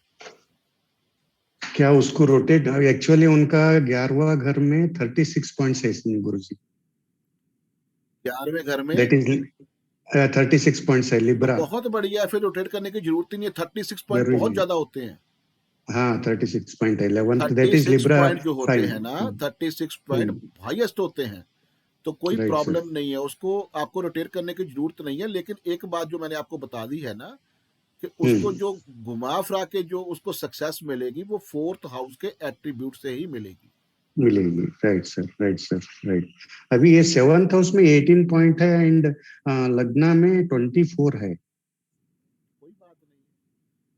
क्या उसको रोटेट, एक्चुअली उनका 11वां घर में 36 पॉइंट्स है इसमें गुरुजी। 11वें घर में दैट इज 36 पॉइंट्स है लिब्रा। बहुत बढ़िया, फिर रोटेट करने की जरूरत ही नहीं है। 36 पॉइंट बहुत ज्यादा होते हैं। हाँ, 36 पॉइंट है। 11th that is Libra point जो होते हैं ना, 36 पॉइंट हाईएस्ट होते हैं। तो कोई प्रॉब्लम नहीं है, उसको आपको रोटेट करने की जरूरत नहीं है। लेकिन एक बात जो मैंने आपको बता दी है ना, कि उसको जो घुमा फिरा के जो उसको सक्सेस मिलेगी, वो 4th हाउस के एट्रीब्यूट से ही मिलेगी। Right sir. अभी ये 7th हाउस में 18 पॉइंट है, एंड लग्ना में 24 है। कोई बात नहीं,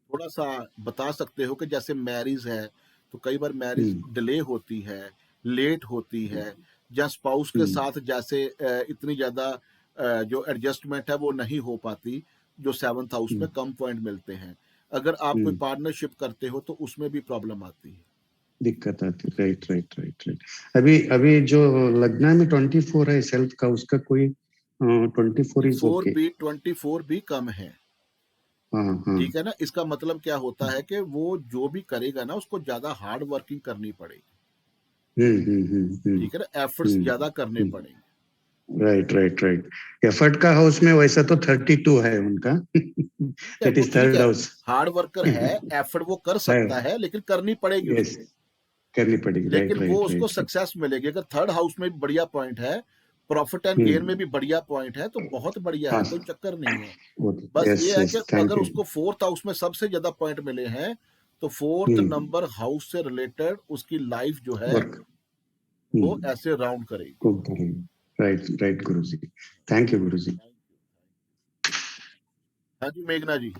थोड़ा सा बता सकते हो कि जैसे मैरिज है, तो कई बार मैरिज डिले होती है, लेट होती है, या स्पाउस के साथ जैसे इतनी ज्यादा जो एडजस्टमेंट है वो नहीं हो पाती, जो 7th हाउस में कम पॉइंट मिलते हैं। अगर आप कोई पार्टनरशिप करते हो तो उसमें भी प्रॉब्लम आती है, दिक्कत आती है। राइट। अभी जो लग्ना में 24 है सेल्फ का, उसका कोई 24 भी कम है। ठीक है ना। इसका मतलब क्या होता है कि वो जो भी करेगा ना, उसको ज्यादा हार्ड वर्किंग करनी पड़ेगी। ठीक है ना, एफर्ट्स ज्यादा करने पड़ेंगे। राइट। एफर्ट का हाउस में वैसा तो 32 है उनका। That is 3rd house. Hard worker है, एफर्ट वो कर सकता है, लेकिन करनी पड़ेगी। करनी पड़ेगी। लेकिन वो उसको सक्सेस मिलेगी। अगर 3rd हाउस में भी बढ़िया पॉइंट है, प्रॉफिट एंड गेन में भी बढ़िया पॉइंट है, तो बहुत बढ़िया है, कोई चक्कर नहीं है। बस ये है कि अगर उसको 4th हाउस में सबसे ज्यादा पॉइंट मिले हैं, तो 4th नंबर हाउस से रिलेटेड उसकी लाइफ जो है वो ऐसे राउंड करेगी। राइट गुरुजी, थैंक यू गुरुजी। हाँ जी मेघना जी।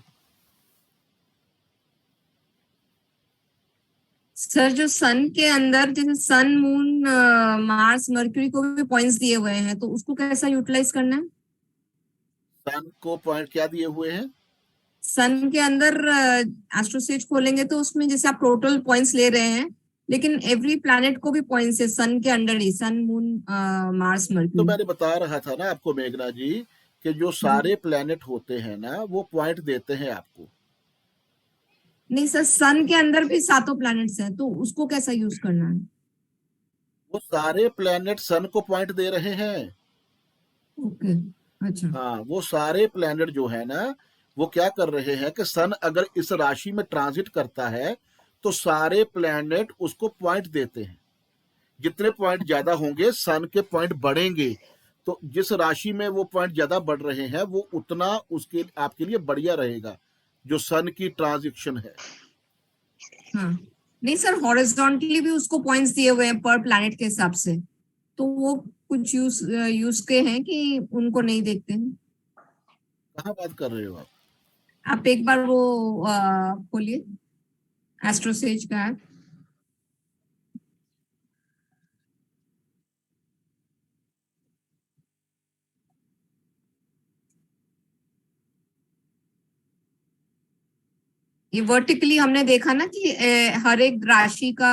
सर, जो सन के अंदर जैसे सन, मून, मार्स, मर्क्यूरी को भी पॉइंट्स दिए हुए हैं, तो उसको कैसा यूटिलाइज करना है? सन को पॉइंट क्या दिए हुए हैं? सन के अंदर एस्ट्रोसेज खोलेंगे तो उसमें जैसे आप टोटल पॉइंट्स ले रहे हैं, लेकिन एवरी प्लैनेट को भी पॉइंट्स है सन के अंडर ही, सन, मून, मार्स, मर्क्यूरी। तो मैंने बता रहा था ना आपको मेघना जी, कि जो सारे प्लैनेट होते हैं ना, वो पॉइंट देते हैं आपको। नहीं सर, सन के अंदर भी 7 प्लैनेट्स हैं, तो उसको कैसा यूज करना है? वो सारे प्लैनेट सन को पॉइंट दे रहे हैं। ओके, अच्छा। हाँ, वो सारे प्लैनेट जो है ना, वो क्या कर रहे हैं कि सन अगर इस राशि में ट्रांजिट करता है, तो सारे प्लैनेट उसको पॉइंट देते हैं। जितने पॉइंट ज्यादा होंगे, सन के पॉइंट बढ़ेंगे। तो जिस राशि में वो पॉइंट ज्यादा बढ़ रहे हैं वो उतना उसके आपके लिए बढ़िया रहेगा, जो सन की ट्रांजिशन है। हाँ नहीं सर, हॉरिजॉन्टली भी उसको पॉइंट्स दिए हुए हैं पर प्लैनेट के हिसाब से, तो वो कुछ यूज के हैं कि उनको नहीं देखते हैं। कहाँ बात कर रहे हो आप एक बार वो खोलिए एस्ट्रोसेज का ऐप। ये वर्टिकली हमने देखा ना कि हर एक राशि का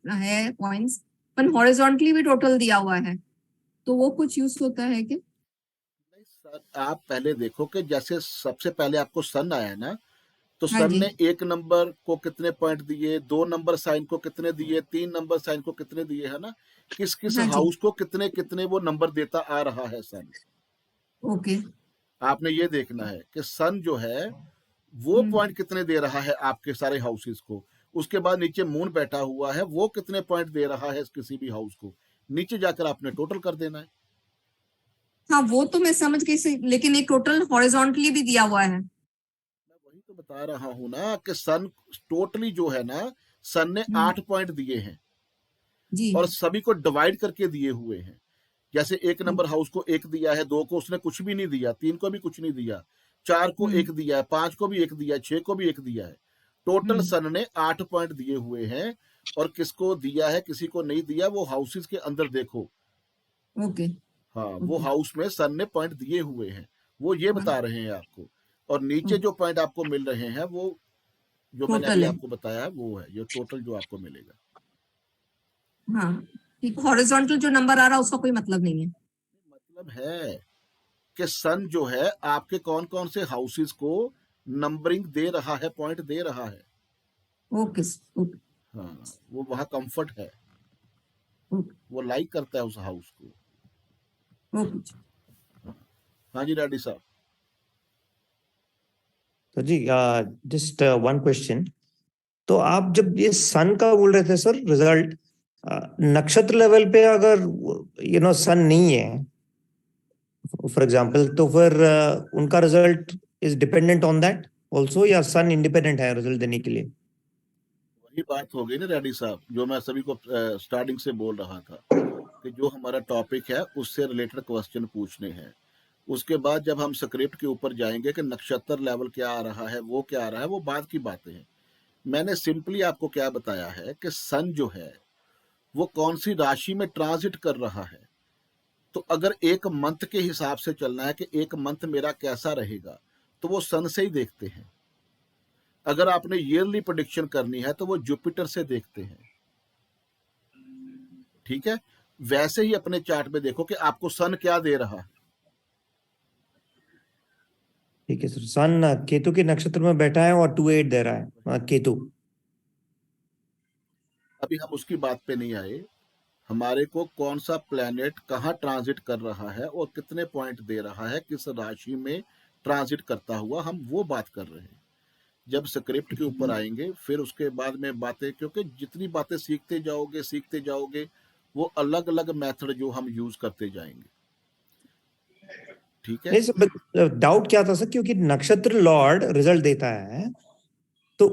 है पॉइंट्स, पर हॉरिजॉन्टली भी टोटल दिया हुआ है, तो वो कुछ यूज होता है क्या? आप पहले देखो कि जैसे सबसे पहले आपको सन आया ना, तो हाँ सन जी। ने 1 नंबर को कितने पॉइंट दिए, 2 नंबर साइन को कितने दिए, 3 नंबर साइन को कितने दिए, है ना, किस किस हाँ जी। हाउस को कितने कितने वो नंबर देता आ रहा है सन। ओके। आपने ये देखना है कि सन जो है वो पॉइंट कितने दे रहा है आपके सारे हाउसेस को। उसके बाद नीचे मून बैठा हुआ है, वो कितने पॉइंट दे रहा है किसी भी हाउस को। नीचे जाकर आपने टोटल कर देना है। हाँ वो तो मैं समझ गई, लेकिन एक टोटल हॉरिजॉन्टली भी दिया हुआ है। वही तो बता रहा हूं ना कि सन टोटली जो है ना, सन ने 8 पॉइंट दिए हैं जी। और सभी को डिवाइड करके दिए हुए हैं। जैसे 1 नंबर हाउस को 1 दिया है, 2 को उसने कुछ भी नहीं दिया, 3 को भी कुछ नहीं दिया, 4 को 1 दिया है, 5 को भी 1 दिया है, 6 को भी 1 दिया है। टोटल सन ने 8 पॉइंट दिए हुए हैं। और किसको दिया है किसी को नहीं दिया, वो हाउसेस के अंदर देखो। ओके। हाँ वो हाउस में सन ने पॉइंट दिए हुए हैं, वो ये बता रहे हैं आपको। और नीचे जो पॉइंट आपको मिल रहे हैं वो जो मैंने टोटल अभी है। आपको बताया है वो है ये टोटल जो आपको मिलेगा। हाँ ठीक, हॉरिजॉन्टल जो नंबर आ रहा है उसका कोई मतलब नहीं है। मतलब है कि सन जो है आपके कौन कौन से हाउसेस को नंबरिंग दे रहा है, पॉइंट दे रहा है। ओके। हाँ वो वहां कंफर्ट है, वो लाइक करता है उस हाउस को। हाँ जी डैडी साहब। तो जी जस्ट वन क्वेश्चन। तो आप जब ये सन का बोल रहे थे सर रिजल्ट, नक्षत्र लेवल पे अगर सन नहीं है फॉर एग्जांपल, तो फिर उनका result is dependent on that also, या सन इंडिपेंडेंट है रिजल्ट देने के लिए? वही बात हो गई ना डैडी साहब, जो मैं सभी को स्टार्टिंग से बोल रहा था कि जो हमारा टॉपिक है उससे रिलेटेड क्वेश्चन पूछने हैं। उसके बाद जब हम स्क्रिप्ट के ऊपर जाएंगे कि नक्षत्र लेवल क्या आ रहा है, वो क्या आ रहा है, वो बाद की बातें हैं। मैंने सिंपली आपको क्या बताया है कि सन जो है वो कौन सी राशि में ट्रांजिट कर रहा है। तो अगर एक मंथ के हिसाब से चलना है कि एक मंथ मेरा कैसा रहेगा, तो वो सन से ही देखते हैं। अगर आपने ईयरली प्रेडिक्शन करनी है तो वो जुपिटर से देखते हैं। ठीक है, वैसे ही अपने चार्ट में देखो कि आपको सन क्या दे रहा है। ठीक है सर, सन केतु के नक्षत्र में बैठा है और 2-8 दे रहा है केतु। अभी हम उसकी बात पे नहीं आए, हमारे को कौन सा प्लैनेट कहाँ ट्रांजिट कर रहा है और कितने पॉइंट दे रहा है, किस राशि में ट्रांजिट करता हुआ, हम वो बात कर रहे हैं। जब स्क्रिप्ट के ऊपर आएंगे फिर उसके बाद में बातें, क्योंकि जितनी बातें सीखते जाओगे वो अलग अलग मेथड जो हम यूज करते जाएंगे। ठीक है, नहीं सर, डाउट क्या था सर, क्योंकि नक्षत्र लॉर्ड रिजल्ट देता है, तो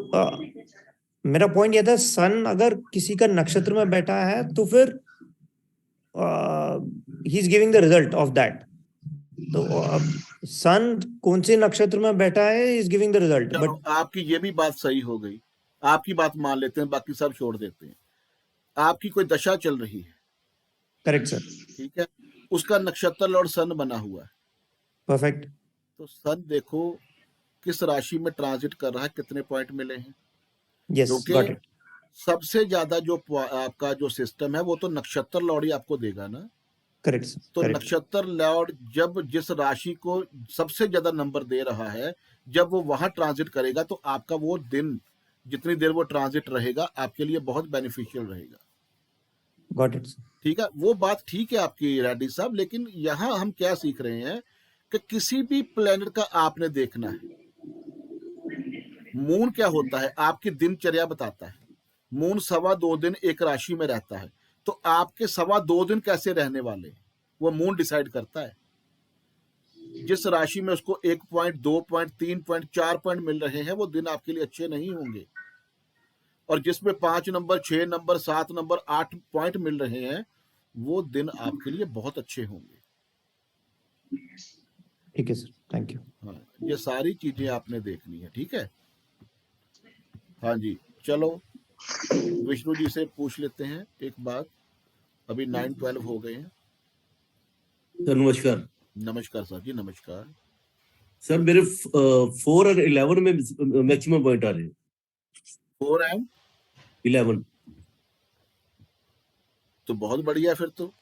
मेरा पॉइंट यह था सन अगर किसी का नक्षत्र में बैठा है तो फिर he is giving the result of that. तो सन कौन से नक्षत्र में बैठा है is giving the result. But आपकी ये भी बात सही हो गई, आपकी बात मान लेते हैं, बाकी सब छोड़ देते हैं। आपकी कोई दशा चल रही है, करेक्ट सर, ठीक है, उसका नक्षत्र लॉर्ड सन बना हुआ है। परफेक्ट। तो सन देखो किस राशि में ट्रांजिट कर रहा है, कितने पॉइंट मिले हैं। Yes, got it. सबसे ज्यादा जो आपका जो सिस्टम है वो तो नक्षत्र लॉर्ड ही आपको देगा ना। करेक्ट सर, तो करेक्ट। नक्षत्र लॉर्ड जब जिस राशि को सबसे ज्यादा नंबर दे रहा है, जब वो वहां ट्रांजिट करेगा तो आपका वो दिन, जितनी देर वो ट्रांजिट रहेगा, आपके लिए बहुत बेनिफिशियल रहेगा। Got it. ठीक है, वो बात ठीक है आपकी रेड्डी साहब, लेकिन यहाँ हम क्या सीख रहे हैं कि किसी भी प्लेनेट का आपने देखना है। मून क्या होता है, आपकी दिनचर्या बताता है। मून 2.25 दिन एक राशि में रहता है, तो आपके 2.25 दिन कैसे रहने वाले, वो मून डिसाइड करता है। जिस राशि में उसको 1 पॉइंट, 2 पॉइंट, 3 पॉइंट, 4 पॉइंट मिल रहे हैं वो दिन आपके लिए अच्छे नहीं होंगे, और जिसमें 5 नंबर, 6 नंबर, 7 नंबर, 8 पॉइंट मिल रहे हैं वो दिन आपके लिए बहुत अच्छे होंगे। ठीक है सर, थैंक यू। हाँ, ये सारी चीजें आपने देखनी है, ठीक है। हाँ जी, चलो विष्णु जी से पूछ लेते हैं एक बात। अभी 9:12 हो गए हैं। सर नमस्कार। नमस्कार सर जी, नमस्कार। सर मेरे 4 और 11 में मैक्सिमम पॉइंट आ रहे हैं। 4 एंड 11 तो बहुत बढ़िया है फिर तो।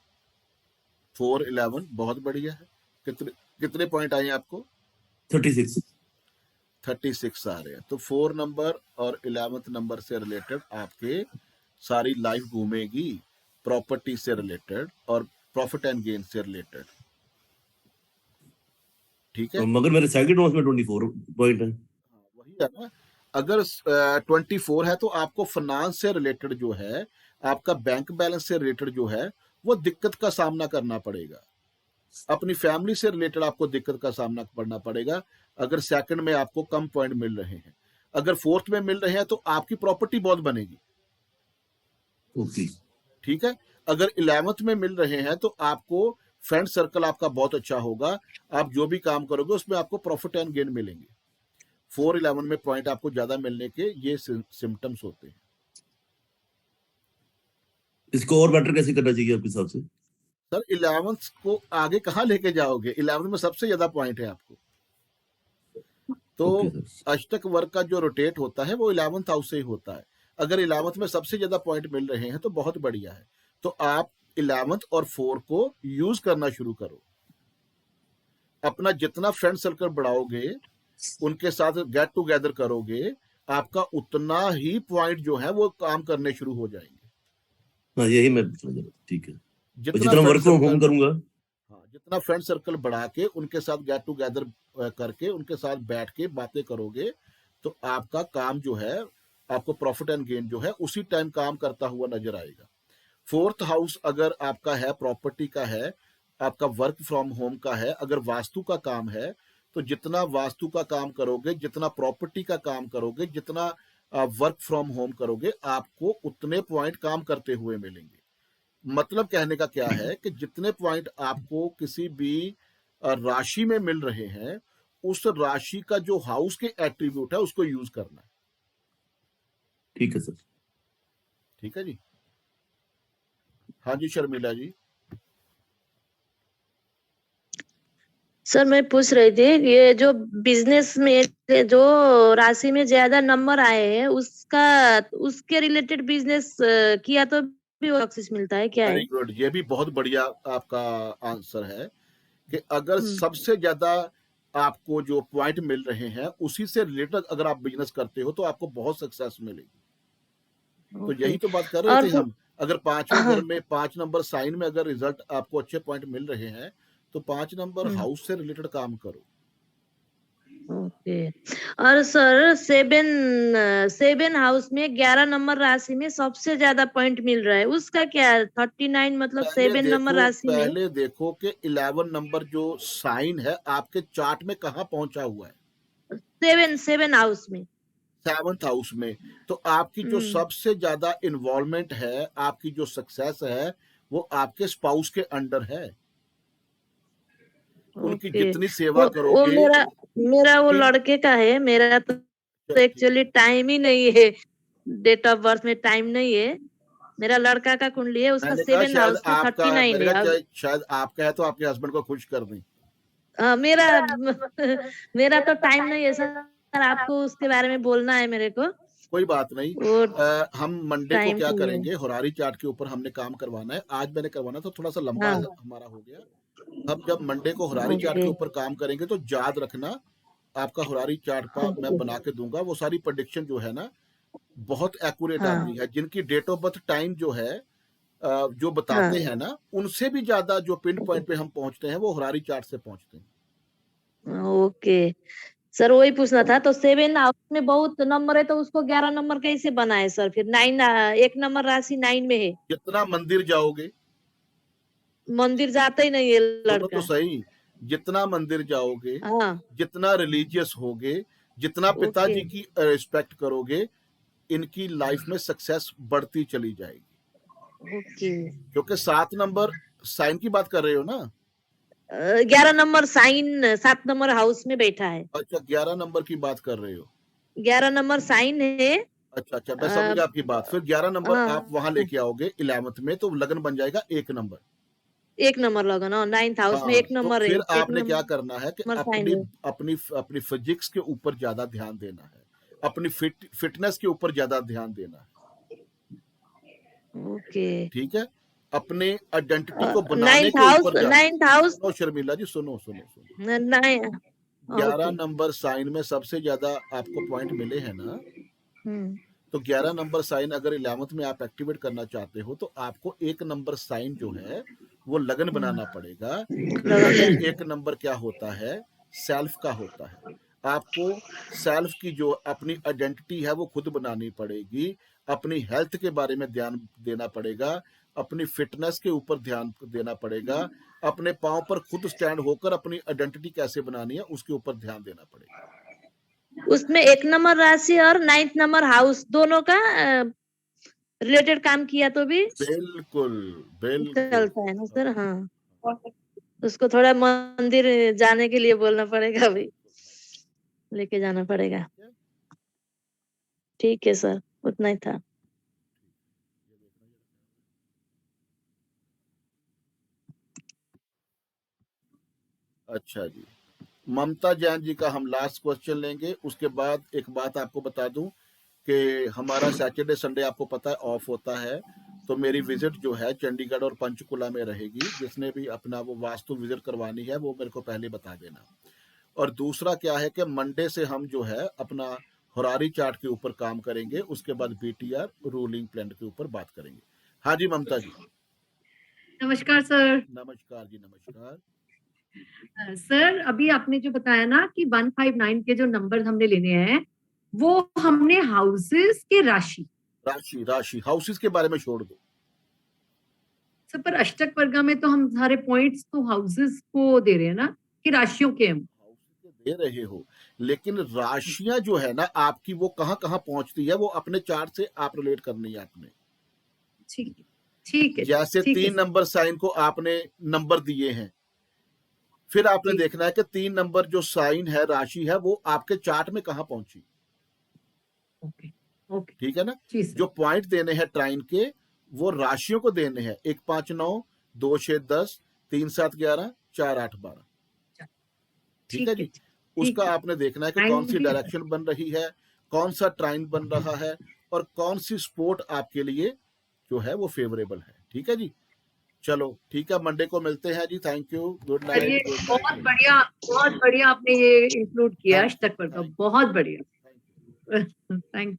4, 11 बहुत बढ़िया है। कितने पॉइंट आए आपको? 36 आ रहे हैं। तो 4 नंबर और 11th नंबर से रिलेटेड आपके सारी लाइफ घूमेगी, प्रॉपर्टी से रिलेटेड और प्रॉफिट एंड गेन से रिलेटेड, ठीक है। मगर मेरे सेकंड हाउस में 24 पॉइंट है। वही है ना, अगर 24 है तो आपको फाइनेंस से रिलेटेड जो है, आपका बैंक बैलेंस से रिलेटेड जो है वो दिक्कत का सामना करना पड़ेगा। अपनी फैमिली से रिलेटेड आपको दिक्कत का सामना करना पड़ेगा अगर सेकंड में आपको कम पॉइंट मिल रहे हैं। अगर फोर्थ में मिल रहे हैं तो आपकी प्रॉपर्टी बहुत बनेगी, ओके ठीक है। अगर 11th में मिल रहे हैं तो आपको फ्रेंड सर्कल आपका बहुत अच्छा होगा, आप जो भी काम करोगे उसमें आपको प्रॉफिट एंड गेन मिलेंगे। 4, 11 में पॉइंट आपको ज्यादा मिलने के ये सिम्टम्स होते हैं। इसको और बेटर कैसे करना चाहिए आपके हिसाब से? सर 11th को आगे कहाँ लेके जाओगे? 11th में सबसे ज्यादा पॉइंट है आपको। तो अष्टक वर्ग का जो रोटेट होता है वो 11th हाउस से ही होता है। अगर 11th में सबसे ज्यादा पॉइंट मिल रहे हैं तो बहुत बढ़िया है। तो आप 11th और 4 को यूज करना शुरू करो। अपना जितना फ्रेंड सर्कल बढ़ाओगे, उनके साथ गेट टुगेदर करोगे, आपका उतना ही पॉइंट जो है वो काम करने शुरू हो जाएंगे। हाँ यही मैं ठीक है। जितना वर्क फ्रॉम होम करूंगा, हाँ, जितना फ्रेंड सर्कल बढ़ा के उनके साथ गेट टुगेदर करके उनके साथ बैठ के बातें करोगे तो आपका काम जो है, आपको प्रॉफिट एंड गेन जो है उसी टाइम काम करता हुआ नजर आएगा। 4th हाउस अगर आपका है, प्रॉपर्टी का है, आपका वर्क फ्रॉम होम का है, अगर वास्तु का काम है तो जितना वास्तु का काम करोगे, जितना प्रॉपर्टी का काम करोगे, जितना वर्क फ्रॉम होम करोगे, आपको उतने पॉइंट काम करते हुए मिलेंगे। मतलब कहने का क्या है कि जितने पॉइंट आपको किसी भी राशि में मिल रहे हैं, उस राशि का जो हाउस के एट्रीब्यूट है उसको यूज करना है। ठीक है सर। ठीक है जी। हाँ जी शर्मिला जी। सर मैं पूछ रही थी, ये जो बिजनेस में जो राशि में ज्यादा नंबर आए हैं उसके रिलेटेड बिजनेस किया तो भी सक्सेस मिलता है क्या? वेरी गुड, ये भी बहुत बढ़िया आपका आंसर है कि अगर सबसे ज्यादा आपको जो पॉइंट मिल रहे हैं उसी से रिलेटेड अगर आप बिजनेस करते हो तो आपको बहुत सक्सेस मिलेगी। तो यही तो बात कर रहे थे हम। अगर 5वें घर में 5 नंबर साइन में अगर रिजल्ट आपको अच्छे पॉइंट मिल रहे हैं तो 5 नंबर हाउस से रिलेटेड काम करो। ओके। और सर 7 हाउस में 11 नंबर राशि में सबसे ज्यादा पॉइंट मिल रहा है, उसका क्या? 39 मतलब 7 नंबर राशि में। पहले देखो कि 11 नंबर जो साइन है आपके चार्ट में कहाँ पहुंचा हुआ है? 7 हाउस में, 7th हाउस में। तो आपकी जो सबसे ज्यादा इन्वॉल्वमेंट है, आपकी जो सक्सेस है वो आपके स्पाउस के अंडर है। उनकी जितनी सेवा करोगे। मेरा वो लड़के का है, मेरा तो एक्चुअली टाइम ही नहीं है, डेट ऑफ बर्थ में टाइम नहीं है। मेरा लड़का का कुंडली है, उसका 7 हाउस में 39 है। शायद आपका है तो आपके हस्बैंड को खुश कर दें। मेरा तो टाइम नहीं है सर, आपको उसके बारे में बोलना है मेरे को। कोई बात नहीं, हम मंडे को क्या करेंगे, होरारी चार्ट के ऊपर हमने काम करवाना है। आज मैंने करवाना था, थोड़ा सा लंबा हमारा हो गया। हम जब मंडे को होरारी चार्ट के ऊपर काम करेंगे तो याद रखना, आपका होरारी चार्ट का मैं बना के दूंगा। वो सारी प्रेडिक्शन जो है ना बहुत एक्यूरेट आती है। जिनकी डेट ऑफ बर्थ टाइम जो है जो बताते हैं ना, उनसे भी ज्यादा जो पिन पॉइंट पे हम पहुंचते हैं वो होरारी चार्ट से पहुंचते हैं। ओके सर, वही पूछना था। तो 7 हाउस में बहुत नंबर है तो उसको 11 नंबर कैसे बनाए सर? फिर 9 1 नंबर राशि 9 में है। जितना मंदिर जाओगे, मंदिर जाता ही नहीं है सुनो लड़का। तो सही, जितना मंदिर जाओगे, हाँ जितना रिलीजियस होगे, जितना पिताजी की रिस्पेक्ट करोगे, इनकी लाइफ में सक्सेस बढ़ती चली जाएगी। ओके। क्योंकि 7 नंबर साइन की बात कर रहे हो ना? 11 नंबर साइन 7 नंबर हाउस में बैठा है। अच्छा 11 नंबर की बात कर रहे हो। 11 नंबर साइन है। अच्छा अच्छा, मैं समझ गया आपकी बात। फिर 11 नंबर हाँ। आप वहां लेके आओगे 11th में, तो लगन बन जाएगा 1 नंबर। 1 नंबर लगन, 9th हाउस में हाँ, 1 नंबर तो है। फिर 1 आपने क्या करना है कि नंबर साइन अपनी है। अपनी अपनी फिजिक्स के ऊपर ज्यादा ध्यान देना है, अपनी फिटनेस के ऊपर ज्यादा ध्यान देना है। ओके। ठीक है, अपने आइडेंटिटी को बनाने 9th के हाउस, ऊपर ज्यादा। 9th हाउस सुनो शर्मिला जी, सुनो सुनो सुनो, 9। 11 नंबर साइन में सबसे ज्यादा आपको पॉइंट मिले हैं ना, तो 11 नंबर साइन अगर 11th में आप एक्टिवेट करना चाहते हो, तो आपको 1 नंबर साइन जो है वो लगन बनाना पड़ेगा। लगन 1 नंबर क्या होता है? सेल्फ का होता है। आपको सेल्फ की जो अपनी आइडेंटिटी है वो खुद बनानी पड़ेगी, अपनी हेल्थ के बारे में ध्यान देना पड़ेगा, अपनी फिटनेस के ऊपर ध्यान देना पड़ेगा, अपने पांव पर खुद स्टैंड होकर अपनी आइडेंटिटी कैसे बनानी है उसके ऊपर ध्यान देना पड़ेगा। उसमें 1 नंबर राशि और 9th नंबर हाउस दोनों का रिलेटेड काम किया तो भी बिल्कुल बिल्कुल चलता है ना सर? हाँ, उसको थोड़ा मंदिर जाने के लिए बोलना पड़ेगा, अभी लेके जाना पड़ेगा। ठीक है सर, उतना ही था। अच्छा जी, ममता जैन जी का हम लास्ट क्वेश्चन लेंगे। उसके बाद एक बात आपको बता दूं कि हमारा सैटरडे संडे आपको पता है ऑफ होता है, तो मेरी विजिट जो है चंडीगढ़ और पंचकुला में रहेगी। जिसने भी अपना वो वास्तु विजिट करवानी है वो मेरे को पहले बता देना। और दूसरा क्या है कि मंडे से हम जो है अपना होरारी चार्ट के ऊपर काम करेंगे, उसके बाद बीटीआर रूलिंग प्लान के ऊपर बात करेंगे। हाँ जी ममता जी। नमस्कार सर। नमस्कार जी, नमस्कार। सर अभी आपने जो बताया ना कि 159 के जो नंबर हमने लेने हैं वो हमने हाउसेस के राशि राशि हाउसेस के बारे में छोड़ दो सर, पर अष्टक वर्गा में तो हम सारे पॉइंट्स तो हाउसेस को दे रहे हैं ना कि राशियों के हम दे रहे हो, लेकिन राशियां जो है ना आपकी वो कहाँ कहाँ पहुंचती है वो अपने चार्ट से आप रिलेट करनी है आपने। ठीक है। जैसे 3 नंबर साइन को आपने नंबर दिए हैं, फिर आपने देखना है कि 3 नंबर जो साइन है राशि है वो आपके चार्ट में कहाँ पहुंची। ठीक है ना? जो पॉइंट देने हैं ट्राइन के वो राशियों को देने हैं, 1 5 9 2 6 10 3 7 11 4 8 12। ठीक है जी, उसका आपने देखना है कि कौन सी डायरेक्शन बन रही है, कौन सा ट्राइन बन रहा है और कौन सी स्पोर्ट आपके लिए जो है वो फेवरेबल है। ठीक है जी, चलो ठीक है, मंडे को मिलते हैं जी। Thank you, good night. बहुत बढ़िया आपने ये इंक्लूड किया अष्टक वर्गा, बहुत बढ़िया। थैंक